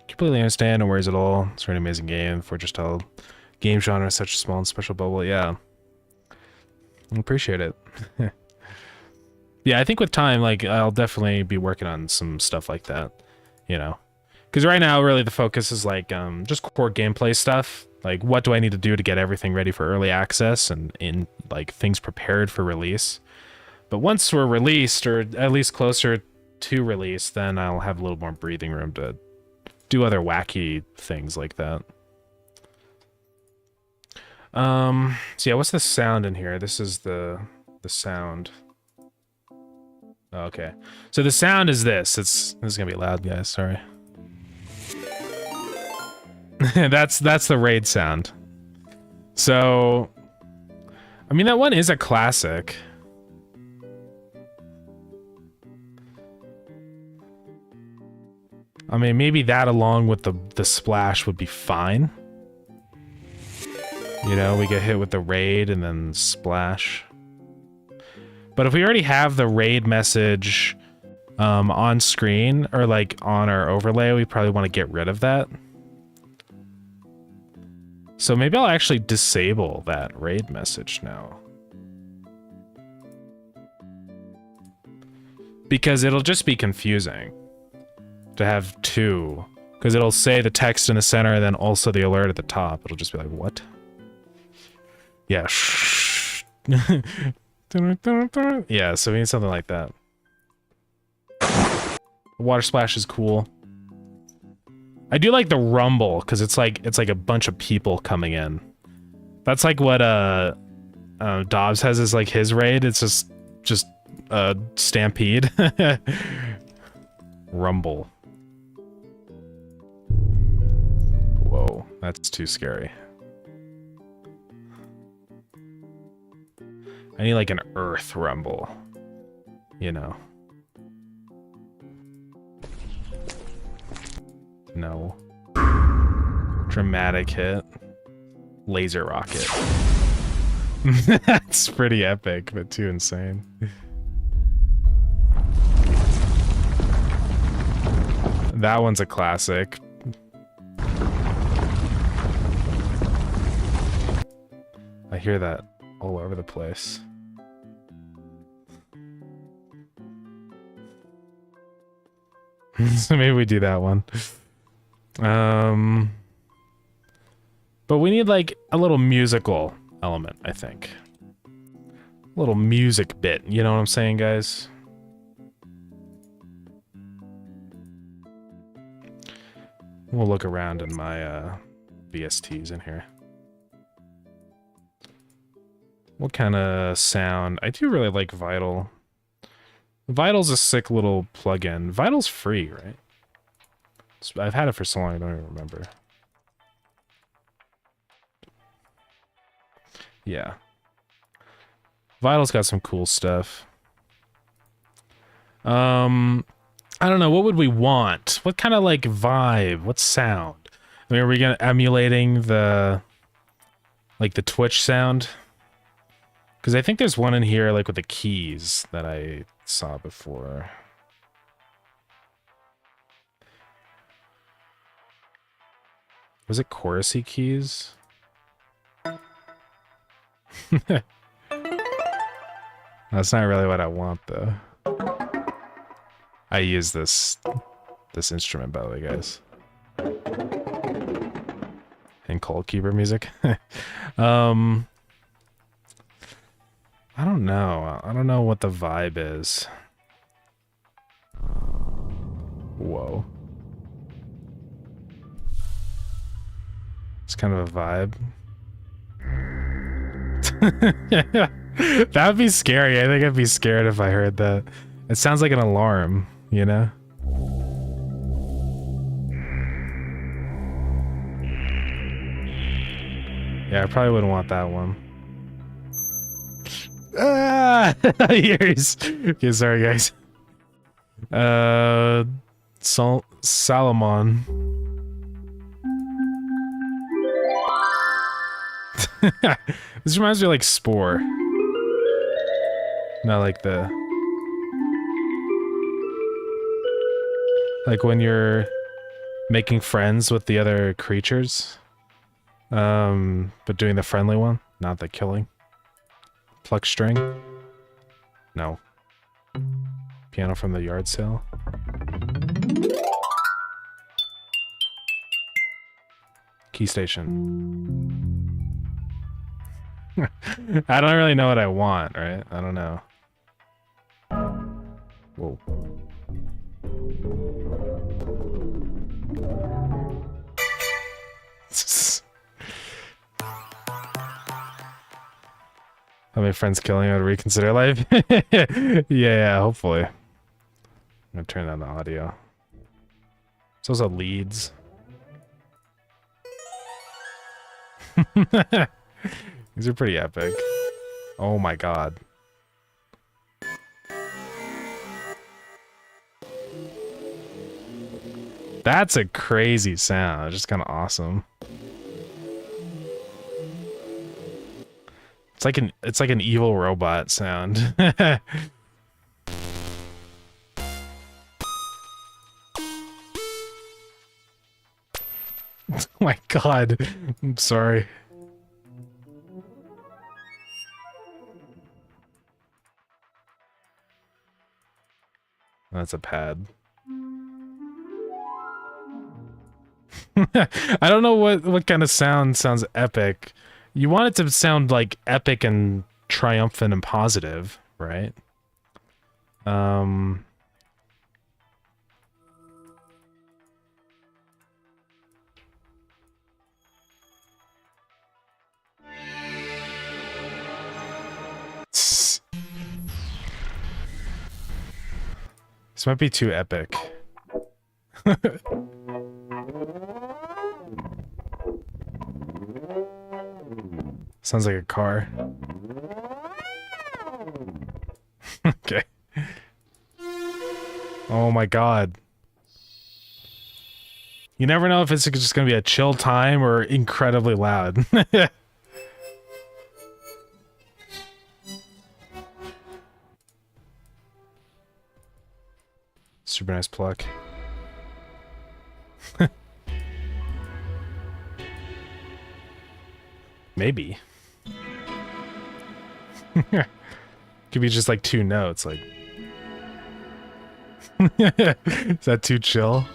Completely understand, no worries at all. It's an amazing game for just how game genre is such a small and special bubble. Yeah. I appreciate it. Yeah, I think with time, like, I'll definitely be working on some stuff like that, you know? Because right now, really, the focus is, like, just core gameplay stuff. Like, what do I need to do to get everything ready for early access and in like things prepared for release? But once we're released, or at least closer to release, then I'll have a little more breathing room to do other wacky things like that. So yeah, what's the sound in here? This is the sound. Oh, okay, so the sound is this. This is gonna be loud, guys. Sorry. that's the raid sound. So, I mean, that one is a classic. I mean, maybe that along with the splash would be fine. You know, we get hit with the raid and then splash. But if we already have the raid message on screen or like on our overlay, we probably want to get rid of that. So maybe I'll actually disable that raid message now. Because it'll just be confusing to have two. Because it'll say the text in the center and then also the alert at the top. It'll just be like, what? Yeah. Yeah, so we need something like that. Water splash is cool. I do like the rumble because it's like a bunch of people coming in. That's like what Dobbs has as like his raid. It's just stampede. Rumble. That's too scary. I need like an earth rumble, you know. No. Dramatic hit. Laser rocket. That's pretty epic, but too insane. That one's a classic. I hear that all over the place. So maybe we do that one. But we need like a little musical element, I think. A little music bit, you know what I'm saying, guys? We'll look around in my VSTs in here. What kind of sound? I do really like Vital. Vital's a sick little plugin. Vital's free, right? I've had it for so long I don't even remember. Yeah. Vital's got some cool stuff. I don't know, what would we want? What kind of like vibe? What sound? I mean, are we gonna emulating the like the Twitch sound? Because I think there's one in here like with the keys that I saw before. Was it chorusy keys? That's not really what I want though. I use this instrument, by the way, guys. And Cold Keeper music. I don't know. I don't know what the vibe is. Whoa. It's kind of a vibe. That would be scary. I think I'd be scared if I heard that. It sounds like an alarm, you know? Yeah, I probably wouldn't want that one. Ah! Ears! Okay, sorry, guys. Salomon. This reminds me of like Spore. Not like the... Like when you're making friends with the other creatures. But doing the friendly one, not the killing. Pluck string? No. Piano from the yard sale? Key station. I don't really know what I want, right? I don't know. Whoa. How many friends killing would reconsider life? Yeah, hopefully. I'm gonna turn down the audio. It's also leads. These are pretty epic. Oh my god. That's a crazy sound. It's just kind of awesome. It's like an evil robot sound. Oh my god. I'm sorry. That's a pad. I don't know what kind of sound sounds epic. You want it to sound like epic and triumphant and positive, right? This might be too epic. Sounds like a car. Okay. Oh my god. You never know if it's just gonna be a chill time or incredibly loud. Super nice pluck. Maybe. Could be just like 2 notes, like. Is that too chill?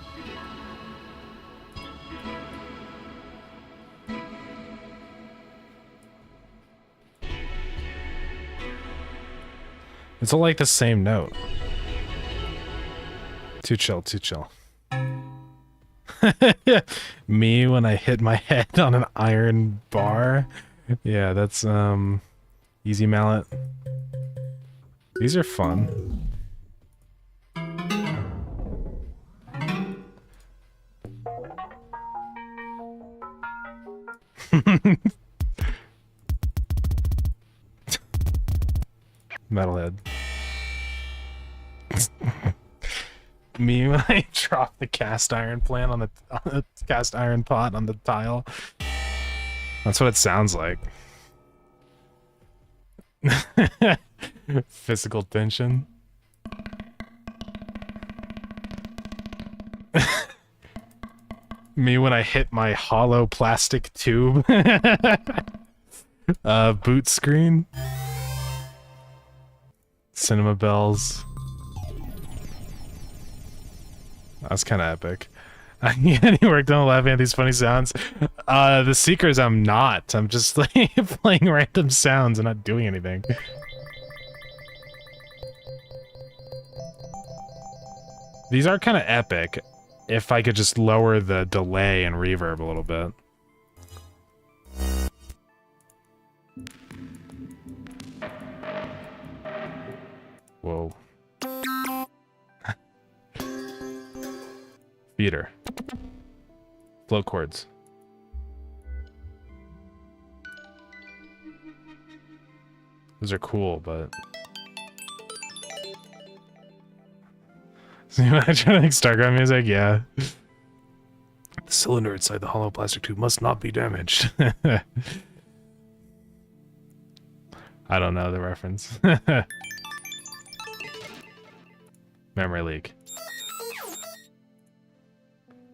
It's all like the same note. Too chill, too chill. Me when I hit my head on an iron bar. Yeah, that's easy mallet. These are fun. Metalhead. Me when I drop the cast iron plant on the cast iron pot on the tile. That's what it sounds like. Physical tension. Me when I hit my hollow plastic tube. Boot screen. Cinema bells. That's kind of epic. You worked on laughing at these funny sounds. The Seekers, I'm not. I'm just like playing random sounds and not doing anything. These are kind of epic. If I could just lower the delay and reverb a little bit. Whoa. Beater. Float chords. Those are cool, but... See, when I try to make Starground music, yeah. The cylinder inside the hollow plastic tube must not be damaged. I don't know the reference. Memory leak.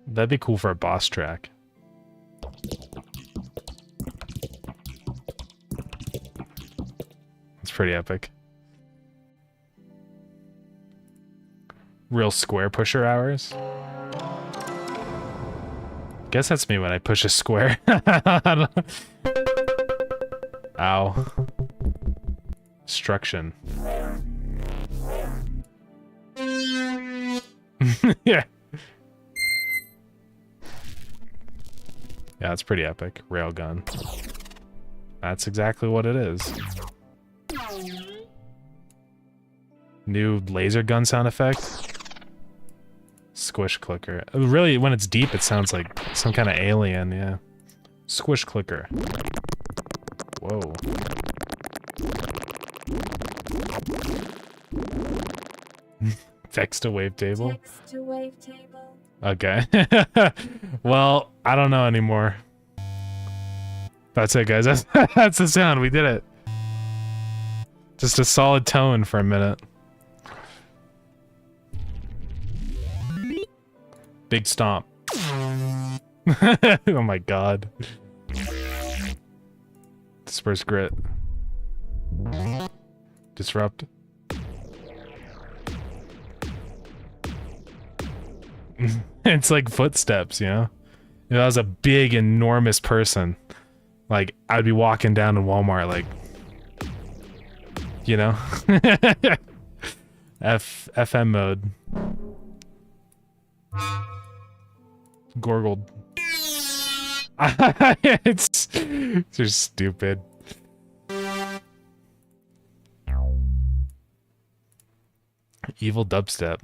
That'd be cool for a boss track. It's pretty epic. Real square pusher hours. Guess that's me when I push a square. Ow. Destruction. Yeah. Yeah, it's pretty epic. Railgun. That's exactly what it is. New laser gun sound effect. Squish clicker. Really, when it's deep, it sounds like some kind of alien, yeah. Squish clicker. Whoa. Text to wavetable?
Text to wavetable.
Okay. Well, I don't know anymore. That's it, guys. That's the sound. We did it. Just a solid tone for a minute. Big stomp. Oh my god. Disperse grit. Disrupt. It's like footsteps, you know? If I was a big, enormous person, like, I'd be walking down in Walmart, like, you know? FM mode. Gorgled. It's just stupid. Evil dubstep.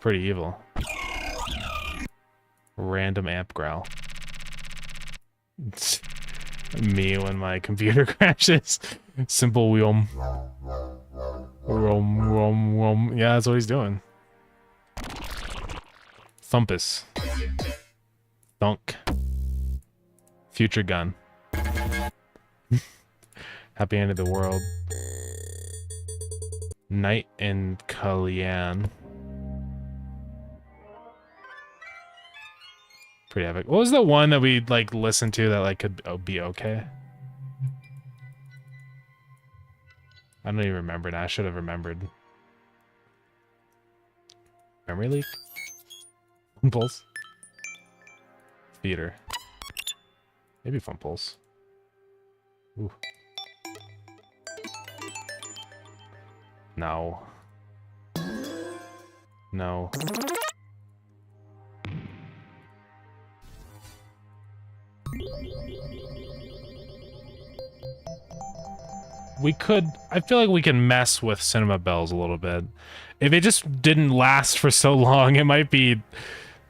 Pretty evil. Random amp growl. Me when my computer crashes. Simple wheel. Yeah, that's what he's doing. Thumpus. Thunk. Future gun. Happy end of the world. Night in Kalyan. Pretty epic. What was the one that we like listened to that like could be okay? I don't even remember now. I should have remembered. Memory leak? Impulse? Theater. Maybe Fun Pulse. Ooh. No. No. We could... I feel like we can mess with Cinema Bells a little bit. If it just didn't last for so long, it might be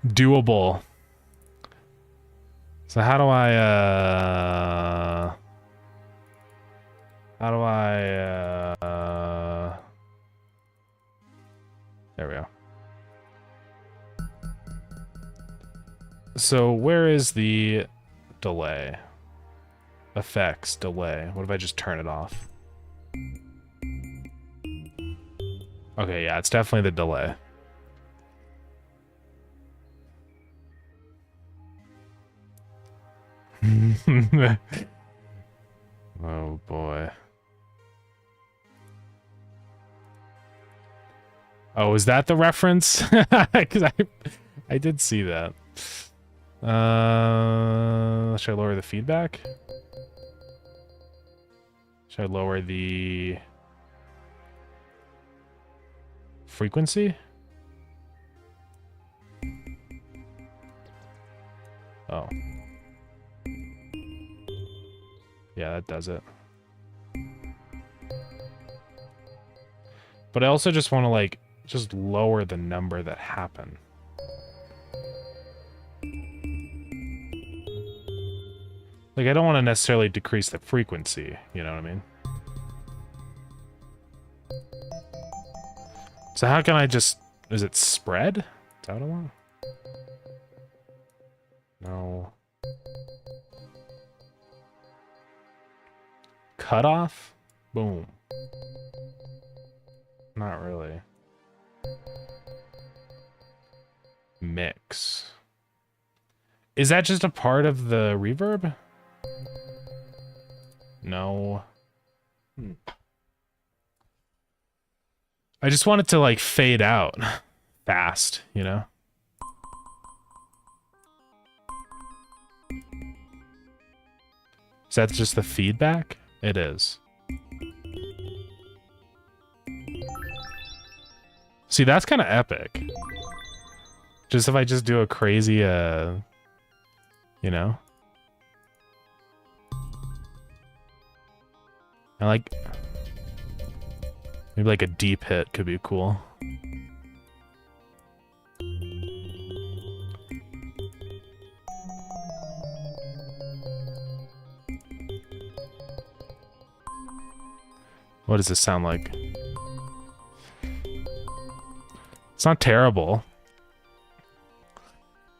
doable. So how do I, there we go. So where is the delay? Effects, delay. What if I just turn it off? Okay, yeah, it's definitely the delay. Oh boy. Oh, is that the reference? Because I did see that. Should I lower the feedback? Should I lower the frequency? Oh. Yeah, that does it. But I also just want to, like, just lower the number that happened. Like, I don't want to necessarily decrease the frequency, you know what I mean? So how can I just... Is it spread? Is that what I want? No. Cutoff? Boom. Not really. Mix. Is that just a part of the reverb? No. I just want it to, like, fade out fast, you know? Is that just the feedback? It is. See, that's kind of epic. Just if I just do a crazy, you know? I like... Maybe like a deep hit could be cool. What does this sound like? It's not terrible.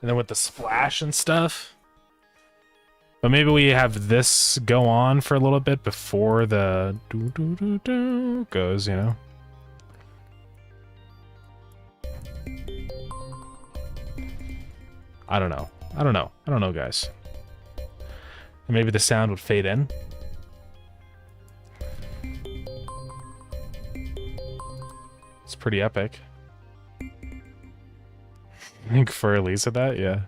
And then with the splash and stuff. But maybe we have this go on for a little bit before the do goes, you know? I don't know. I don't know. I don't know, guys. And maybe the sound would fade in. It's pretty epic. I think Furley's at that, yeah.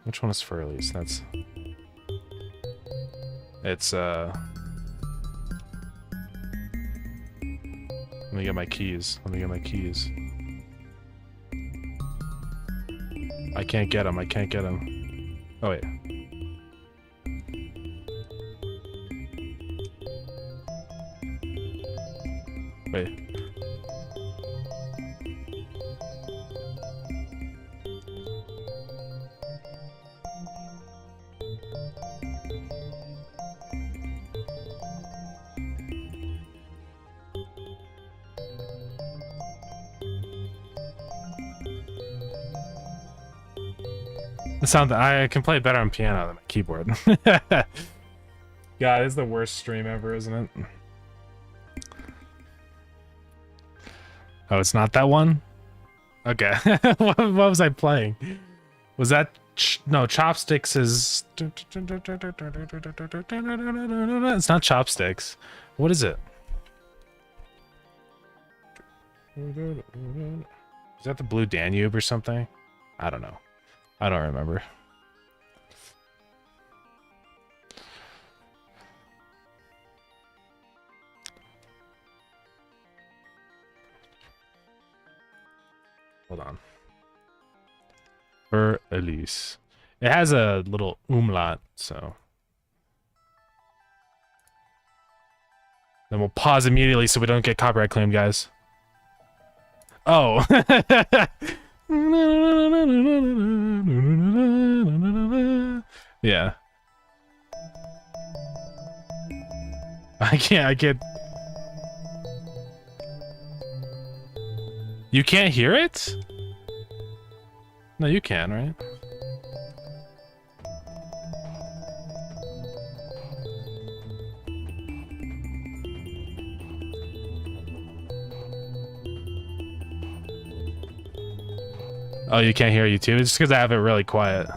Which one is Furley's? That's... It's, Let me get my keys. Let me get my keys. I can't get them. I can't get them. Oh, wait. Wait. The sound that I can play better on piano than my keyboard. God, it's the worst stream ever, isn't it? Oh, it's not that one? Okay. what was I playing? Was that... no, Chopsticks is... It's not Chopsticks. What is it? Is that the Blue Danube or something? I don't know. I don't remember. Hold on. For Elise. It has a little umlaut, so. Then we'll pause immediately so we don't get copyright claimed, guys. Oh. Yeah. I can't. You can't hear it? No, you can, right? Oh, you can't hear YouTube? It's just because I have it really quiet.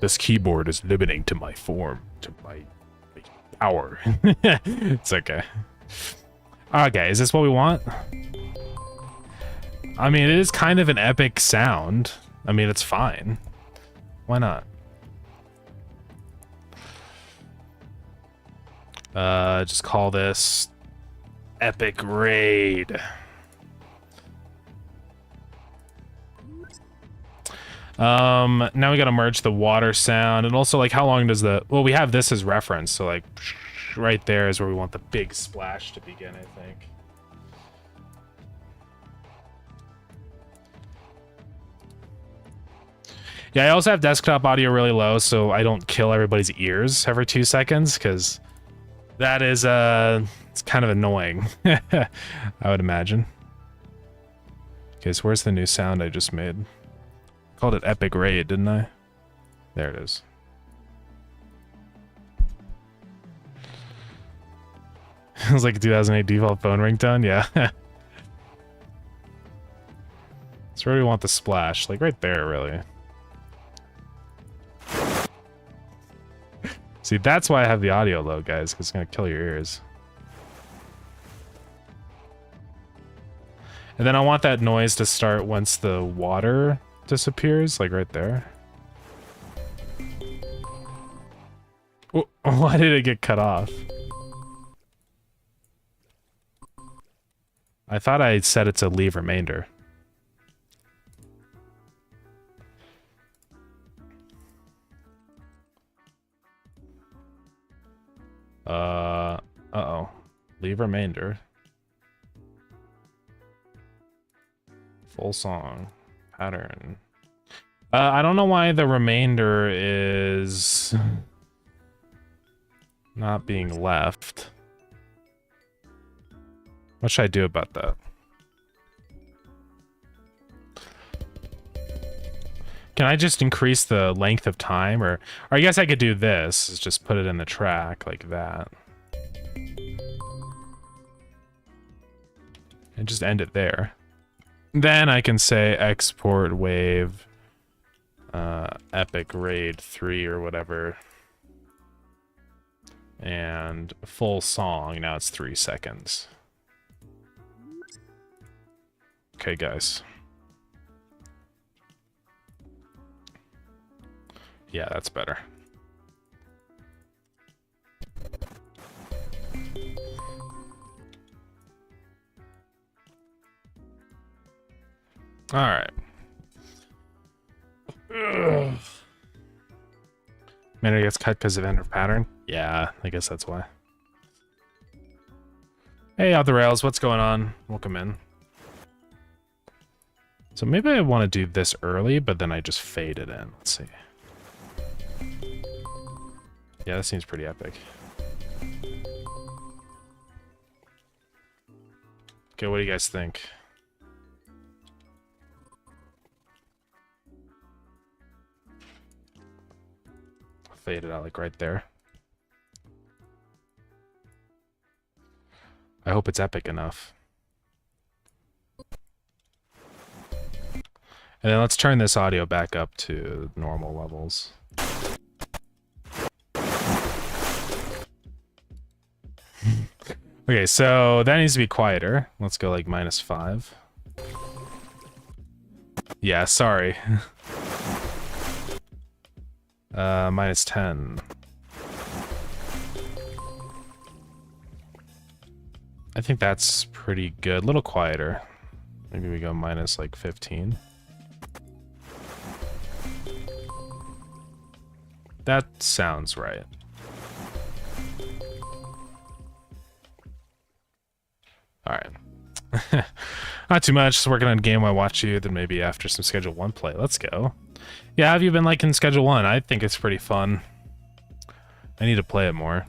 This keyboard is limiting to my form, to my power. It's okay. Okay, is this what we want? I mean, it is kind of an epic sound. I mean, it's fine. Why not? Just call this Epic Raid. Now we gotta merge the water sound, and also, like, how long does the... Well, we have this as reference, so, like, right there is where we want the big splash to begin, I think. Yeah, I also have desktop audio really low, so I don't kill everybody's ears every 2 seconds, because that is, it's kind of annoying, I would imagine. Okay, so where's the new sound I just made? Called it Epic Raid, didn't I? There it is. It was like a 2008 default phone ringtone, yeah. That's where we want the splash, like right there, really. See, that's why I have the audio low, guys, because it's gonna kill your ears. And then I want that noise to start once the water disappears, like right there. Oh, why did it get cut off? I thought I set it to leave remainder. Uh-oh. Leave remainder. Full song. Pattern. I don't know why the remainder is not being left. What should I do about that? Can I just increase the length of time, or I guess I could do this, is just put it in the track like that. And just end it there. Then I can say export wave Epic Raid 3 or whatever. And full song, now it's 3 seconds. Okay, guys. Yeah, that's better. All right. Manner gets cut because of end of pattern. Yeah, I guess that's why. Hey, Out the Rails, what's going on? Welcome in. So maybe I want to do this early, but then I just fade it in. Let's see. Yeah, that seems pretty epic. Okay, what do you guys think? fade it out like right there. I hope it's epic enough. And then let's turn this audio back up to normal levels. Okay, so that needs to be quieter. Let's go like -5. Yeah, sorry. -10. I think that's pretty good. A little quieter. Maybe we go minus like 15. That sounds right. Alright. Not too much, just working on a game while I watch you, then maybe after some Schedule 1 play. Let's go. Yeah, how have you been liking Schedule 1? I think it's pretty fun. I need to play it more.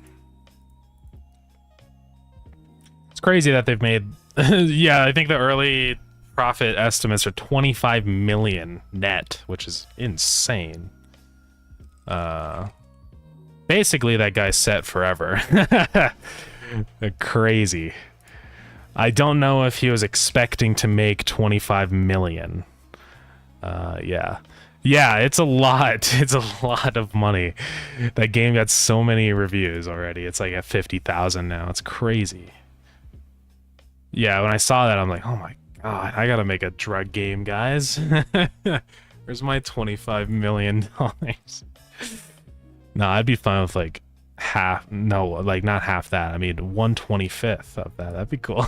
It's crazy that they've made... yeah, I think the early profit estimates are 25 million net, which is insane. Basically, that guy's set forever. Crazy. I don't know if he was expecting to make 25 million. Yeah. Yeah, it's a lot. It's a lot of money. That game got so many reviews already. It's like at 50,000 now. It's crazy. Yeah, when I saw that, I'm like, oh my god, I gotta make a drug game, guys. Where's my $25 million? No, I'd be fine with like half. No, like not half that. I mean, 1/25 of that. That'd be cool.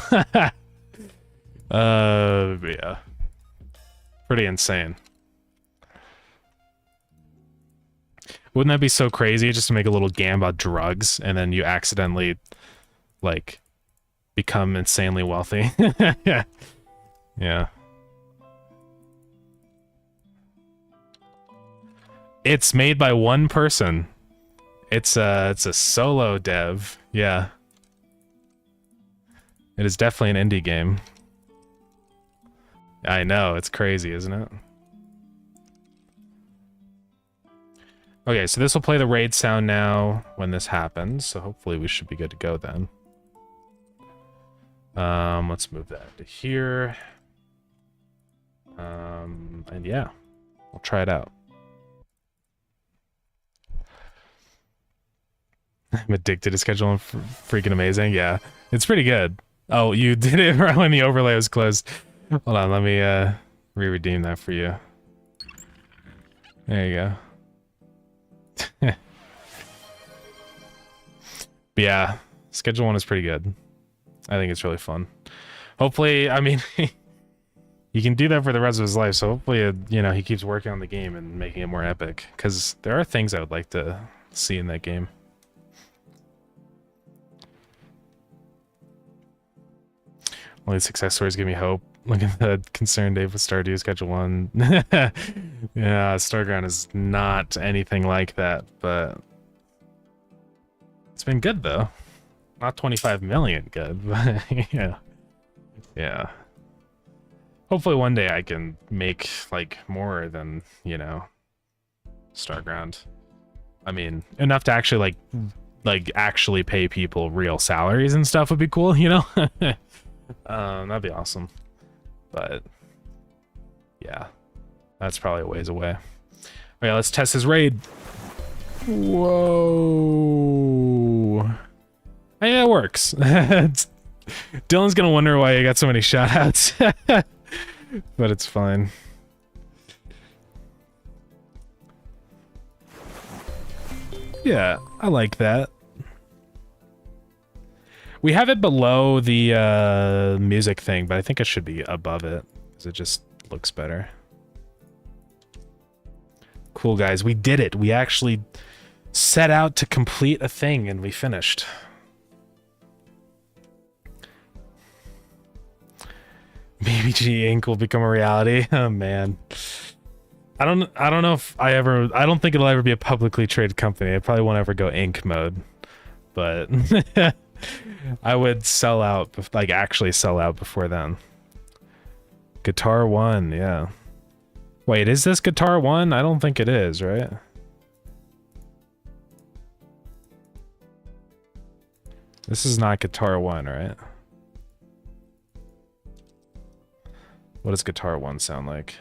Yeah. Pretty insane. Wouldn't that be so crazy just to make a little game about drugs and then you accidentally, like, become insanely wealthy? Yeah. Yeah. It's made by one person. It's a solo dev. Yeah. It is definitely an indie game. I know, it's crazy, isn't it? Okay, so this will play the raid sound now when this happens, so hopefully we should be good to go then. Let's move that to here. And yeah, we'll try it out. I'm addicted to scheduling. Freaking amazing. Yeah, it's pretty good. Oh, you did it right when the overlay was closed. Hold on, let me re-redeem that for you. There you go. But yeah, Schedule 1 is pretty good. I think it's really fun. Hopefully, I mean, he can do that for the rest of his life, so hopefully, you know, he keeps working on the game and making it more epic, because there are things I would like to see in that game. All these success stories give me hope. Look at the concern Dave with Stardew Schedule 1. Yeah, Starground is not anything like that, but it's been good though. Not 25 million good, but yeah. Yeah. Hopefully one day I can make like more than, you know, Starground. I mean, enough to actually like actually pay people real salaries and stuff would be cool, you know? That'd be awesome. But yeah, that's probably a ways away. Okay, let's test his raid. Whoa. Hey, that works. Dylan's gonna wonder why I got so many shoutouts. But it's fine. Yeah, I like that. We have it below the music thing, but I think it should be above it, because it just looks better. Cool, guys. We did it. We actually set out to complete a thing, and we finished. BBG Inc. will become a reality. Oh, man. I don't know if I don't think it'll ever be a publicly traded company. I probably won't ever go Inc. mode, but... I would sell out, like actually sell out before then. Guitar 1, yeah. Wait, is this Guitar 1? I don't think it is, right? This is not Guitar 1, right? What does Guitar 1 sound like?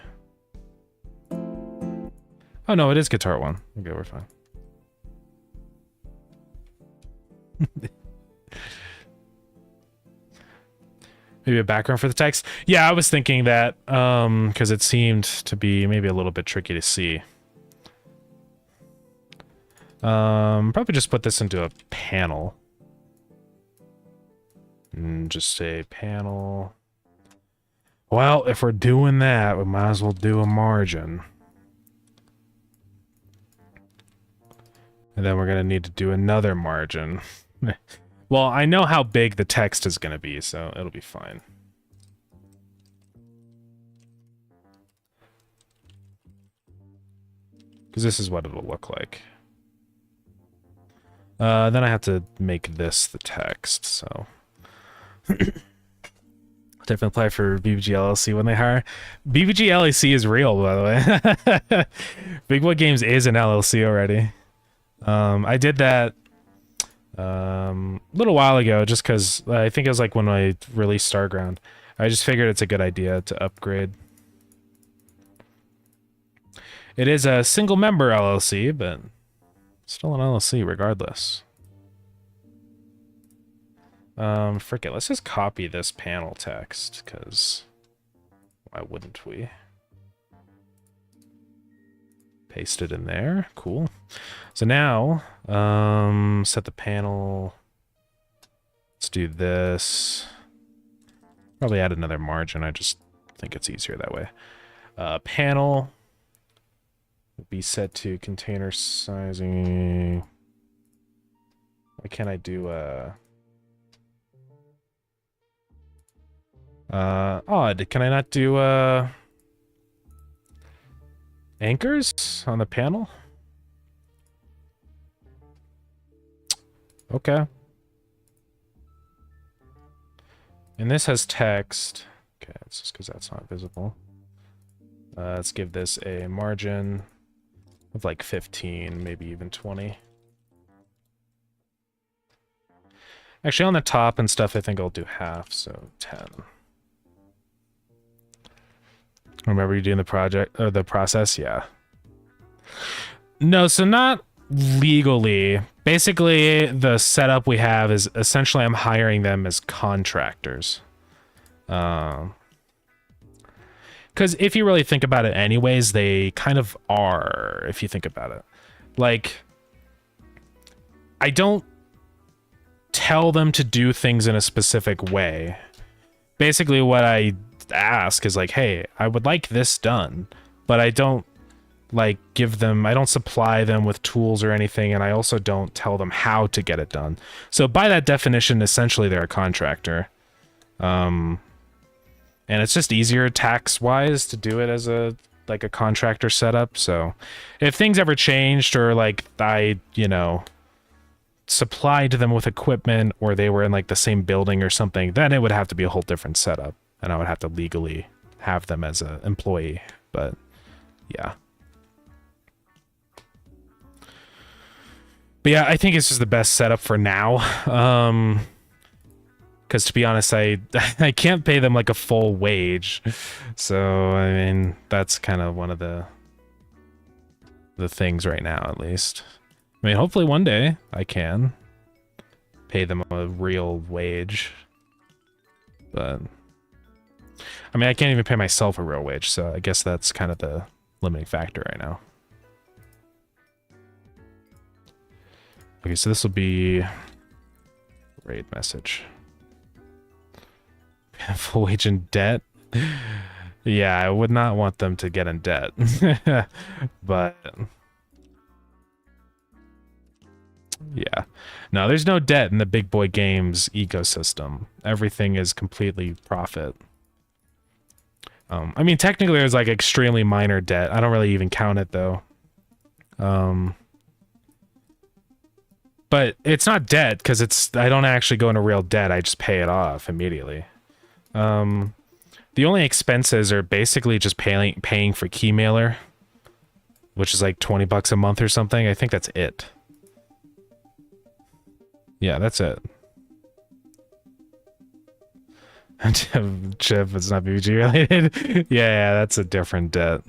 Oh no, it is Guitar 1. Okay, we're fine. Maybe a background for the text? Yeah, I was thinking that, because it seemed to be maybe a little bit tricky to see. Probably just put this into a panel. And just say panel. Well, if we're doing that, we might as well do a margin. And then we're going to need to do another margin. Well, I know how big the text is going to be, so it'll be fine. Because this is what it'll look like. Then I have to make this the text, so... Definitely apply for BBG LLC when they hire. BBG LLC is real, by the way. Big Boy Games is an LLC already. I did that a little while ago, just because I think it was like when I released Starground. I just figured it's a good idea to upgrade. It is a single member LLC, but still an LLC regardless. Frick it, let's just copy this panel text, because why wouldn't we? Paste it in there, cool. So now, set the panel, let's do this. Probably add another margin, I just think it's easier that way. Panel will be set to container sizing. Why can't I do odd. Can I not do, anchors on the panel? Okay. And this has text. Okay, it's just because that's not visible. Let's give this a margin of like 15, maybe even 20. Actually, on the top and stuff, I think I'll do half, so 10. Remember you doing the project or the process? Yeah. No, so not legally. Basically, the setup we have is essentially I'm hiring them as contractors. Because if you really think about it anyways, they kind of are, if you think about it. Like, I don't tell them to do things in a specific way. Basically, what I ask is like, hey, I would like this done, but I don't like give them, I don't supply them with tools or anything, and I also don't tell them how to get it done. So by that definition, essentially they're a contractor. And it's just easier tax-wise to do it as a like a contractor setup. So if things ever changed or like I, you know, supplied them with equipment or they were in like the same building or something, then it would have to be a whole different setup. And I would have to legally have them as an employee, but yeah. But yeah, I think it's just the best setup for now. Because to be honest, I can't pay them like a full wage. So, I mean, that's kind of one of the things right now, at least. I mean, hopefully one day I can pay them a real wage. But I mean, I can't even pay myself a real wage, so I guess that's kind of the limiting factor right now. Okay, so this will be raid message. Full wage in debt? Yeah, I would not want them to get in debt. But yeah. No, there's no debt in the Big Boy Games ecosystem. Everything is completely profit. I mean, technically there's like extremely minor debt. I don't really even count it though. But it's not debt because I don't actually go into real debt. I just pay it off immediately. The only expenses are basically just paying for Keymailer, which is like $20 a month or something. I think that's it. Yeah, that's it. Chip, it's not BBG related. Yeah, that's a different debt.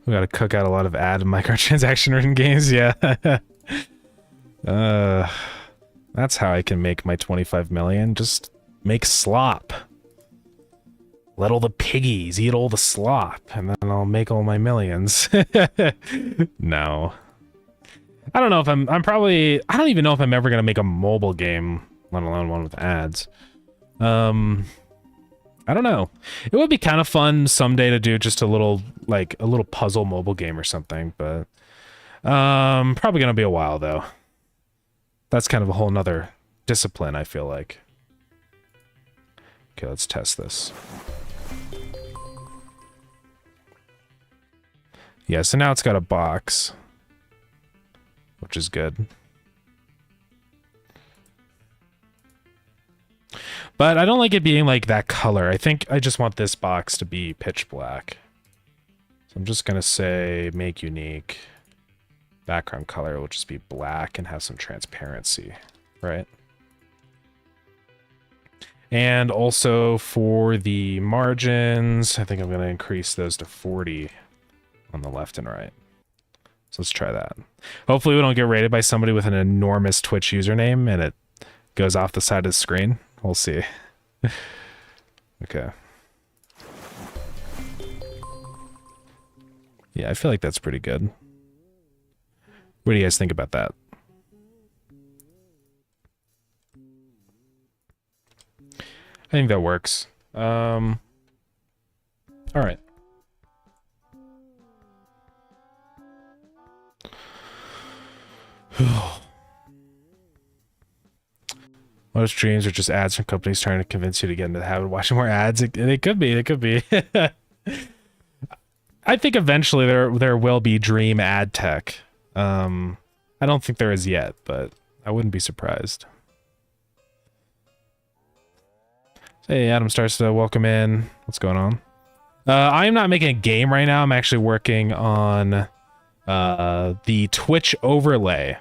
We gotta cook out a lot of ad and microtransaction ridden games, yeah. That's how I can make my 25 million. Just make slop. Let all the piggies eat all the slop, and then I'll make all my millions. No. I don't know if I'm I don't even know if I'm ever gonna make a mobile game, let alone one with ads. I don't know. It would be kind of fun someday to do just a little puzzle mobile game or something, but probably gonna be a while though. That's kind of a whole nother discipline, I feel like. Okay, let's test this. Yeah, so now it's got a box, which is good. But I don't like it being like that color. I think I just want this box to be pitch black. So I'm just gonna say make unique. Background color will just be black and have some transparency, right? And also for the margins, I think I'm gonna increase those to 40 on the left and right. So let's try that. Hopefully we don't get rated by somebody with an enormous Twitch username and it goes off the side of the screen. We'll see. Okay. Yeah, I feel like that's pretty good. What do you guys think about that? I think that works. All right. Most streams are just ads from companies trying to convince you to get into the habit of watching more ads. It could be. It could be. I think eventually there will be dream ad tech. I don't think there is yet, but I wouldn't be surprised. Hey, Adam starts to welcome in. What's going on? I'm not making a game right now. I'm actually working on the Twitch overlay.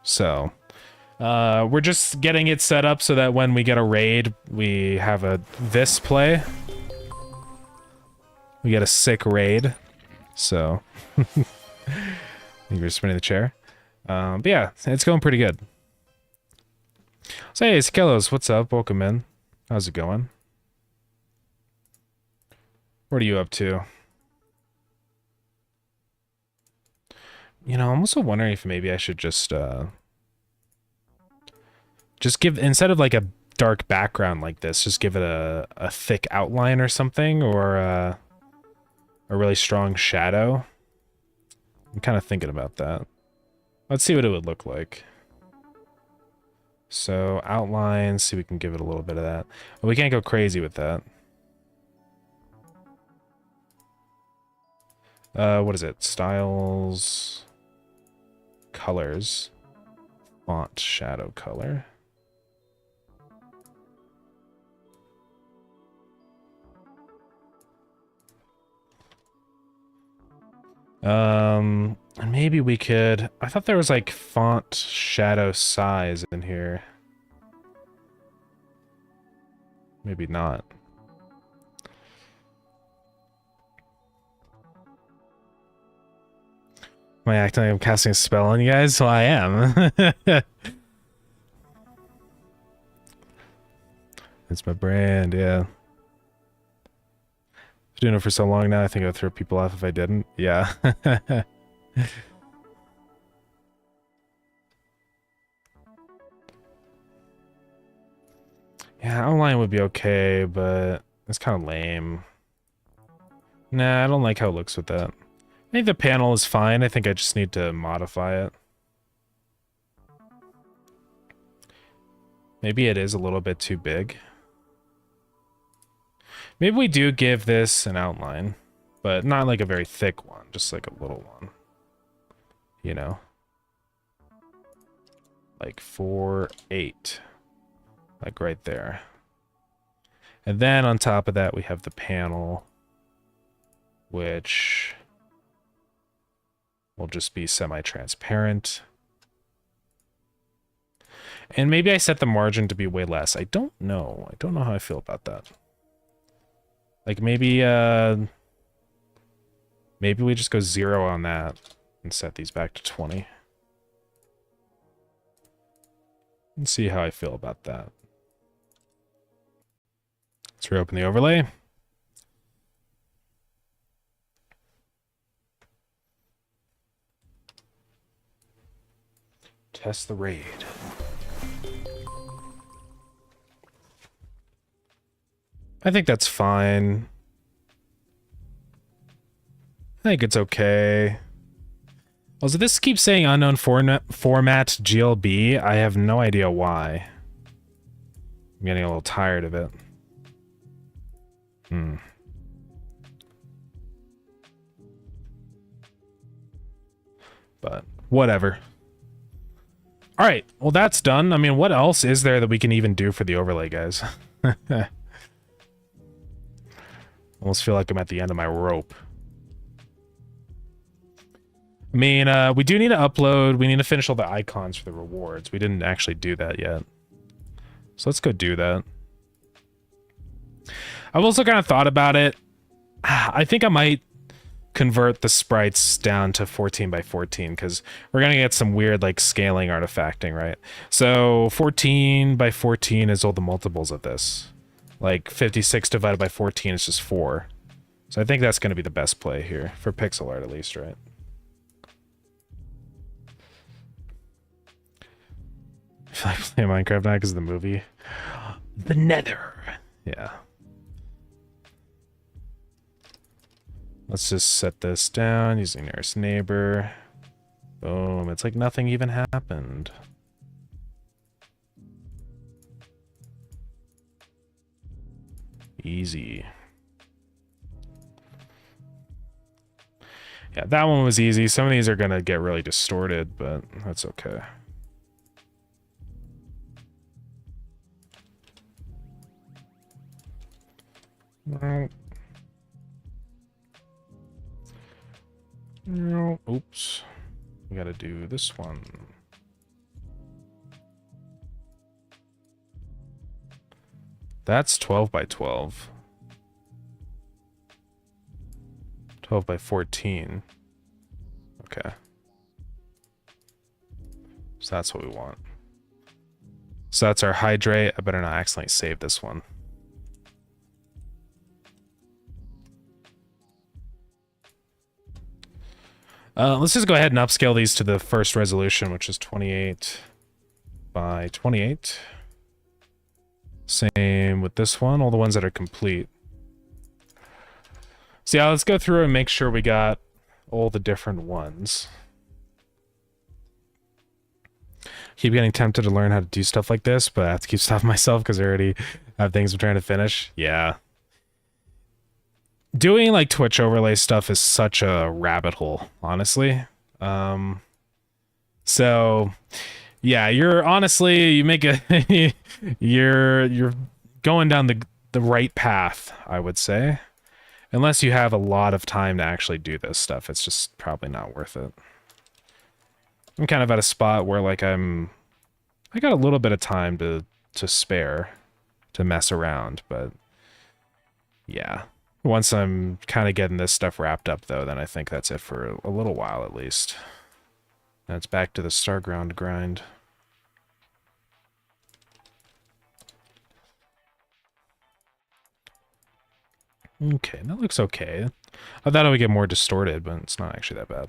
So we're just getting it set up so that when we get a raid, we have this play. We get a sick raid. So I think we're spinning the chair. But yeah, it's going pretty good. So hey, Skelos, what's up? Welcome in. How's it going? What are you up to? You know, I'm also wondering if maybe I should just give, instead of like a dark background like this, just give it a thick outline or something, or a really strong shadow. I'm kind of thinking about that. Let's see what it would look like. So outline, see if we can give it a little bit of that. Well, we can't go crazy with that. What is it? Styles, colors, font, shadow color. And maybe we could, I thought there was like font shadow size in here. Maybe not. Am I acting like I'm casting a spell on you guys? Well, I am. It's my brand, yeah. Doing it for so long now, I think I would throw people off if I didn't. Yeah. Yeah, outline would be okay, but it's kind of lame. Nah, I don't like how it looks with that. I think the panel is fine. I think I just need to modify it. Maybe it is a little bit too big. Maybe we do give this an outline, but not like a very thick one, just like a little one. You know? Like 4/8. Like right there. And then on top of that, we have the panel, which will just be semi-transparent. And maybe I set the margin to be way less. I don't know. I don't know how I feel about that. Like maybe maybe we just go 0 on that and set these back to 20. And see how I feel about that. Let's reopen the overlay. Test the raid. I think that's fine. I think it's okay. Also, this keeps saying unknown format GLB. I have no idea why. I'm getting a little tired of it. But whatever. All right, well, that's done. I mean, what else is there that we can even do for the overlay, guys? Almost feel like I'm at the end of my rope. I mean, we do need to upload. We need to finish all the icons for the rewards. We didn't actually do that yet. So let's go do that. I've also kind of thought about it. I think I might convert the sprites down to 14 by 14 because we're going to get some weird like scaling artifacting, right? So 14 by 14 is all the multiples of this. Like 56 divided by 14 is just 4. So I think that's going to be the best play here for pixel art at least, right? I feel like playing Minecraft now because of the movie. The Nether. Yeah. Let's just set this down using nearest neighbor. Boom. It's like nothing even happened. Easy. Yeah, that one was easy. Some of these are going to get really distorted, but that's okay. No. Oops. We got to do this one. That's 12 by 12. 12 by 14. Okay. So that's what we want. So that's our hydrate. I better not accidentally save this one. Let's just go ahead and upscale these to the first resolution, which is 28 by 28. Same with this one, all the ones that are complete. So yeah, let's go through and make sure we got all the different ones. Keep getting tempted to learn how to do stuff like this, but I have to keep stopping myself because I already have things I'm trying to finish. Yeah. Doing like Twitch overlay stuff is such a rabbit hole, honestly. So yeah, you're honestly, you make a you're going down the right path, I would say. Unless you have a lot of time to actually do this stuff, it's just probably not worth it. I'm kind of at a spot where like I got a little bit of time to spare to mess around, but yeah. Once I'm kind of getting this stuff wrapped up, though, then I think that's it for a little while, at least. And it's back to the Starground grind. Okay, that looks okay. I thought it would get more distorted, but it's not actually that bad.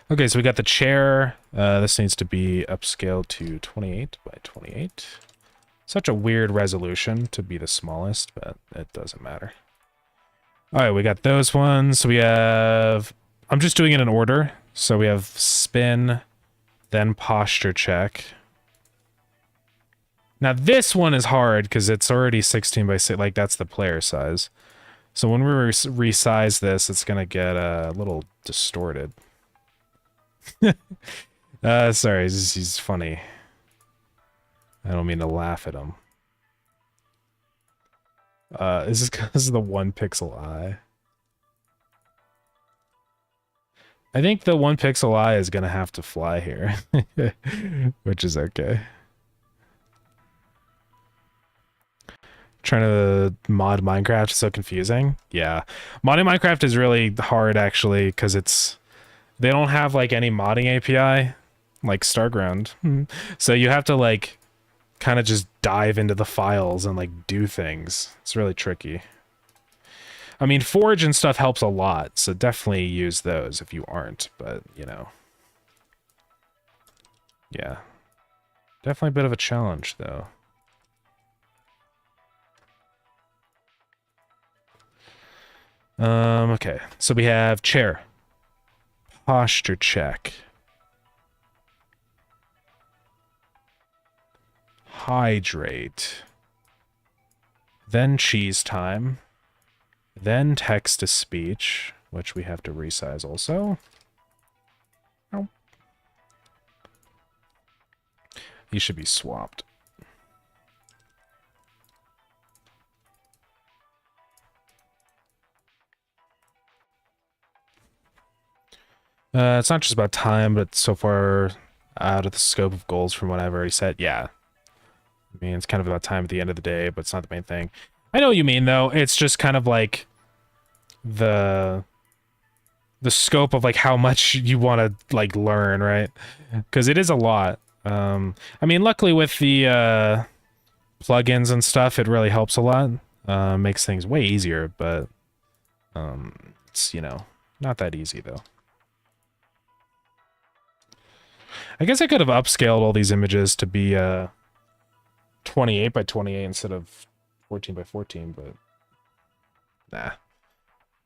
Okay, so we got the chair. This needs to be upscaled to 28 by 28. Such a weird resolution to be the smallest, but it doesn't matter. All right, we got those ones. We have... I'm just doing it in order. So we have spin, then posture check. Now this one is hard because it's already 16 by 6. Like, that's the player size. So when we resize this, it's going to get a little distorted. Sorry, he's funny. I don't mean to laugh at him. Is this because of the 1 pixel eye? I think the 1 pixel eye is gonna have to fly here, which is okay. Trying to mod Minecraft is so confusing. Yeah, modding Minecraft is really hard actually because they don't have like any modding API like Starground, so you have to like kind of just dive into the files and like do things. It's really tricky. I mean, Forge and stuff helps a lot, so definitely use those if you aren't, but, you know. Yeah. Definitely a bit of a challenge, though. Okay. So we have chair. Posture check. Hydrate. Then cheese time. Then text-to-speech, which we have to resize also. Oh. These should be swapped. It's not just about time, but so far out of the scope of goals from what I've already said. Yeah. I mean, it's kind of about time at the end of the day, but it's not the main thing. I know what you mean, though. It's just kind of like the scope of like how much you want to like learn, right? Because it is a lot. I mean, luckily with the plugins and stuff, it really helps a lot. Makes things way easier, but it's, you know, not that easy though. I guess I could have upscaled all these images to be 28 by 28 instead of 14 by 14, but nah.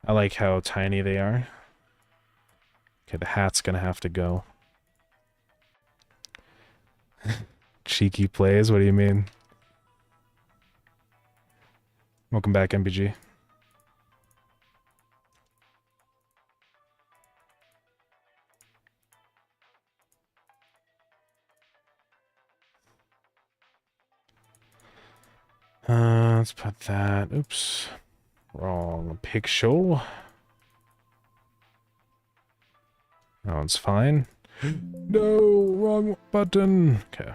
I like how tiny they are. Okay, the hat's gonna have to go. Cheeky plays, what do you mean? Welcome back, MBG. Let's put that. Oops. Wrong pixel. That one's fine. No, wrong button. Okay.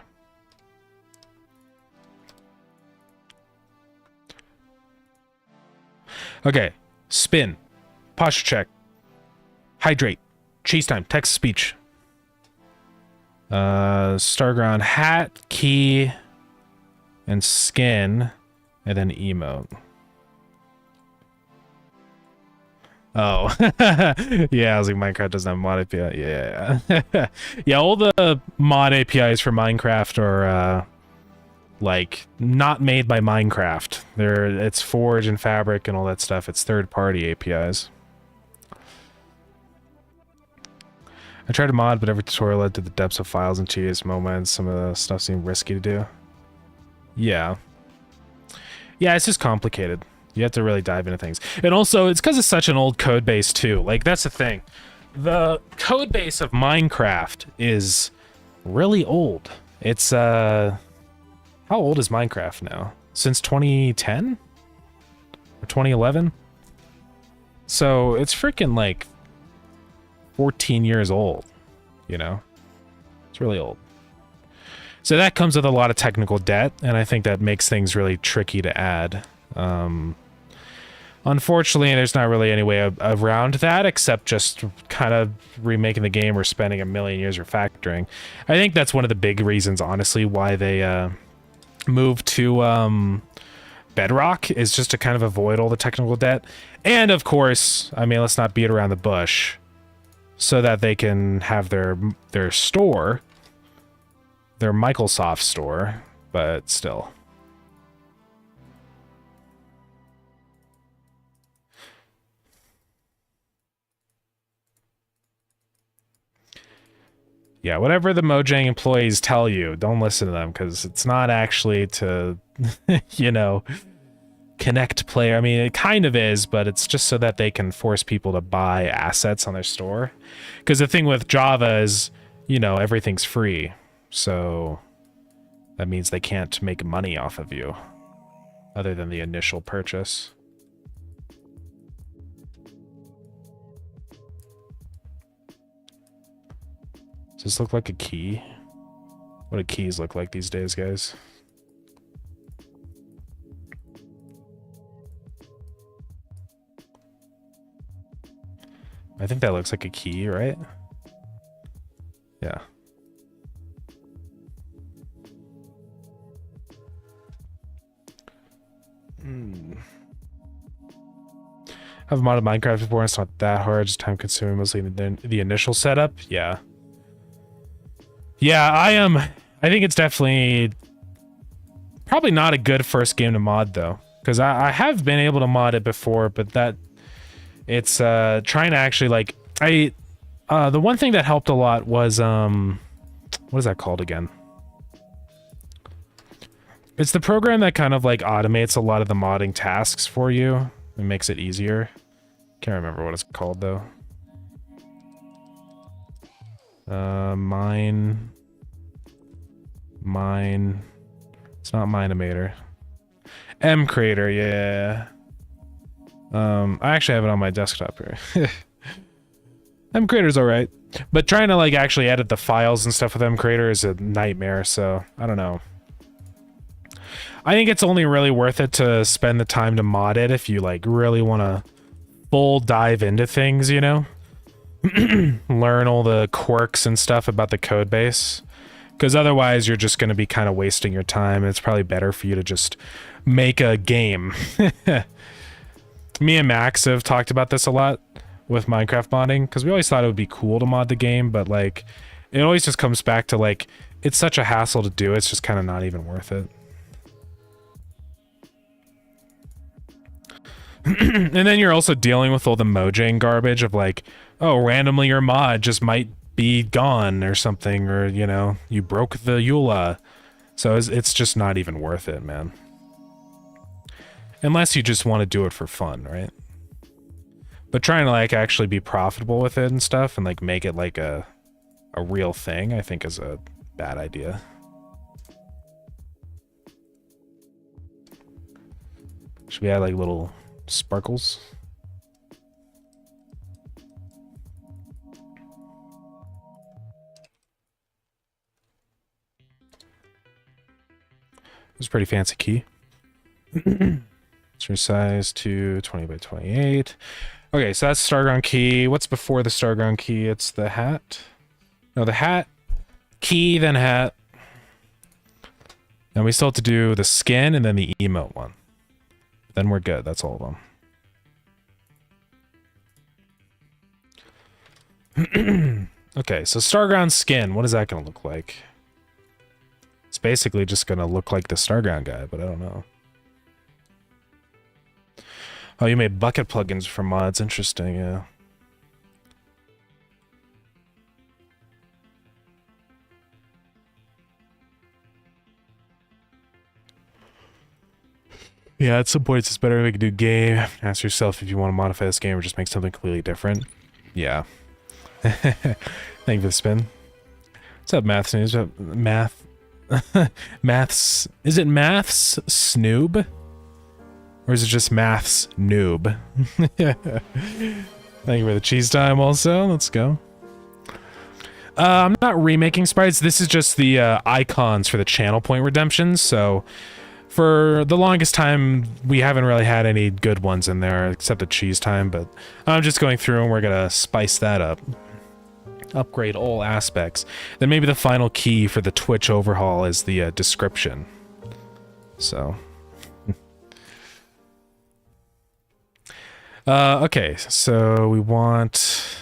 Okay. Spin. Posture check. Hydrate. Cheese time. Text speech. Starground hat, key, and skin, and then emote. Oh, yeah, I was like, Minecraft doesn't have mod API. Yeah. Yeah, all the mod APIs for Minecraft are, like, not made by Minecraft. It's Forge and Fabric and all that stuff. It's third-party APIs. I tried to mod, but every tutorial led to the depths of files and tedious moments. Some of the stuff seemed risky to do. Yeah. Yeah, it's just complicated. You have to really dive into things. And also, it's because it's such an old code base, too. Like, that's the thing. The code base of Minecraft is really old. It's, how old is Minecraft now? Since 2010? Or 2011? So, it's freaking, like, 14 years old, you know? It's really old. So that comes with a lot of technical debt, and I think that makes things really tricky to add. Unfortunately, there's not really any way around that except just kind of remaking the game or spending a million years refactoring. I think that's one of the big reasons, honestly, why they moved to Bedrock, is just to kind of avoid all the technical debt. And, of course, I mean, let's not beat around the bush, so that they can have their store, their Microsoft store, but still. Yeah, whatever the Mojang employees tell you, don't listen to them, because it's not actually to, you know, connect player. I mean, it kind of is, but it's just so that they can force people to buy assets on their store. Because the thing with Java is, you know, everything's free. So that means they can't make money off of you, other than the initial purchase. this look like a key? What do keys look like these days, guys? I think that looks like a key, right? Yeah. I've modded Minecraft before, and it's not that hard, just time consuming, mostly the initial setup. Yeah. Yeah, I think it's definitely probably not a good first game to mod though, because I have been able to mod it before, but that it's trying to actually like the one thing that helped a lot was what is that called again? It's the program that kind of like automates a lot of the modding tasks for you. It makes it easier. Can't remember what it's called though. Mine. It's not Minimator. M Creator, yeah. I actually have it on my desktop here. M Creator's alright. But trying to like actually edit the files and stuff with M Creator is a nightmare, so I don't know. I think it's only really worth it to spend the time to mod it if you like really want to full dive into things, you know? Learn all the quirks and stuff about the code base. Because otherwise you're just going to be kind of wasting your time. It's probably better for you to just make a game. Me and Max have talked about this a lot with Minecraft modding, because we always thought it would be cool to mod the game, but like it always just comes back to like it's such a hassle to do, it's just kind of not even worth it. And then you're also dealing with all the Mojang garbage of like, oh, randomly your mod just might be gone or something, or you know, you broke the EULA. So it's just not even worth it, man. Unless you just want to do it for fun, right? But trying to like actually be profitable with it and stuff and like make it like a real thing, I think is a bad idea. Should we add like little sparkles? It's a pretty fancy key. It's your size to 20 by 28. Okay, so that's Starground key. What's before the Starground key? It's the hat. No, the hat, key, then hat. And we still have to do the skin and then the emote one. Then we're good. That's all of them. Okay, so Starground skin. What is that going to look like? It's basically just going to look like the Starground guy, but I don't know. Oh, you made bucket plugins for mods. Interesting, yeah. Yeah, at some points it's better to make a new game. Ask yourself if you want to modify this game or just make something completely different. Yeah. Thank you for the spin. What's up, Maths News? Maths... Is it Maths Snoob? Or is it just Maths Noob? Thank you for the cheese time also. Let's go. I'm not remaking sprites. This is just the icons for the channel point redemptions, so... For the longest time, we haven't really had any good ones in there, except the cheese time, but I'm just going through and we're gonna spice that up. Upgrade all aspects. Then maybe the final key for the Twitch overhaul is the description. So... okay, so we want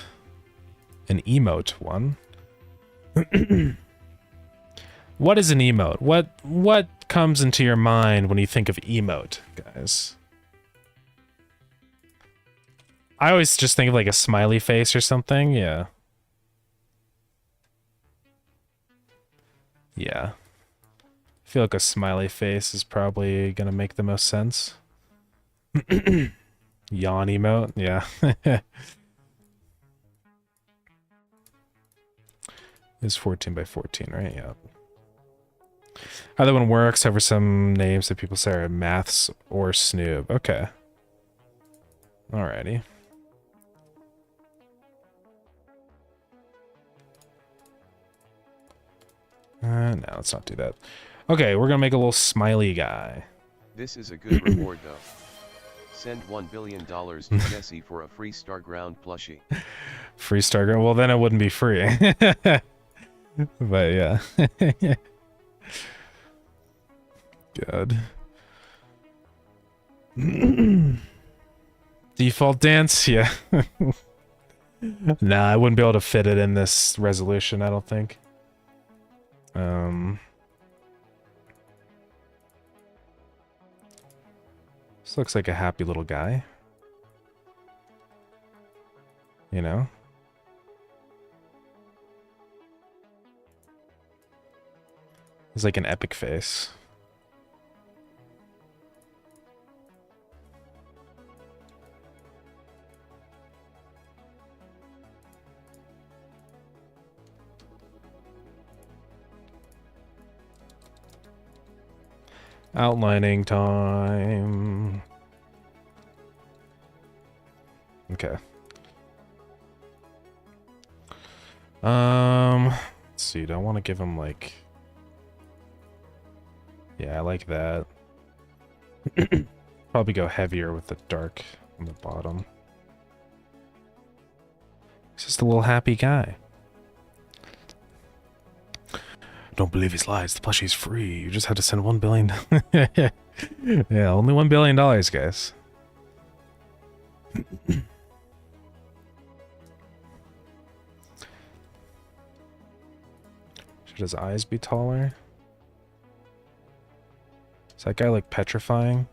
an emote one. What is an emote? What comes into your mind when you think of emote, guys? I always just think of like a smiley face or something, yeah. Yeah. I feel like a smiley face is probably gonna make the most sense. Yawn emote, yeah. It's 14 by 14, right? Yeah. How that one works, however some names that people say are Maths or Snoob. Okay. Alrighty. No, let's not do that. Okay, we're gonna make a little smiley guy.
This is a good reward though. Send $1 billion to Jesse for a free Starground plushie.
Free Starground? Well, then it wouldn't be free. But yeah. God. Default dance? Yeah. Nah, I wouldn't be able to fit it in this resolution, I don't think. This looks like a happy little guy. You know? He's like an epic face. Outlining time. Okay. Let's see. Do I want to give him like... Yeah, I like that. Probably go heavier with the dark on the bottom. He's just a little happy guy. Don't believe his lies. The plushie's free. You just have to send $1 billion. Yeah, only $1 billion, guys. Should his eyes be taller? Is that guy like petrifying?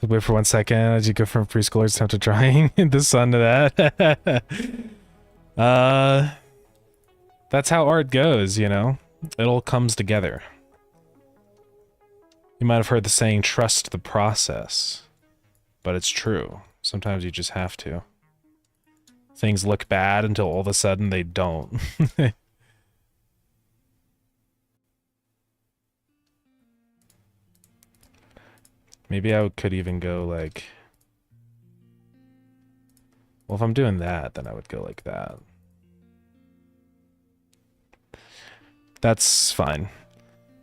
Wait for 1 second as you go from preschooler's time to drawing the sun to that. That's how art goes, you know? It all comes together. You might have heard the saying, trust the process. But it's true. Sometimes you just have to. Things look bad until all of a sudden they don't. Maybe I could even go like... Well, if I'm doing that, then I would go like that. That's fine.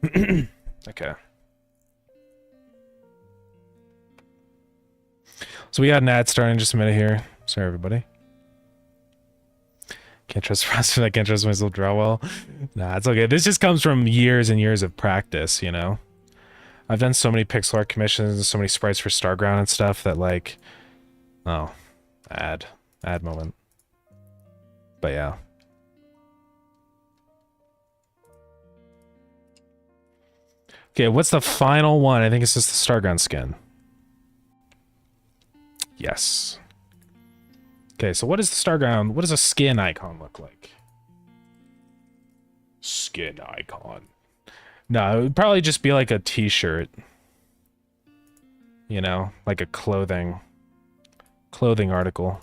Okay. So we got an ad starting in just a minute here. Sorry, everybody. Can't trust Frosted. I can't trust myself draw well. Nah, it's okay. This just comes from years and years of practice, you know? I've done so many pixel art commissions and so many sprites for Starground and stuff that like... Oh. Ad moment. But yeah. Okay, what's the final one? I think it's just the Starground skin. Yes. Okay, so what is the Starground? What does a skin icon look like? Skin icon. No, it would probably just be like a t-shirt. You know, like a clothing article.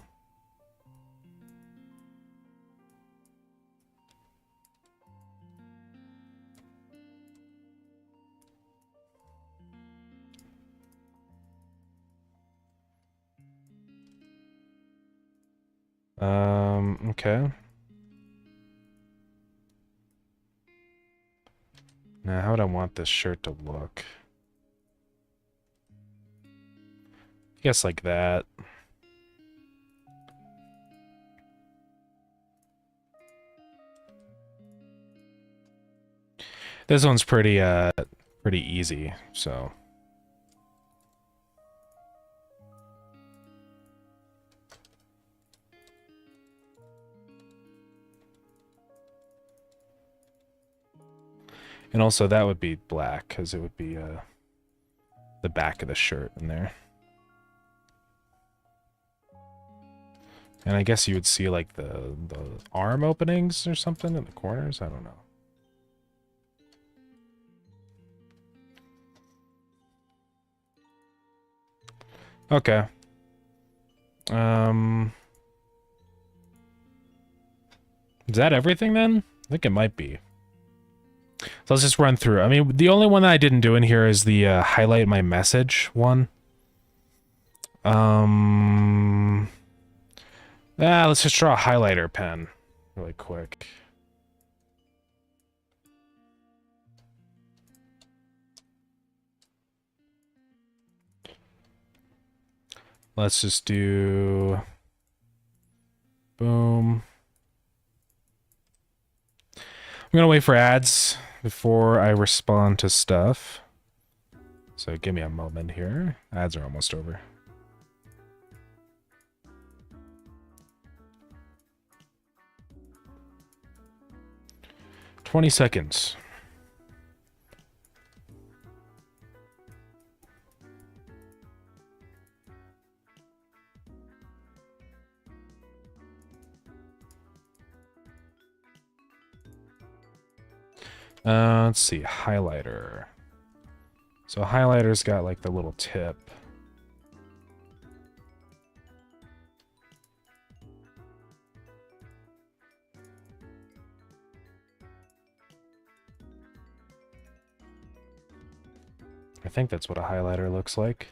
Okay. Now, how would I want this shirt to look? I guess like that. This one's pretty easy, so... And also that would be black, because it would be the back of the shirt in there. And I guess you would see like the arm openings or something in the corners, I don't know. Okay. Is that everything then? I think it might be. So let's just run through. I mean, the only one that I didn't do in here is the highlight my message one. Let's just draw a highlighter pen really quick. Let's just do... Boom. I'm gonna wait for ads before I respond to stuff. So give me a moment here. Ads are almost over. "20 seconds. Let's see, highlighter. So highlighter's got like the little tip. I think that's what a highlighter looks like.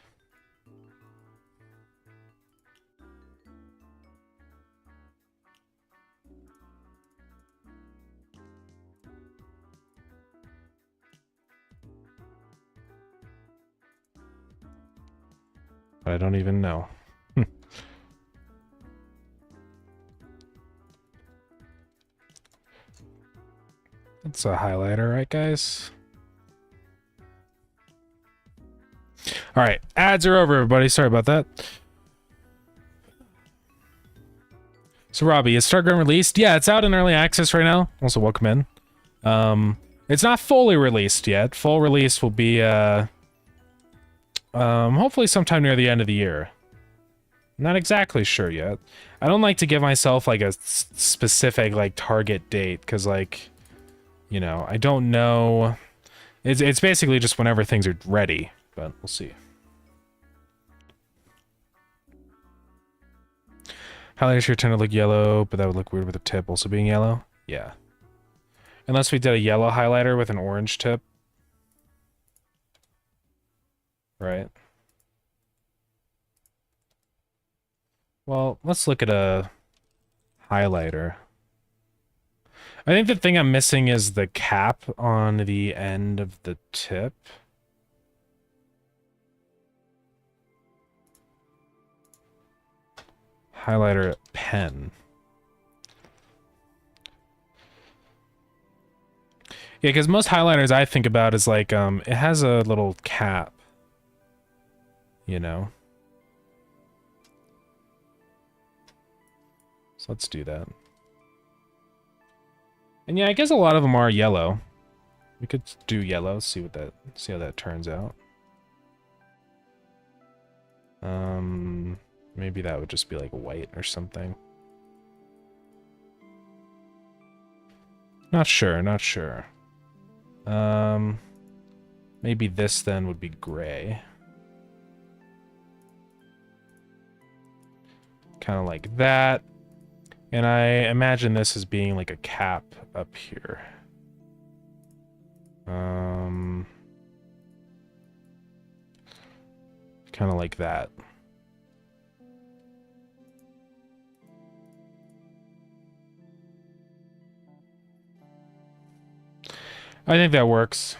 But I don't even know. It's a highlighter, right, guys? All right, ads are over, everybody. Sorry about that. So, Robbie, is Starground released? Yeah, it's out in early access right now. Also, welcome in. It's not fully released yet. Full release will be hopefully sometime near the end of the year. Not exactly sure yet. I don't like to give myself like a specific like target date because like, you know, I don't know. It's basically just whenever things are ready, but we'll see. Highlighters here tend to look yellow, but that would look weird with the tip also being yellow. Yeah. Unless we did a yellow highlighter with an orange tip. Right. Well, let's look at a highlighter. I think the thing I'm missing is the cap on the end of the tip. Highlighter pen. Yeah, because most highlighters I think about is like, it has a little cap. You know? So let's do that. And yeah, I guess a lot of them are yellow. We could do yellow, see how that turns out. Maybe that would just be like white or something. Not sure, not sure. Maybe this then would be gray. Kind of like that. And I imagine this as being like a cap up here. Kind of like that. I think that works.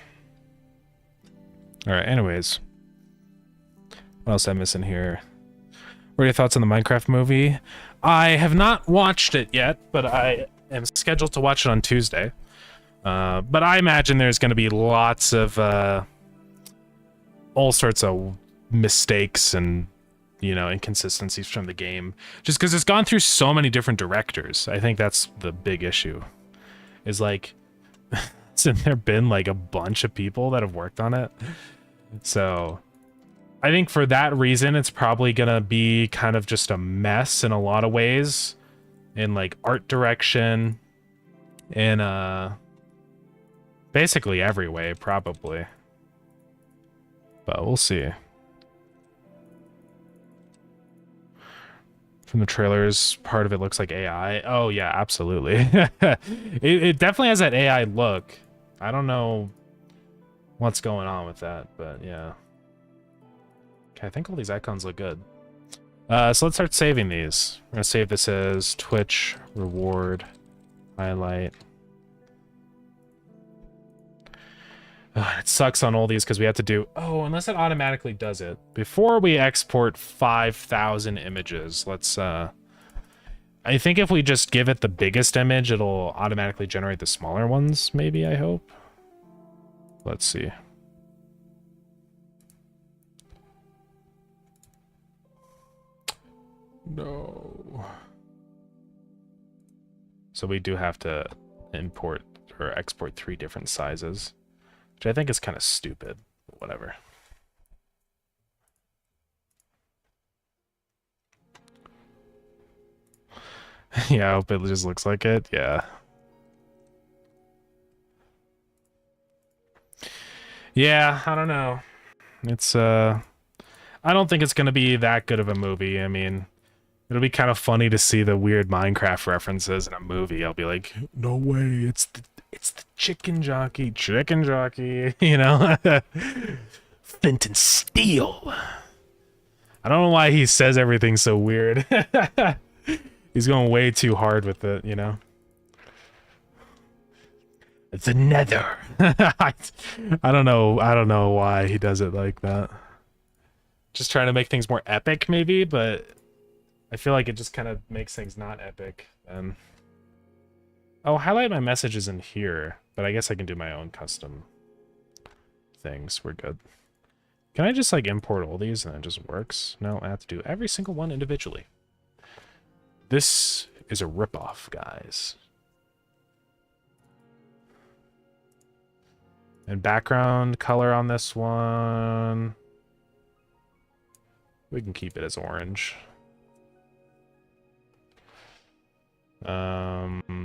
Alright, anyways. What else am I missing here? What are your thoughts on the Minecraft movie? I have not watched it yet, but I am scheduled to watch it on Tuesday. But I imagine there's going to be lots of all sorts of mistakes and, you know, inconsistencies from the game. Just because it's gone through so many different directors. I think that's the big issue. Is like, hasn't there been like a bunch of people that have worked on it? So I think for that reason, it's probably gonna be kind of just a mess in a lot of ways, in like art direction, in basically every way, probably. But we'll see. From the trailers, part of it looks like AI. Oh yeah, absolutely. it definitely has that AI look. I don't know what's going on with that, but yeah. Okay, I think all these icons look good. So let's start saving these. We're gonna save this as Twitch, reward, highlight. It sucks on all these because we have to do... Oh, unless it automatically does it. Before we export 5,000 images, let's... I think if we just give it the biggest image, it'll automatically generate the smaller ones, maybe, I hope. Let's see. No. So we do have to import or export 3 different sizes, which I think is kind of stupid. Whatever. Yeah, I hope it just looks like it. Yeah. Yeah, I don't know. It's, I don't think it's gonna be that good of a movie. I mean, it'll be kind of funny to see the weird Minecraft references in a movie. I'll be like, no way, it's the chicken jockey, you know? Flint and steel. I don't know why he says everything so weird. He's going way too hard with it, you know? The nether. I don't know why he does it like that. Just trying to make things more epic, maybe, but I feel like it just kind of makes things not epic. And oh, highlight my messages in here, but I guess I can do my own custom things. We're good. Can I just like import all these and it just works? No, I have to do every single one individually. This is a ripoff, guys. And background color on this one, we can keep it as orange.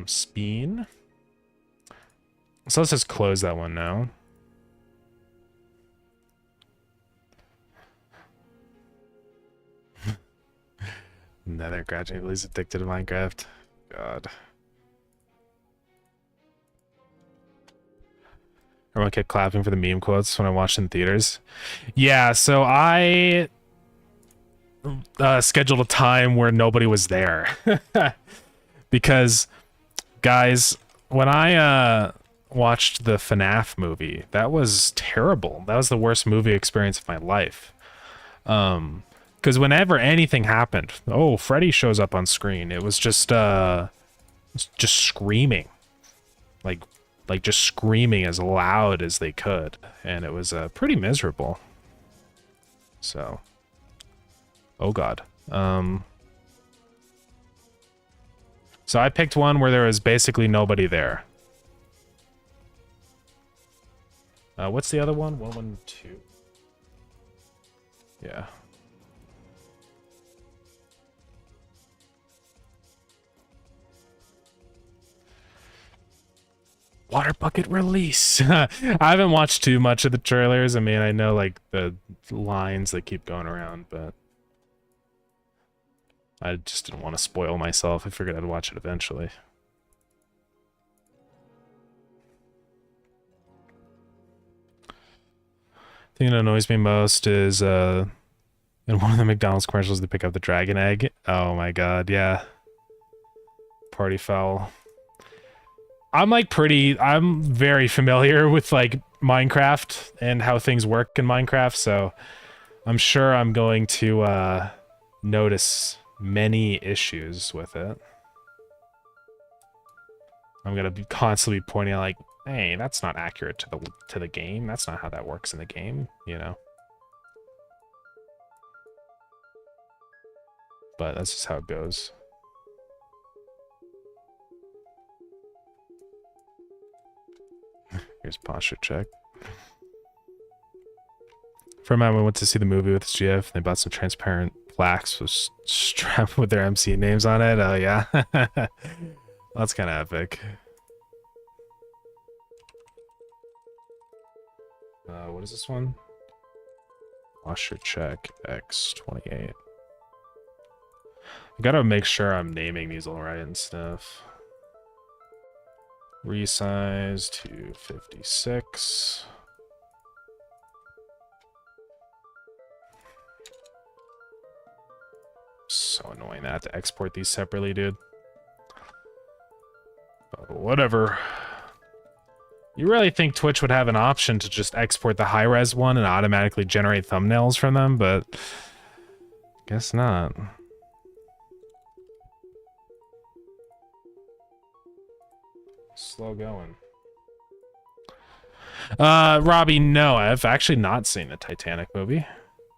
Speen. So let's just close that one now. Nether gradually is addicted to Minecraft. God. Everyone kept clapping for the meme quotes when I watched in theaters. Yeah, so I scheduled a time where nobody was there. Because, guys, when I watched the FNAF movie, that was terrible. That was the worst movie experience of my life. Because whenever anything happened, oh, Freddy shows up on screen. It was just screaming, like just screaming as loud as they could, and it was pretty miserable. So, oh god. So I picked one where there was basically nobody there. What's the other one? 112. Yeah. Water bucket release. I haven't watched too much of the trailers. I mean, I know like the lines that keep going around, but I just didn't want to spoil myself. I figured I'd watch it eventually. The thing that annoys me most is in one of the McDonald's commercials they pick up the dragon egg. Oh my god, yeah. Party foul. I'm very familiar with like Minecraft and how things work in Minecraft, so I'm sure I'm going to notice many issues with it. I'm gonna be constantly pointing out like, hey, that's not accurate to the game. That's not how that works in the game, you know. But that's just how it goes. Here's posture check. For a moment, we went to see the movie with GF. They bought some transparent plaques strapped with their MC names on it. Oh yeah, that's kind of epic. What is this one? Posture check X28. I gotta make sure I'm naming these all right and stuff. Resize to 56. So annoying. I have to export these separately, dude. But whatever. You really think Twitch would have an option to just export the high-res one and automatically generate thumbnails from them, but guess not. Slow going. Robbie, no, I've actually not seen the Titanic movie.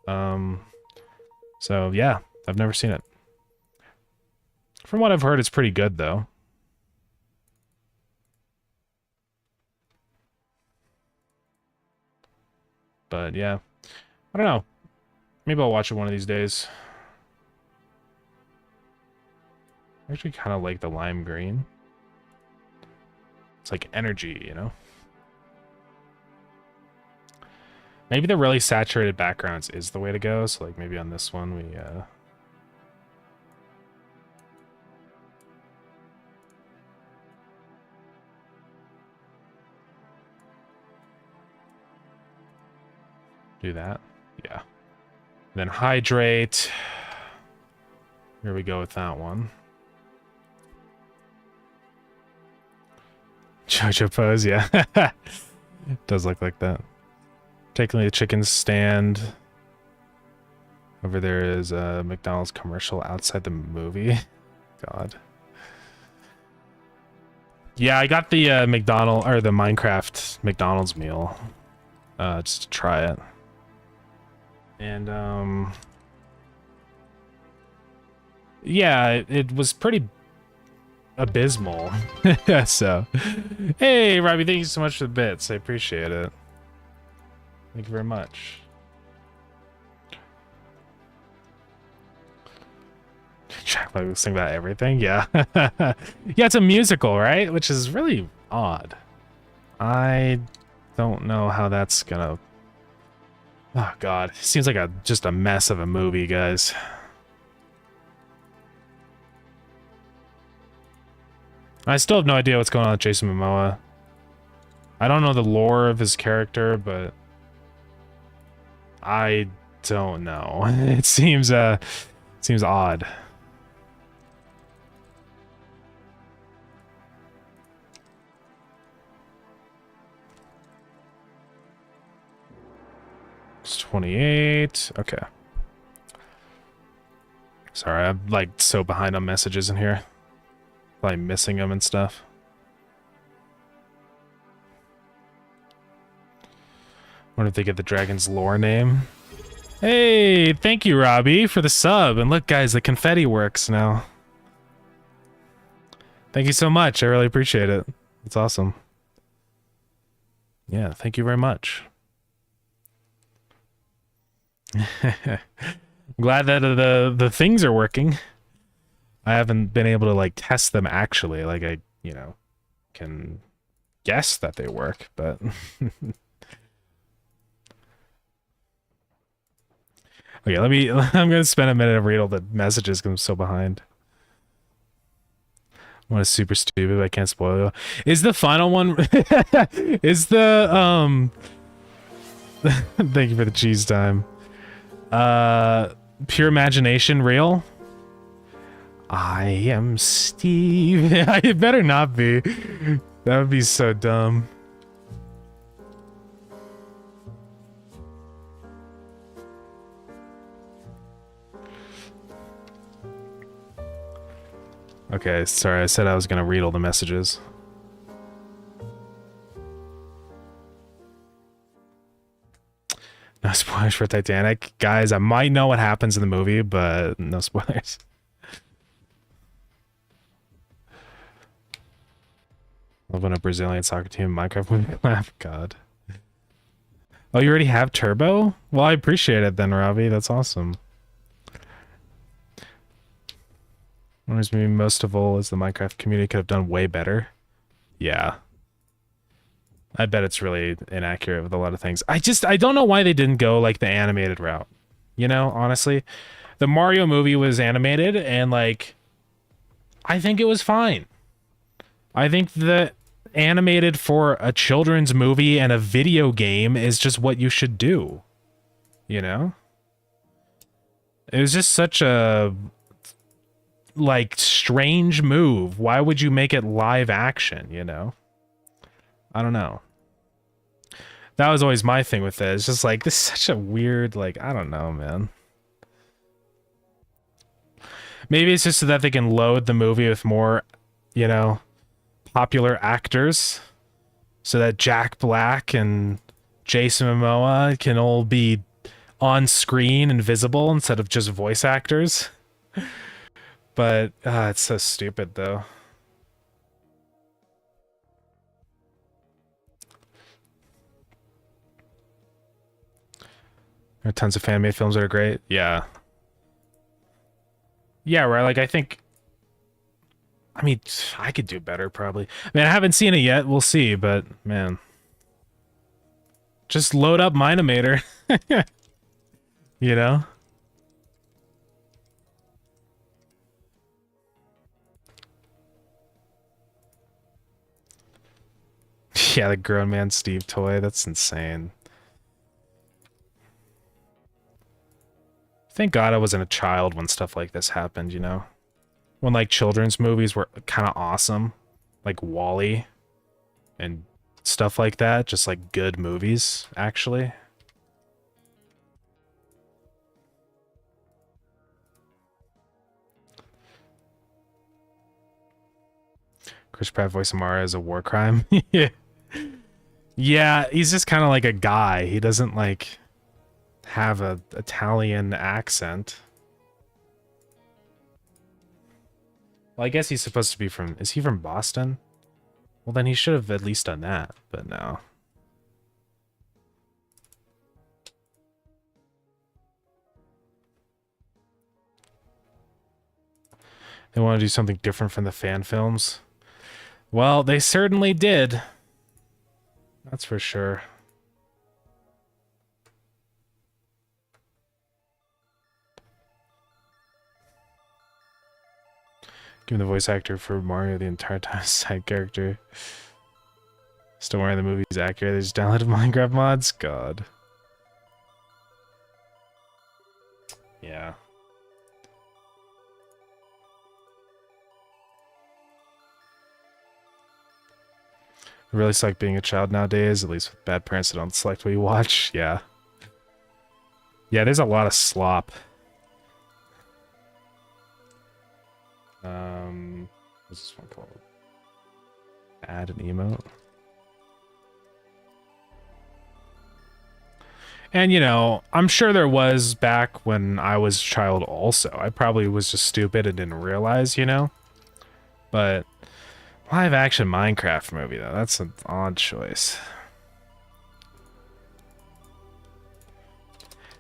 So yeah, I've never seen it. From what I've heard, it's pretty good though. But yeah, I don't know. Maybe I'll watch it one of these days. I actually kind of like the lime green. It's like energy, you know? Maybe the really saturated backgrounds is the way to go. So like maybe on this one we do that. Yeah. Then hydrate. Here we go with that one. Jojo pose, yeah. It does look like that. Taking the chicken stand. Over there is a McDonald's commercial outside the movie. God. Yeah, I got the McDonald's or the Minecraft McDonald's meal. Just to try it. And yeah, it was pretty abysmal. So hey Robbie, thank you so much for the bits. I appreciate it. Thank you very much. Jack Black was sing about everything. Yeah. Yeah, it's a musical, right? Which is really odd. I don't know how that's gonna... Oh god, seems like just a mess of a movie, guys. I still have no idea what's going on with Jason Momoa. I don't know the lore of his character, but I don't know. It seems odd. It's 28. Okay. Sorry, I'm like so behind on messages in here. Like missing them and stuff. Wonder if they get the dragon's lore name. Hey, thank you, Robbie, for the sub. And look, guys, the confetti works now. Thank you so much. I really appreciate it. It's awesome. Yeah, thank you very much. I'm glad that the things are working. I haven't been able to like test them actually. Like I, you know, can guess that they work, but okay, I'm gonna spend a minute and read all the messages because I'm so behind. One is super stupid, but I can't spoil it. Is the final one is the thank you for the cheese time. Pure imagination real? I am Steve. It better not be. That would be so dumb. Okay, sorry, I said I was gonna read all the messages. No spoilers for Titanic. Guys, I might know what happens in the movie, but no spoilers. Love when a Brazilian soccer team in Minecraft movie laugh. God. Oh, you already have Turbo? Well, I appreciate it then, Robbie. That's awesome. What me most of all is the Minecraft community could have done way better. Yeah. I bet it's really inaccurate with a lot of things. I don't know why they didn't go like the animated route. You know, honestly. The Mario movie was animated and like I think it was fine. I think that animated for a children's movie and a video game is just what you should do. You know? It was just such a like strange move. Why would you make it live action, you know? I don't know. That was always my thing with it. It's just like, this is such a weird, like, I don't know, man. Maybe it's just so that they can load the movie with more, you know, popular actors, so that Jack Black and Jason Momoa can all be on screen and visible instead of just voice actors. But it's so stupid, though. There are tons of fan-made films that are great. Yeah. Yeah, right. Like, I think... I mean, I could do better, probably. I mean, I haven't seen it yet. We'll see, but, man. Just load up Minimator. You know? Yeah, the grown man Steve toy. That's insane. Thank God I wasn't a child when stuff like this happened, you know? When, like, children's movies were kind of awesome. Like Wall-E and stuff like that. Just, like, good movies, actually. Chris Pratt voice Amara is a war crime. Yeah. Yeah, he's just kind of like a guy. He doesn't, like, have a Italian accent. Well, I guess he's supposed to be from... Is he from Boston? Well, then he should have at least done that, but no. They want to do something different from the fan films. Well, they certainly did. That's for sure. Give him the voice actor for Mario the entire time, side character. Still wearing the movie's accurate. They just downloaded Minecraft mods. God. Yeah. It really sucks being a child nowadays, at least with bad parents that don't select what you watch. Yeah. Yeah, there's a lot of slop. What's this one called? Add an emote. And, you know, I'm sure there was back when I was a child also. I probably was just stupid and didn't realize, you know? But live action Minecraft movie, though, that's an odd choice.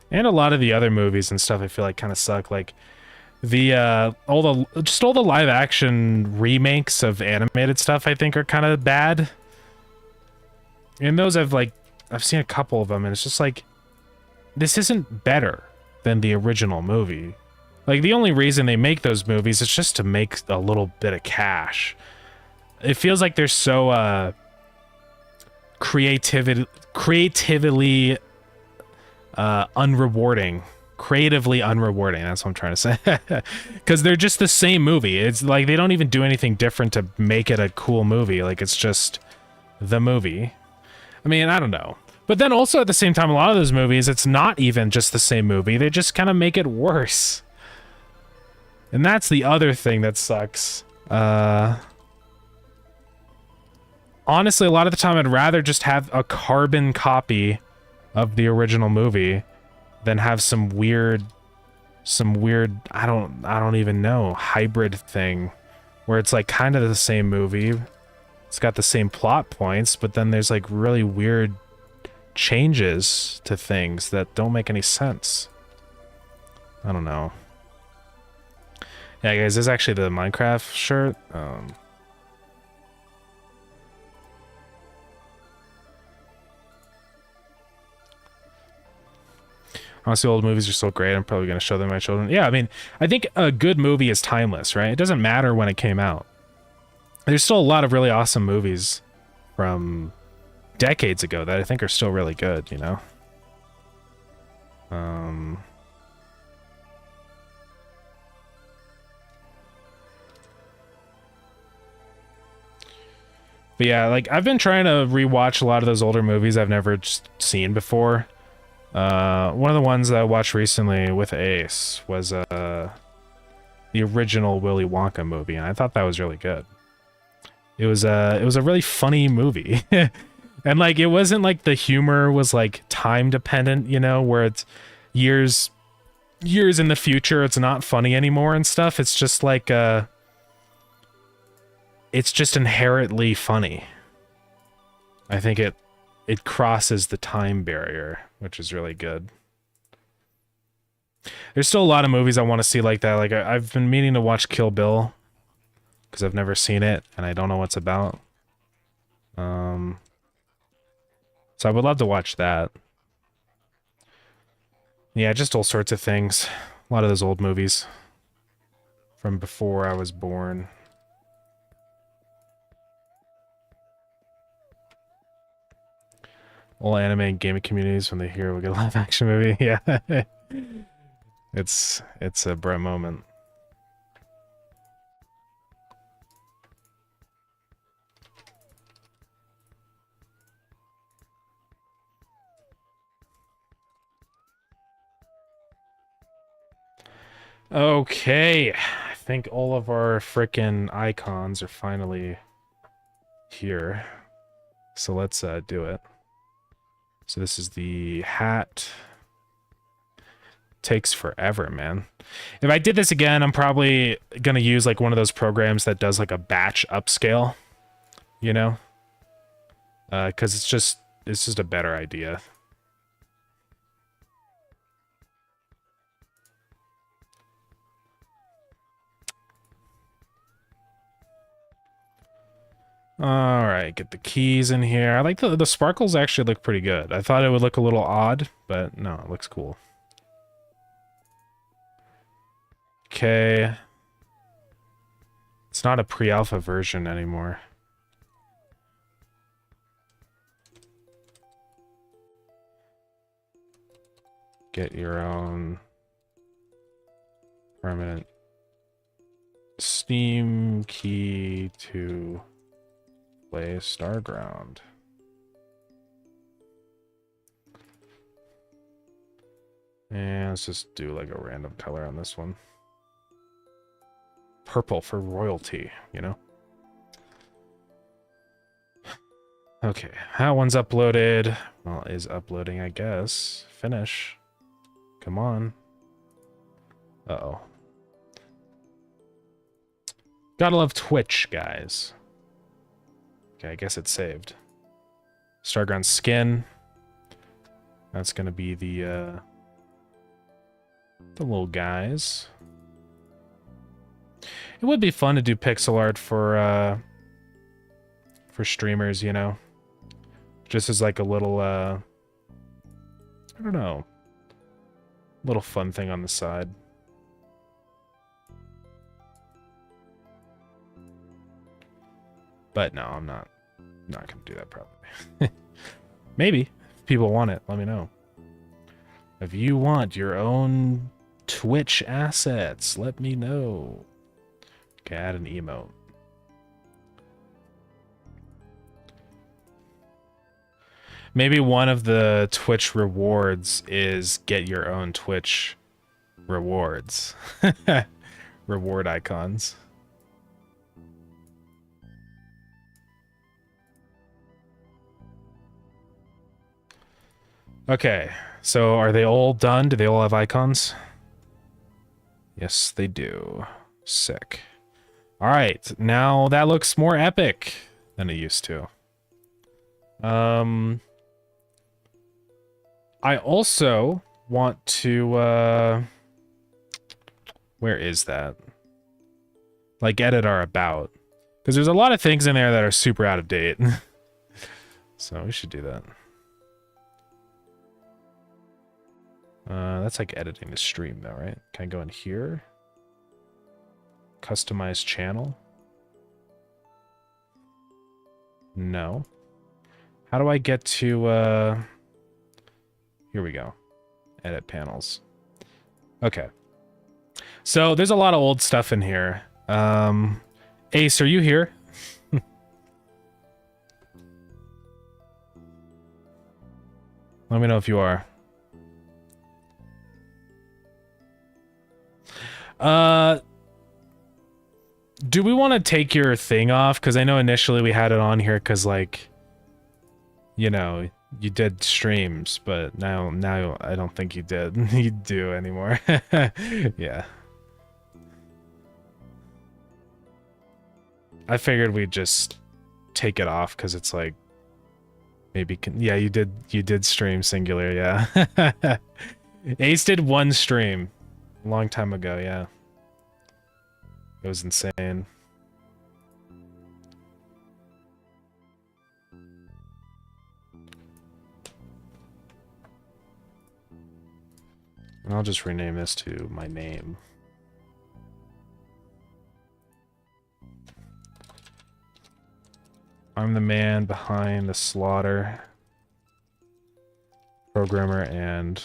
And a lot of the other movies and stuff I feel like kind of suck. Like, the all the live action remakes of animated stuff I think are kind of bad. And those I've seen a couple of them, and it's just like, this isn't better than the original movie. Like, the only reason they make those movies is just to make a little bit of cash. It feels like they're so creatively unrewarding. Creatively unrewarding, that's what I'm trying to say. Because they're just the same movie. It's like they don't even do anything different to make it a cool movie. Like, it's just the movie. I mean, I don't know. But then also at the same time, a lot of those movies, it's not even just the same movie. They just kind of make it worse. And that's the other thing that sucks. Honestly, a lot of the time I'd rather just have a carbon copy of the original movie than have some weird I don't even know, hybrid thing where it's like kind of the same movie. It's got the same plot points, but then there's like really weird changes to things that don't make any sense. I don't know. Yeah, guys, this is actually the Minecraft shirt. Honestly, old movies are so great. I'm probably going to show them to my children. Yeah, I mean, I think a good movie is timeless, right? It doesn't matter when it came out. There's still a lot of really awesome movies from decades ago that I think are still really good, you know? But yeah, like I've been trying to rewatch a lot of those older movies I've never seen before. One of the ones that I watched recently with Ace was the original Willy Wonka movie, and I thought that was really good. It was a really funny movie. And like it wasn't like the humor was like time dependent, you know, where it's years in the future it's not funny anymore and stuff. It's just like it's just inherently funny. I think it crosses the time barrier, which is really good. There's still a lot of movies I want to see like that. Like I've been meaning to watch Kill Bill because I've never seen it and I don't know what's about. So I would love to watch that. Yeah, just all sorts of things. A lot of those old movies from before I was born. All anime and gaming communities, when they hear we'll get a live action movie, yeah. It's a bright moment. Okay, I think all of our frickin' icons are finally here. So let's do it. So this is the hat. Takes forever, man. If I did this again, I'm probably gonna use like one of those programs that does like a batch upscale, you know? Because it's just a better idea. All right, get the keys in here. I like the sparkles actually look pretty good. I thought it would look a little odd, but no, it looks cool. Okay. It's not a pre-alpha version anymore. Get your own permanent Steam key to play Starground. And let's just do like a random color on this one. Purple for royalty, you know? Okay, that one's uploaded. Well, is uploading, I guess. Finish. Come on. Uh-oh. Gotta love Twitch, guys. Okay, I guess it's saved. Starground skin. That's gonna be the little guys. It would be fun to do pixel art for streamers, you know? Just as like a little, I don't know, little fun thing on the side. But no, I'm not gonna do that probably. Maybe, if people want it, let me know. If you want your own Twitch assets, let me know. Okay, add an emote. Maybe one of the Twitch rewards is get your own Twitch rewards. Reward icons. Okay, so are they all done? Do they all have icons? Yes, they do. Sick. All right, now that looks more epic than it used to. I also want to, where is that? Like, edit our about. Because there's a lot of things in there that are super out of date. So we should do that. That's like editing the stream though, right? Can I go in here? Customize channel? No. How do I get to, here we go. Edit panels. Okay. So there's a lot of old stuff in here. Ace, are you here? Let me know if you are. Do we want to take your thing off? Because I know initially we had it on here because, like, you know, you did streams, but now I don't think you did. You do anymore. Yeah. I figured we'd just take it off because it's like maybe yeah, you did stream singular, yeah. Ace did one stream a long time ago, yeah. It was insane. And I'll just rename this to my name. I'm the man behind the slaughter. Programmer and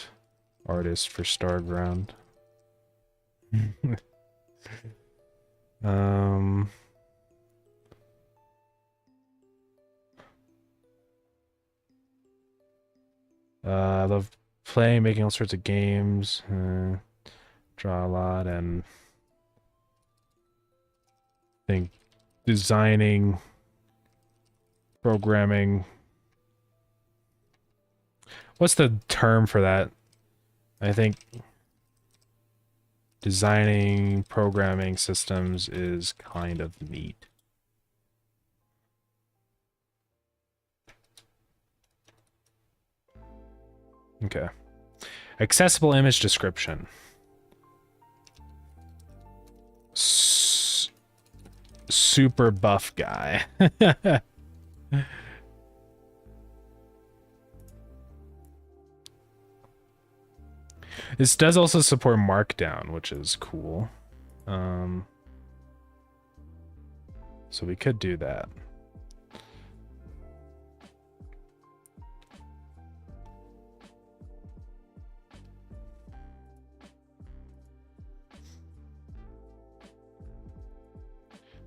artist for Starground. I love playing, making all sorts of games, draw a lot, and I think designing, programming. What's the term for that? I think designing, programming systems is kind of neat. Okay. Accessible image description. Super buff guy. This does also support Markdown, which is cool. So we could do that.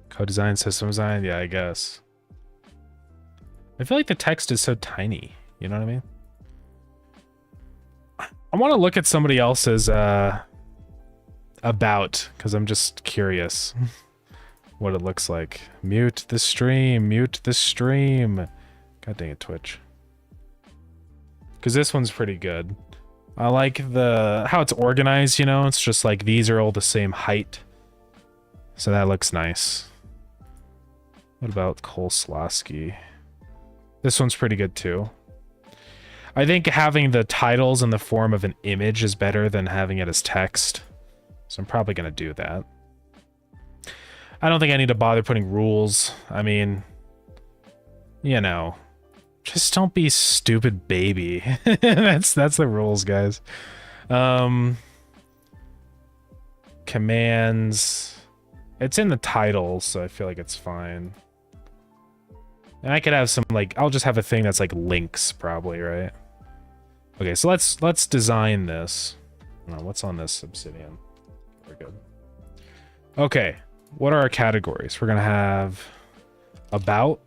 Code design, system design, yeah, I guess. I feel like the text is so tiny, you know what I mean? I want to look at somebody else's about, because I'm just curious what it looks like. Mute the stream, mute the stream. God dang it, Twitch. Because this one's pretty good. I like how it's organized, you know? It's just like these are all the same height. So that looks nice. What about Kolslowski? This one's pretty good too. I think having the titles in the form of an image is better than having it as text. So I'm probably going to do that. I don't think I need to bother putting rules. I mean, you know, just don't be stupid baby. That's the rules, guys. Commands. It's in the title, so I feel like it's fine. And I could have some, like, I'll just have a thing that's like links probably, right? Okay, so let's design this. Oh, what's on this Obsidian? We're good. Okay, what are our categories? We're gonna have about,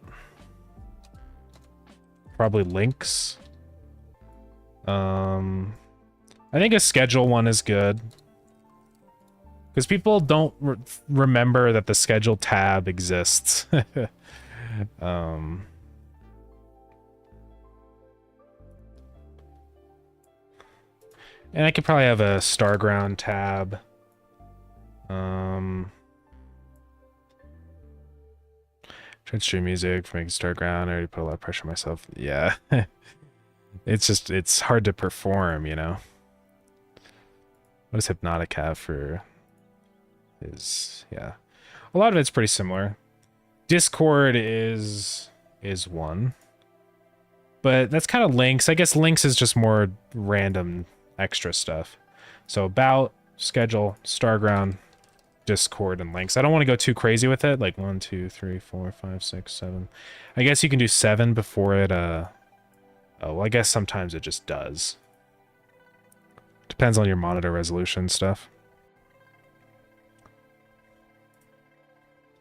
probably links. I think a schedule one is good because people don't remember that the schedule tab exists. And I could probably have a Starground tab. Trying to stream music for making Starground. I already put a lot of pressure on myself. Yeah. It's hard to perform, you know? What does Hypnotic have for his... Yeah. A lot of it's pretty similar. Discord is one. But that's kind of links. I guess links is just more random extra stuff. So about, schedule, Starground, Discord, and links. I don't want to go too crazy with it. Like 1, 2, 3, 4, 5, 6, 7. I guess you can do 7 before it, Oh, well, I guess sometimes it just does. Depends on your monitor resolution stuff.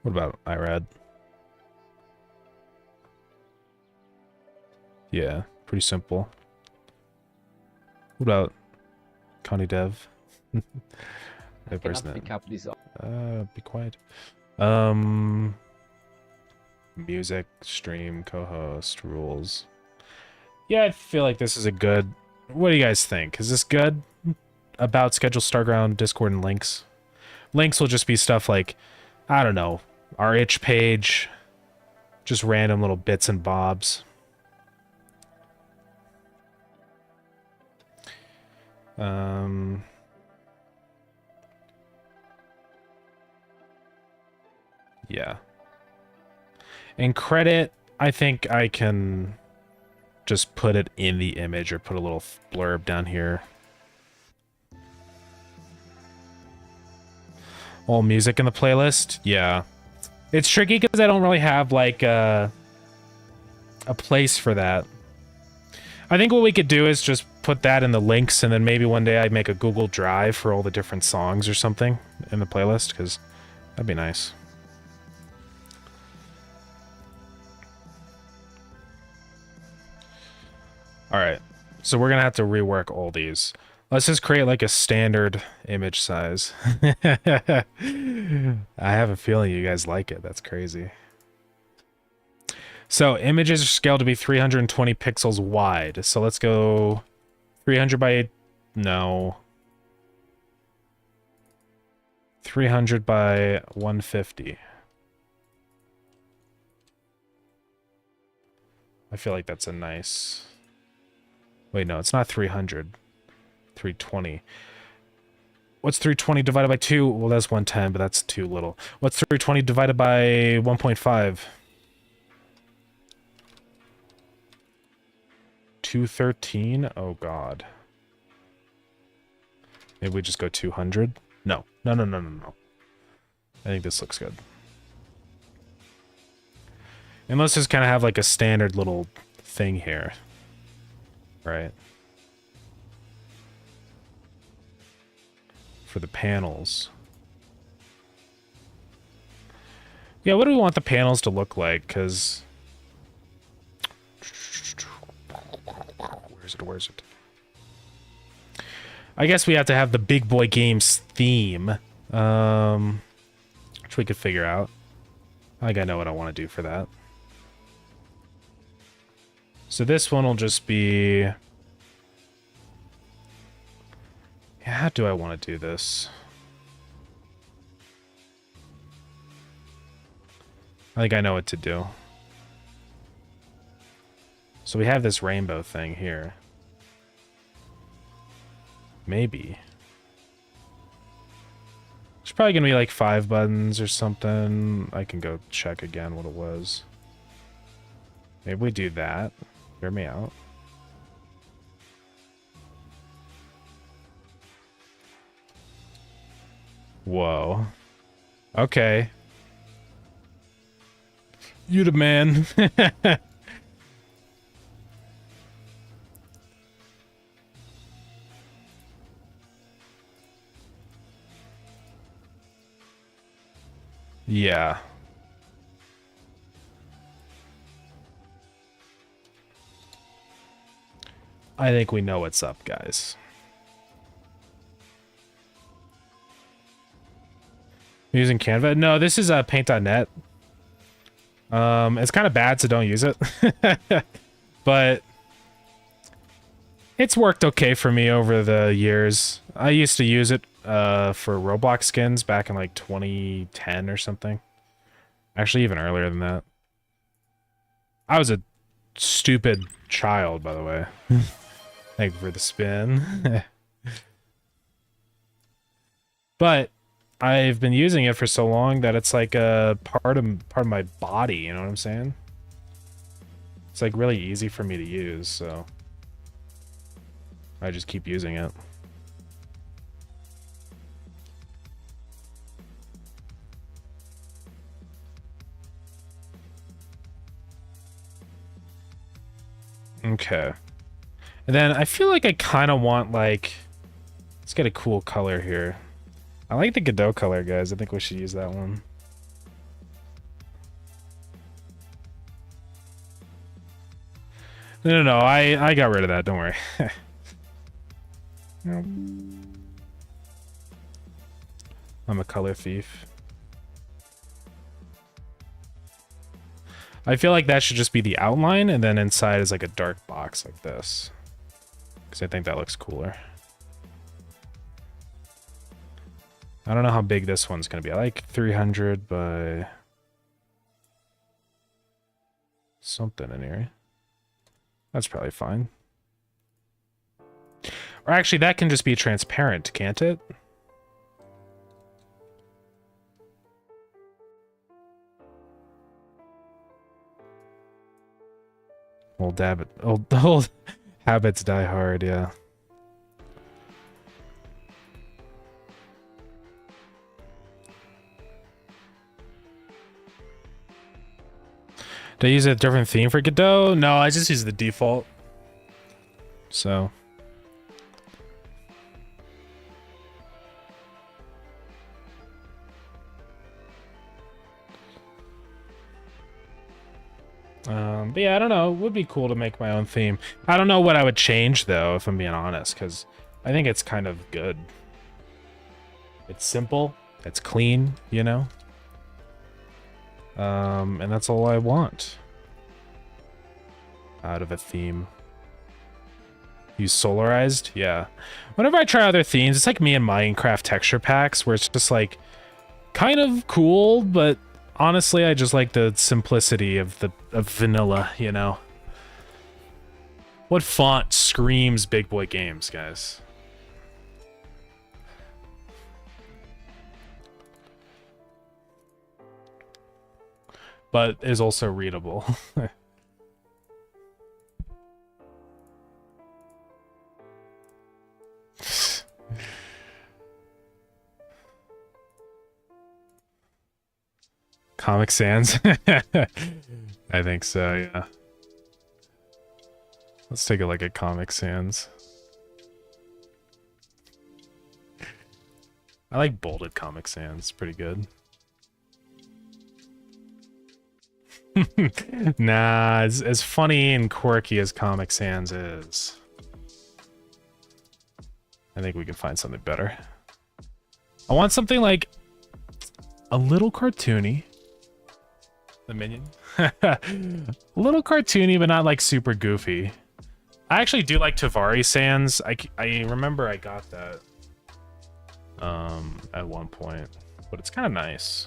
What about IRAD? Yeah, pretty simple. What about Connie Dev?
I
The person
cannot pick up this.
be quiet. Music, stream, co-host, rules. Yeah, I feel like this is a good... What do you guys think? Is this good? About schedule, Starground, Discord, and links. Links will just be stuff like, I don't know, our itch page, just random little bits and bobs. Yeah. And credit, I think I can just put it in the image or put a little blurb down here. All music in the playlist? Yeah. It's tricky because I don't really have, like, a place for that. I think what we could do is just put that in the links, and then maybe one day I make a Google Drive for all the different songs or something in the playlist, because that'd be nice. Alright, so we're gonna have to rework all these. Let's just create like a standard image size. I have a feeling you guys like it. That's crazy. So images are scaled to be 320 pixels wide. So let's go 300 by... No. 300 by 150. I feel like that's a nice... Wait, no, it's not 300. 320. What's 320 divided by 2? Well, that's 110, but that's too little. What's 320 divided by 1.5? 213? Oh, God. Maybe we just go 200? No. No, no, no, no, no. I think this looks good. And let's just kind of have like a standard little thing here. Right? For the panels. Yeah, what do we want the panels to look like? Because... Where is it? I guess we have to have the Big Boy Games theme. Which we could figure out. I think I know what I want to do for that. So this one will just be... Yeah, how do I want to do this? I think I know what to do. So we have this rainbow thing here. Maybe. It's probably going to be like 5 buttons or something. I can go check again what it was. Maybe we do that. Hear me out. Whoa. Okay. You the man. Yeah. I think we know what's up, guys. Using Canva? No, this is paint.net. It's kind of bad, so don't use it. But it's worked okay for me over the years. I used to use it for Roblox skins back in like 2010 or something. Actually, even earlier than that. I was a stupid child, by the way. Thank you for the spin. But I've been using it for so long that it's like a part of my body, you know what I'm saying? It's like really easy for me to use, so I just keep using it. Okay. And then I feel like I kind of want like, let's get a cool color here. I like the Godot color, guys. I think we should use that one. No, I got rid of that. Don't worry. Nope. I'm a color thief. I feel like that should just be the outline, and then inside is like a dark box like this. Because I think that looks cooler. I don't know how big this one's going to be. I like 300 by something in here. That's probably fine. Or actually, that can just be transparent, can't it? Old habits die hard, yeah. Do I use a different theme for Godot? No, I just use the default. So. But yeah, I don't know. It would be cool to make my own theme. I don't know what I would change, though, if I'm being honest, because I think it's kind of good. It's simple. It's clean, you know? And that's all I want out of a theme. Use solarized? Yeah. Whenever I try other themes, it's like me in Minecraft texture packs, where it's just like kind of cool, but honestly, I just like the simplicity of vanilla, you know? What font screams big boy games, guys? But is also readable. Comic Sans? I think so, yeah. Let's take a look at Comic Sans. I like bolded Comic Sans, it's pretty good. Nah, as funny and quirky as Comic Sans is, I think we can find something better. I want something like a little cartoony. The minion. A little cartoony, but not like super goofy. I actually do like Tavari Sans. I remember I got that at one point, but it's kind of nice.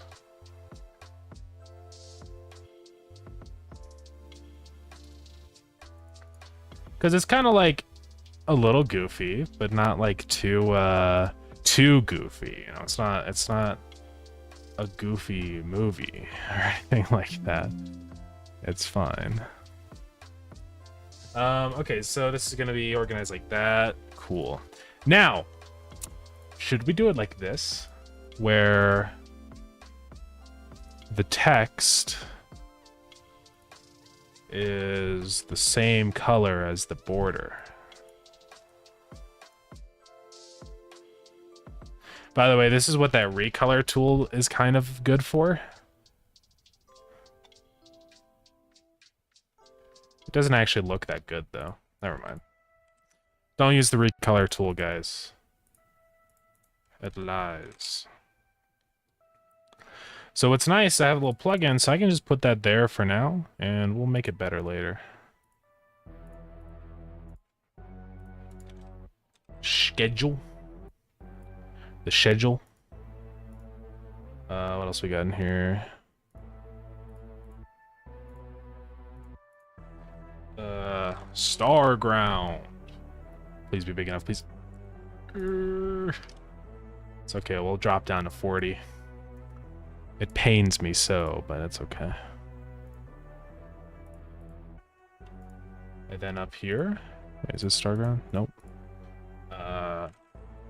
Because it's kind of like a little goofy, but not like too goofy. You know, it's not a goofy movie or anything like that. It's fine. Okay, so this is gonna be organized like that. Cool. Now, should we do it like this, where the text is the same color as the border? By the way, this is what that recolor tool is kind of good for. It doesn't actually look that good, though. Never mind. Don't use the recolor tool, guys. It lies. So what's nice, I have a little plugin, so I can just put that there for now, and we'll make it better later. Schedule. The schedule. What else we got in here? Starground. Please be big enough, please. It's okay, we'll drop down to 40. It pains me so, but it's okay. And then up here, wait, is this Starground? Nope.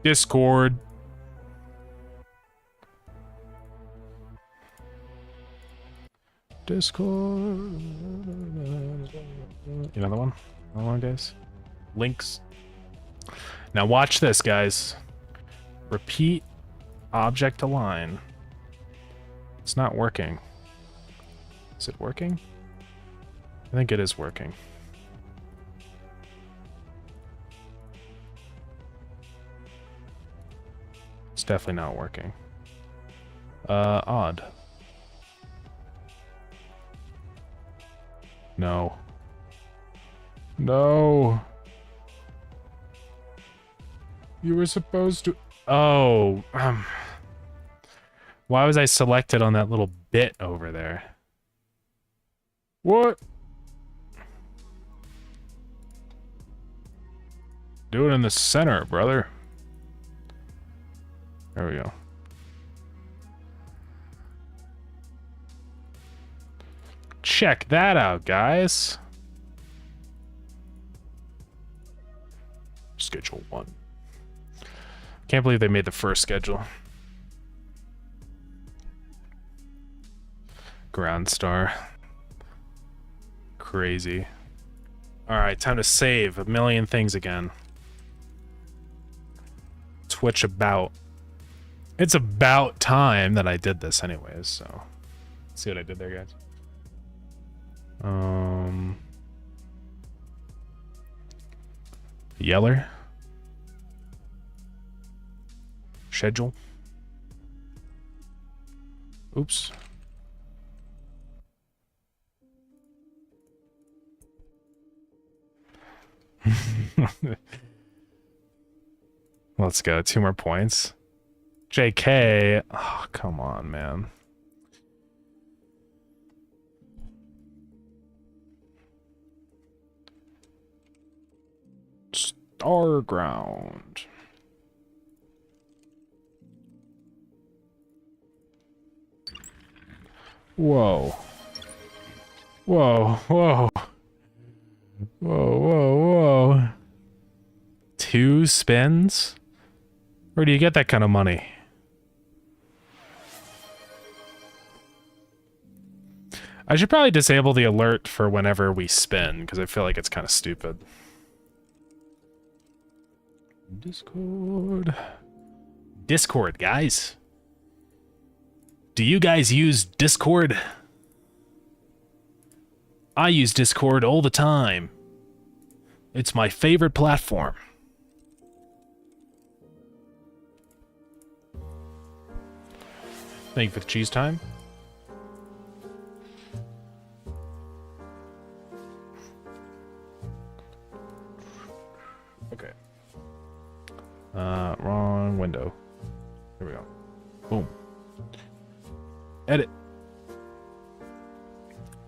Discord. Discord. Another one? Another one, guys? Links. Now watch this, guys. Repeat object align. It's not working. Is it working? I think it is working. It's definitely not working. Odd. No. No. You were supposed to... Oh. Why was I selected on that little bit over there? What? Do it in the center, brother. There we go. Check that out, guys. Schedule 1. Can't believe they made the first schedule. Ground star. Crazy. Alright, time to save a million things again. Twitch about. It's about time that I did this anyways, so. See what I did there, guys. Yeller. Schedule. Oops. Let's go. 2 more points. JK. Oh, come on, man. Starground. Whoa. Whoa, whoa. Whoa, whoa, whoa. 2 spins? Where do you get that kind of money? I should probably disable the alert for whenever we spin, because I feel like it's kind of stupid. Discord. Discord, guys. Do you guys use Discord? I use Discord all the time. It's my favorite platform. Thank you for the cheese time. Okay. Wrong window. Here we go. Boom. Edit.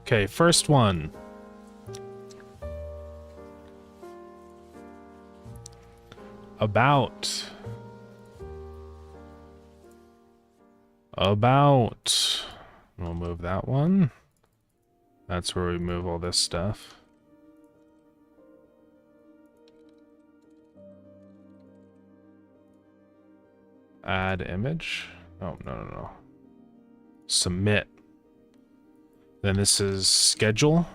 Okay, first one. About. We'll move that one. That's where we move all this stuff. Add image. Oh, no. Submit. Then this is schedule.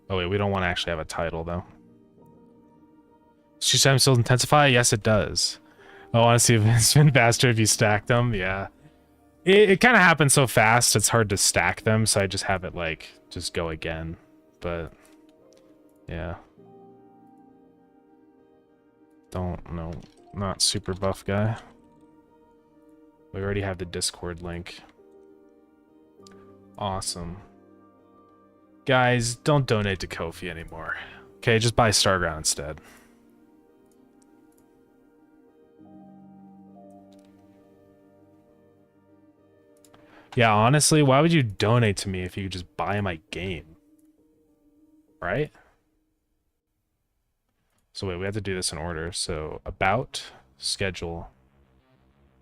Oh wait, we don't want to actually have a title though. Does time still intensify? Yes, it does. Oh, honestly, it's been faster if you stack them. Yeah. It kind of happens so fast, it's hard to stack them, so I just have it like, just go again. But, yeah. Don't know. Not super buff guy. We already have the Discord link. Awesome. Guys, don't donate to Ko-fi anymore. Okay, just buy Starground instead. Yeah, honestly, why would you donate to me if you could just buy my game? Right? So wait, we have to do this in order. So, about, schedule,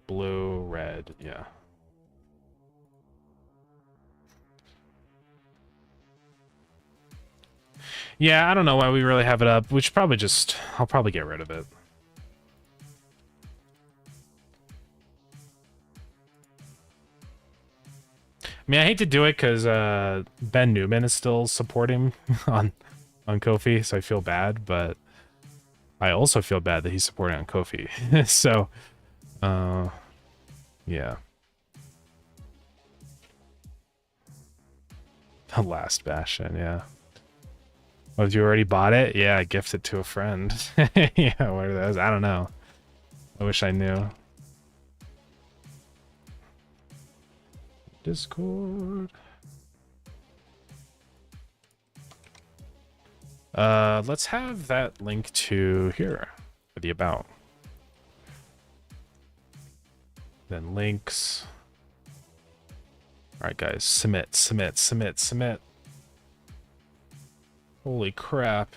blue, red, yeah. Yeah, I don't know why we really have it up. We should probably just... I'll probably get rid of it. I mean, I hate to do it because Ben Newman is still supporting on Ko-fi, so I feel bad, but I also feel bad that he's supporting on Ko-fi. So, yeah. The Last Bastion, yeah. Oh, you already bought it? Yeah, gift it to a friend. Yeah, what are those? I don't know. I wish I knew. Discord. Let's have that link to here for the about. Then links. All right, guys, submit, submit, submit, submit. Holy crap.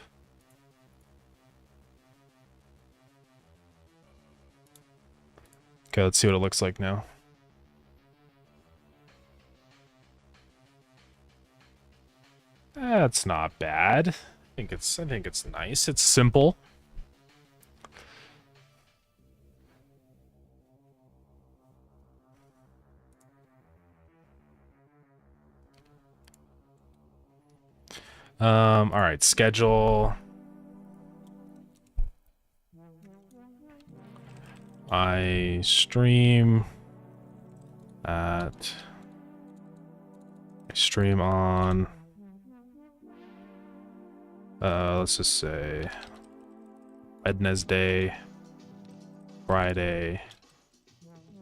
Okay, let's see what it looks like now. That's not bad. I think it's nice. It's simple. All right, schedule. I stream at. I stream on. Let's just say Wednesday, Friday,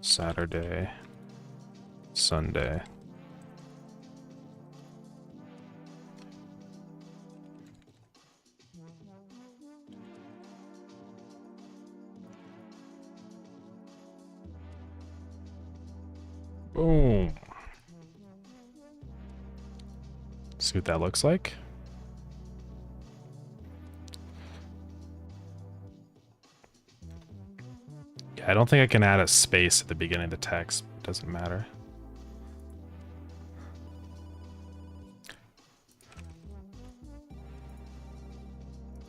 Saturday, Sunday. Boom. See what that looks like. Yeah, I don't think I can add a space at the beginning of the text. It doesn't matter.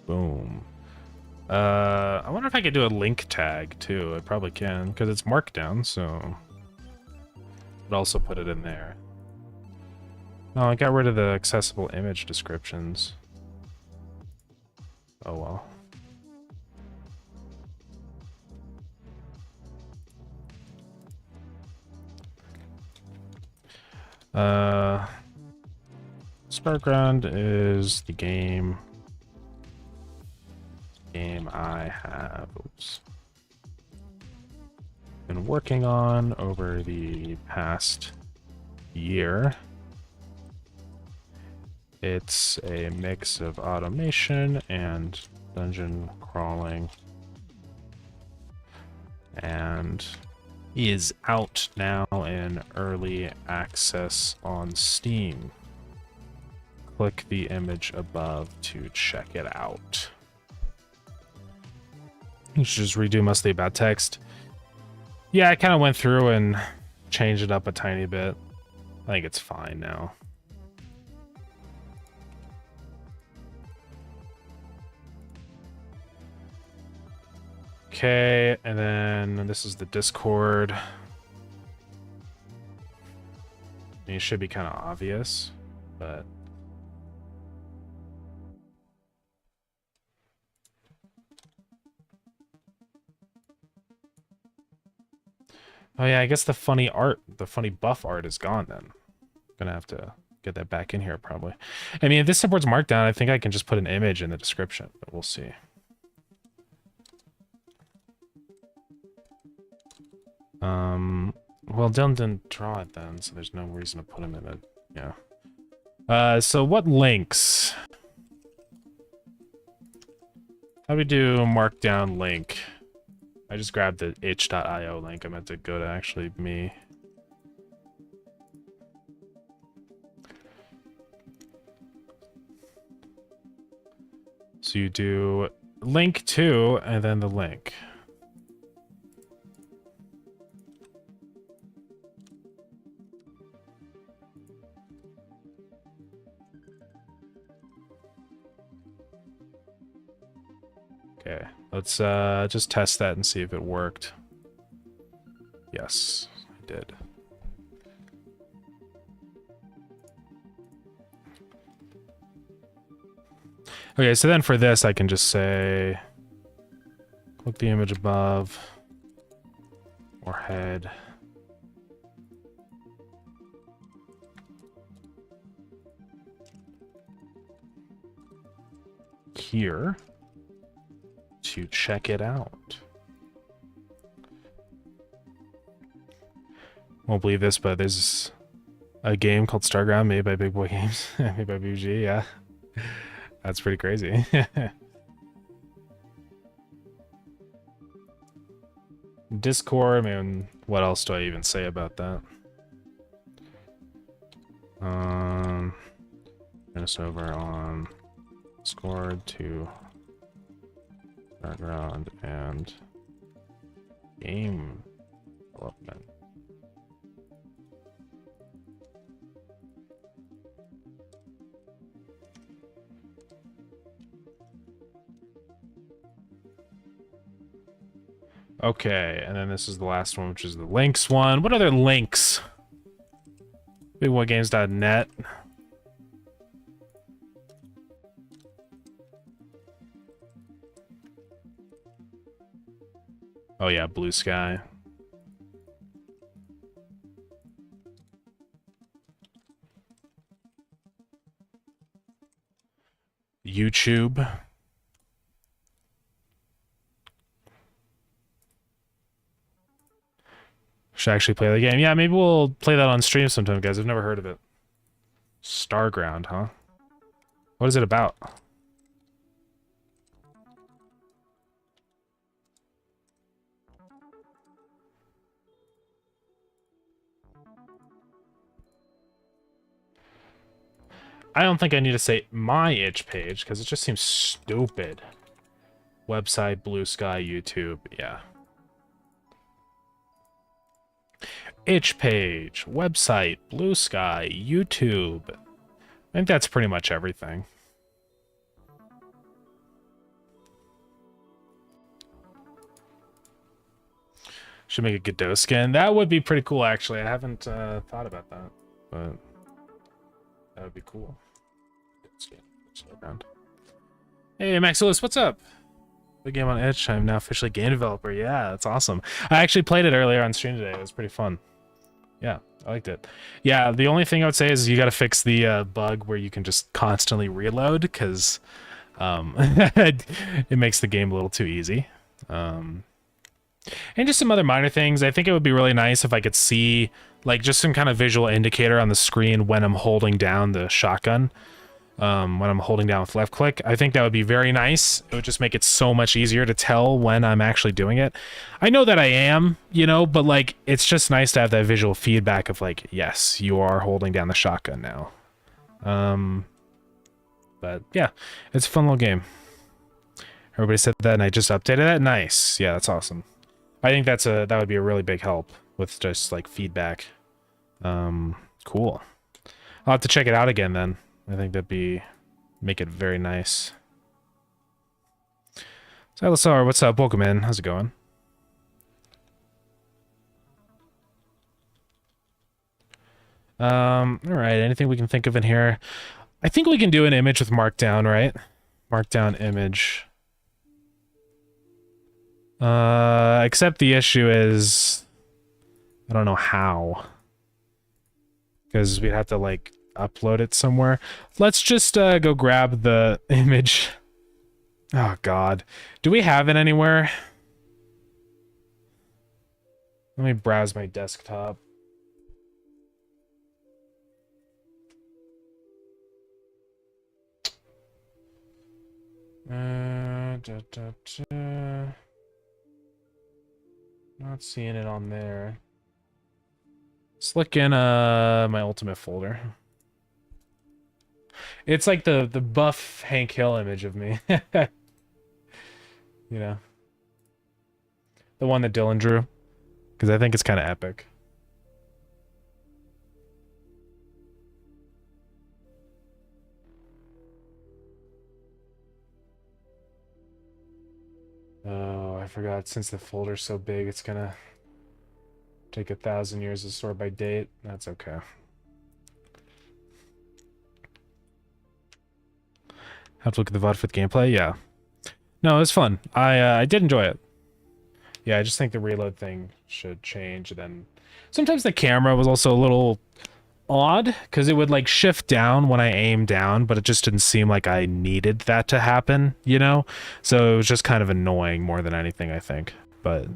Boom. I wonder if I could do a link tag too. I probably can because it's markdown, so I'd also put it in there. No, I got rid of the accessible image descriptions. Oh well. Starground is the game I have been working on over the past year. It's a mix of automation and dungeon crawling, and is out now in early access on Steam. Click the image above to check it out. You should just redo mostly about text. Yeah, I kind of went through and changed it up a tiny bit. I think it's fine now. Okay, and then this is the Discord. It should be kind of obvious, but oh yeah, I guess the funny art, the funny buff art is gone then. Gonna have to get that back in here probably. I mean, if this supports Markdown, I think I can just put an image in the description, but we'll see. Well, Dylan didn't draw it then, so there's no reason to put him in it. Yeah. So what links? How do we do Markdown link? I just grabbed the itch.io link. I meant to go to actually me. So you do link to, and then the link. Okay, let's just test that and see if it worked. Yes, I did. Okay, so then for this, I can just say, click the image above, or head. Here to check it out. won't believe this, but there's a game called Starground made by Big Boy Games, made by BG. Yeah, that's pretty crazy. Discord, man. What else do I even say about that? Turn us over on Discord to Starground and game development. Okay, and then this is the last one, which is the links one. What other links? BigBoyGames.net. Oh yeah, Blue Sky. YouTube. Should actually play the game. Yeah, maybe we'll play that on stream sometime, guys. I've never heard of it. Starground, huh? What is it about? I don't think I need to say my itch page, because it just seems stupid. Website, Blue Sky, YouTube, yeah. Itch page, website, Blue Sky, YouTube. I think that's pretty much everything. Should make a Godot skin. That would be pretty cool, actually. I haven't thought about that, but that would be cool. Hey, Maxilus, what's up? The game on itch. I'm now officially game developer. Yeah, that's awesome. I actually played it earlier on stream today. It was pretty fun. Yeah, I liked it. Yeah, the only thing I would say is you got to fix the bug where you can just constantly reload, because it makes the game a little too easy. And just some other minor things. I think it would be really nice if I could see like just some kind of visual indicator on the screen when I'm holding down the shotgun. When I'm holding down with left click. I think that would be very nice. It would just make it so much easier to tell when I'm actually doing it. I know that I am, you know, but like it's just nice to have that visual feedback of like, yes, you are holding down the shotgun now. But yeah, it's a fun little game. Everybody said that and I just updated that. Nice. Yeah, that's awesome. I think that would be a really big help with just like feedback. Cool. I'll have to check it out again then. I think make it very nice. So Elisar, what's up? Welcome in. How's it going? Alright, anything we can think of in here? I think we can do an image with Markdown, right? Markdown image. Except the issue is I don't know how. Because we'd have to like upload it somewhere. Let's just go grab the image. Oh god. Do we have it anywhere? Let me browse my desktop. Not seeing it on there. Let's look in my ultimate folder. It's like the buff Hank Hill image of me. You know. The one that Dylan drew. Because I think it's kind of epic. Oh, I forgot. Since the folder's so big, it's gonna take 1,000 years to sort by date. That's okay. Have to look at the VOD for the gameplay? Yeah. No, it was fun. I did enjoy it. Yeah, I just think the reload thing should change. And then sometimes the camera was also a little odd, because it would like shift down when I aim down, but it just didn't seem like I needed that to happen, you know? So it was just kind of annoying more than anything, I think. But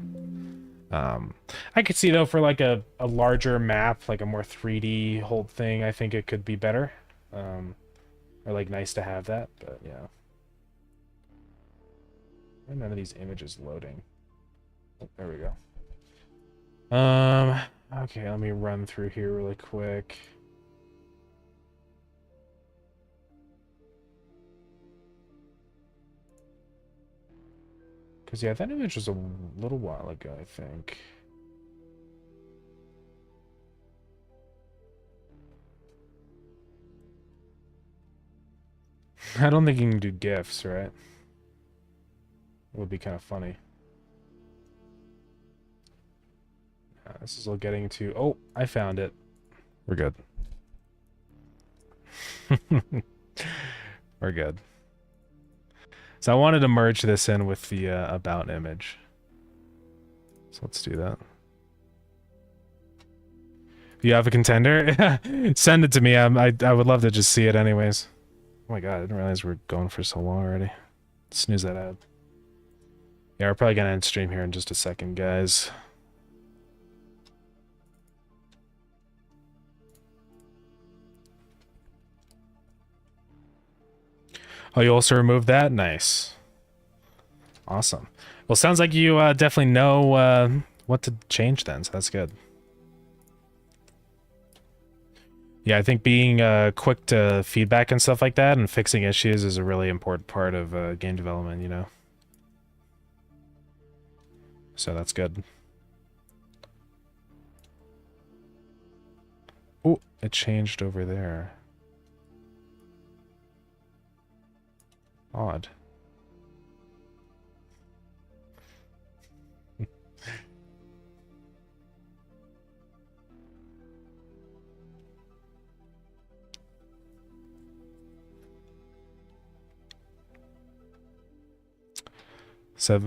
I could see though for like a larger map, like a more 3D whole thing, I think it could be better. Or like nice to have that, but yeah. Why are none of these images loading? Oh, there we go. Okay, let me run through here really quick. Because, yeah, that image was a little while ago, I think. I don't think you can do GIFs, right? It would be kind of funny. This is all getting to... Oh, I found it. We're good. We're good. So I wanted to merge this in with the about image. So let's do that. If you have a contender, send it to me. I would love to just see it anyways. Oh my god, I didn't realize we're going for so long already. Snooze that out. Yeah, we're probably gonna end stream here in just a second, guys. Oh, you also removed that? Nice. Awesome. Well, sounds like you definitely know what to change then, so that's good. Yeah, I think being quick to feedback and stuff like that and fixing issues is a really important part of game development, you know? So that's good. Oh, it changed over there. Odd.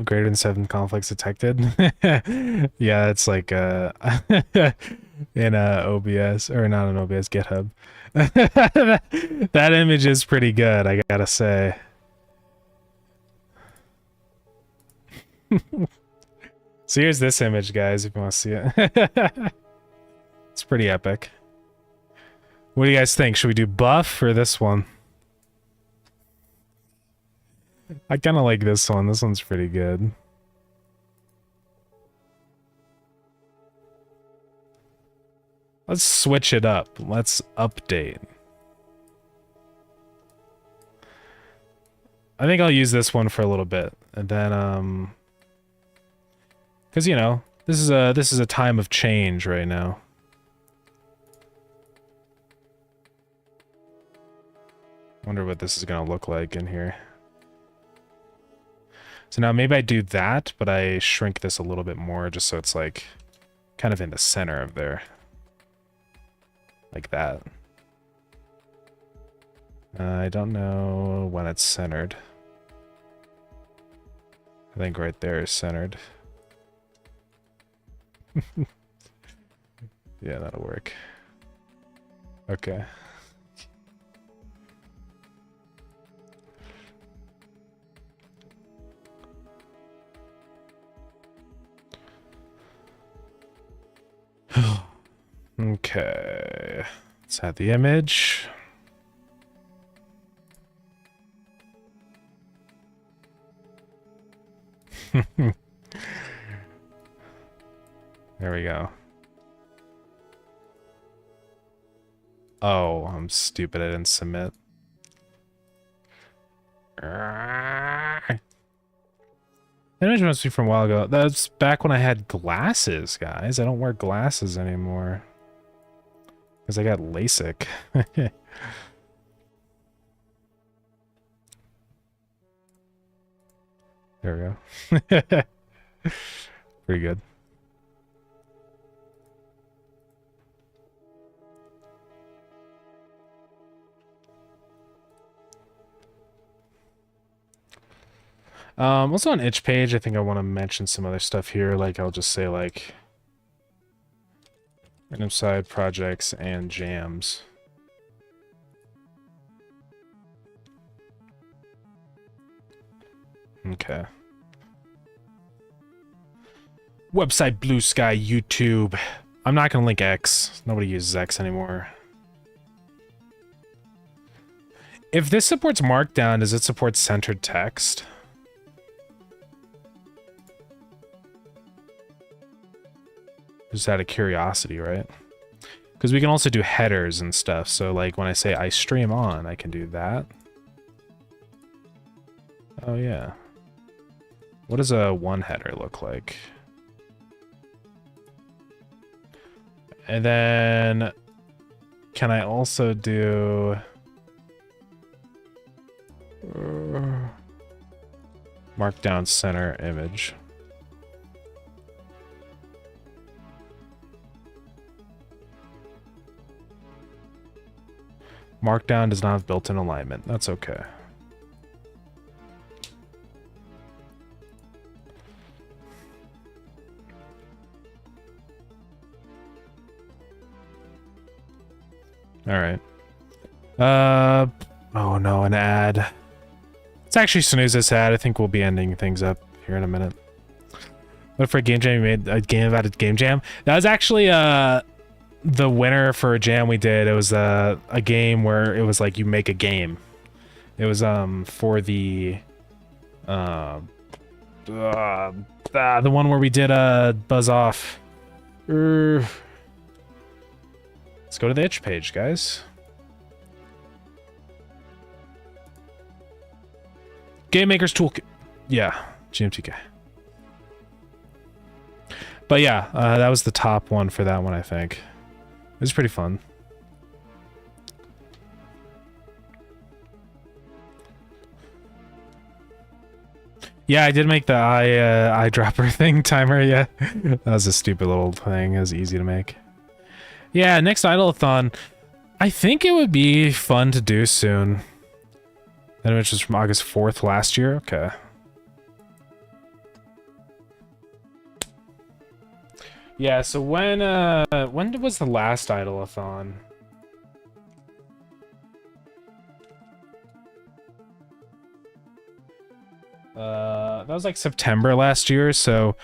Greater than 7 conflicts detected. Yeah, it's like in OBS or not in OBS, GitHub. That image is pretty good, I gotta say. So here's this image, guys, if you want to see it. It's pretty epic. What do you guys think? Should we do buff or this one? I kind of like this one. This one's pretty good. Let's switch it up. Let's update. I think I'll use this one for a little bit, and then because you know, this is a time of change right now. Wonder what this is gonna look like in here. So now maybe I do that, but I shrink this a little bit more just so it's like kind of in the center of there. Like that. I don't know when it's centered. I think right there is centered. Yeah, that'll work. Okay. Okay. Let's add the image. There we go. Oh, I'm stupid. I didn't submit. That image must be from a while ago. That's back when I had glasses, guys. I don't wear glasses anymore. Because I got LASIK. There we go. Pretty good. Also on itch page, I think I want to mention some other stuff here. Like I'll just say like random side projects and jams. Okay. Website, Blue Sky, YouTube. I'm not gonna link X. Nobody uses X anymore. If this supports Markdown, does it support centered text? Just out of curiosity, right? Because we can also do headers and stuff. So like when I say I stream on, I can do that. Oh yeah. What does a one header look like? And then can I also do Markdown center image? Markdown does not have built-in alignment. That's okay. All right. Oh no, an ad. Let's actually snooze this ad. I think we'll be ending things up here in a minute. What for a game jam? You made a game about a game jam? That was actually the winner for a jam we did. It was a game where it was like you make a game. It was for the one where we did Buzz Off. Let's go to the itch page, guys. Game Maker's Toolkit. Yeah, GMTK. But yeah, that was the top one for that one, I think. It was pretty fun. Yeah, I did make the eyedropper thing timer, yeah. That was a stupid little thing. It was easy to make. Yeah, next Idle-a-thon. I think it would be fun to do soon. That image was from August 4th last year? Okay. Yeah, so when was the last Idle-a-thon? That was like September last year, so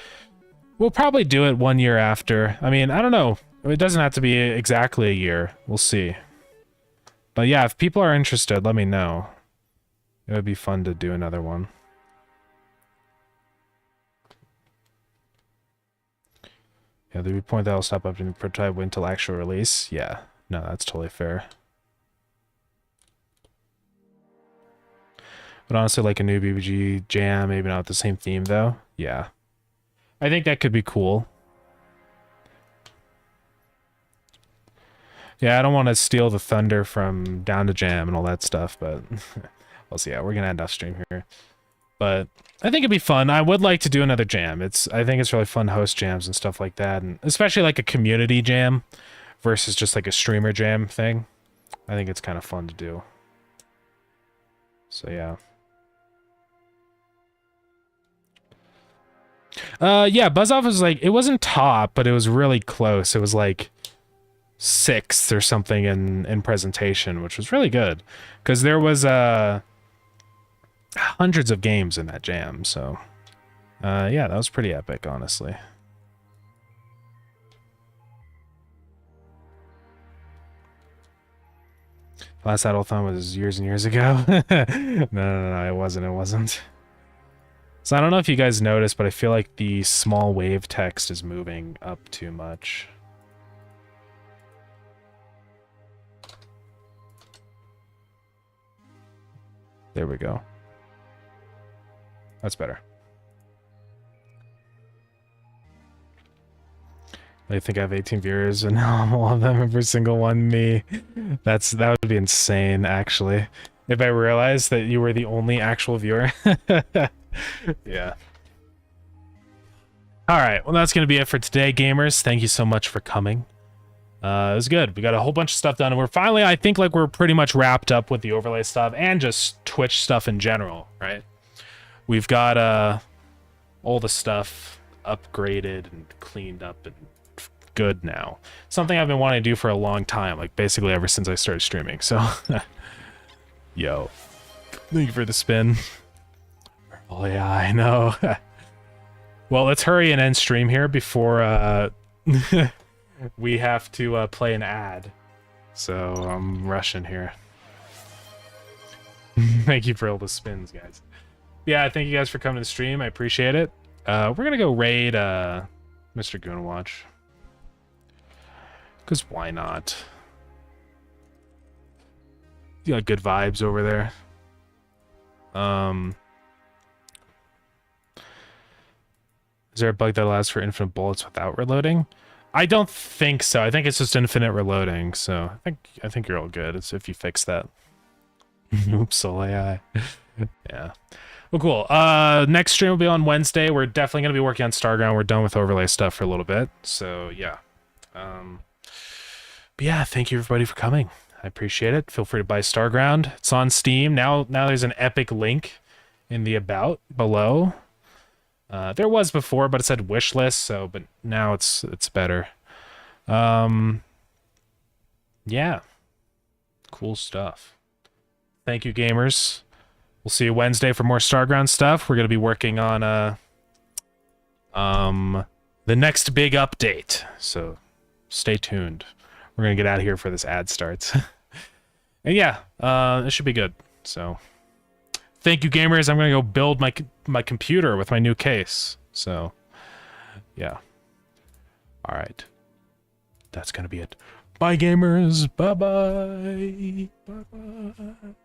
we'll probably do it 1 year after. I mean, I don't know. It doesn't have to be exactly a year. We'll see. But yeah, if people are interested, let me know. It would be fun to do another one. Yeah, the point that will stop updating the prototype wait until actual release. Yeah, no, that's totally fair. But honestly, like a new BBG jam, maybe not the same theme though. Yeah, I think that could be cool. Yeah, I don't want to steal the thunder from Down to Jam and all that stuff, but we'll see. Yeah, we're gonna end off stream here. But I think it'd be fun. I would like to do another jam. I think it's really fun to host jams and stuff like that, and especially like a community jam versus just like a streamer jam thing. I think it's kind of fun to do. So yeah. Yeah, Buzz Off was like, it wasn't top, but it was really close. It was like 6th or something in presentation, which was really good because there was hundreds of games in that jam. So yeah, that was pretty epic, honestly. Last Idle-a-thon was years and years ago. No, it wasn't. So I don't know if you guys noticed, but I feel like the small wave text is moving up too much. There we go. That's better. I think I have 18 viewers and all of them, every single one me. That would be insane, actually. If I realized that you were the only actual viewer. Yeah. Alright, well that's going to be it for today, gamers. Thank you so much for coming. It was good. We got a whole bunch of stuff done, and we're finally, I think, like, we're pretty much wrapped up with the overlay stuff and just Twitch stuff in general, right? We've got all the stuff upgraded and cleaned up and good now. Something I've been wanting to do for a long time, like basically ever since I started streaming. So, yo, thank you for the spin. Oh yeah, I know. Well, let's hurry and end stream here before we have to play an ad. So I'm rushing here. Thank you for all the spins, guys. Yeah, thank you guys for coming to the stream. I appreciate it. We're gonna go raid Mr. Goonawatch. Because why not? You got good vibes over there. Is there a bug that allows for infinite bullets without reloading? I don't think so. I think it's just infinite reloading. So I think you're all good. It's if you fix that. Oops, soul AI. Yeah. Well, cool. Next stream will be on Wednesday. We're definitely gonna be working on Starground. We're done with overlay stuff for a little bit. So yeah. But yeah, thank you everybody for coming. I appreciate it. Feel free to buy Starground. It's on Steam now. Now there's an epic link in the about below. There was before, but it said wish list. So, but now it's better. Yeah, cool stuff. Thank you, gamers. We'll see you Wednesday for more Starground stuff. We're gonna be working on the next big update. So, stay tuned. We're gonna get out of here before this ad starts. And yeah, it should be good. So, thank you, gamers. I'm gonna go build my computer with my new case. So, yeah. All right. That's gonna be it. Bye, gamers. Bye-bye. Bye-bye.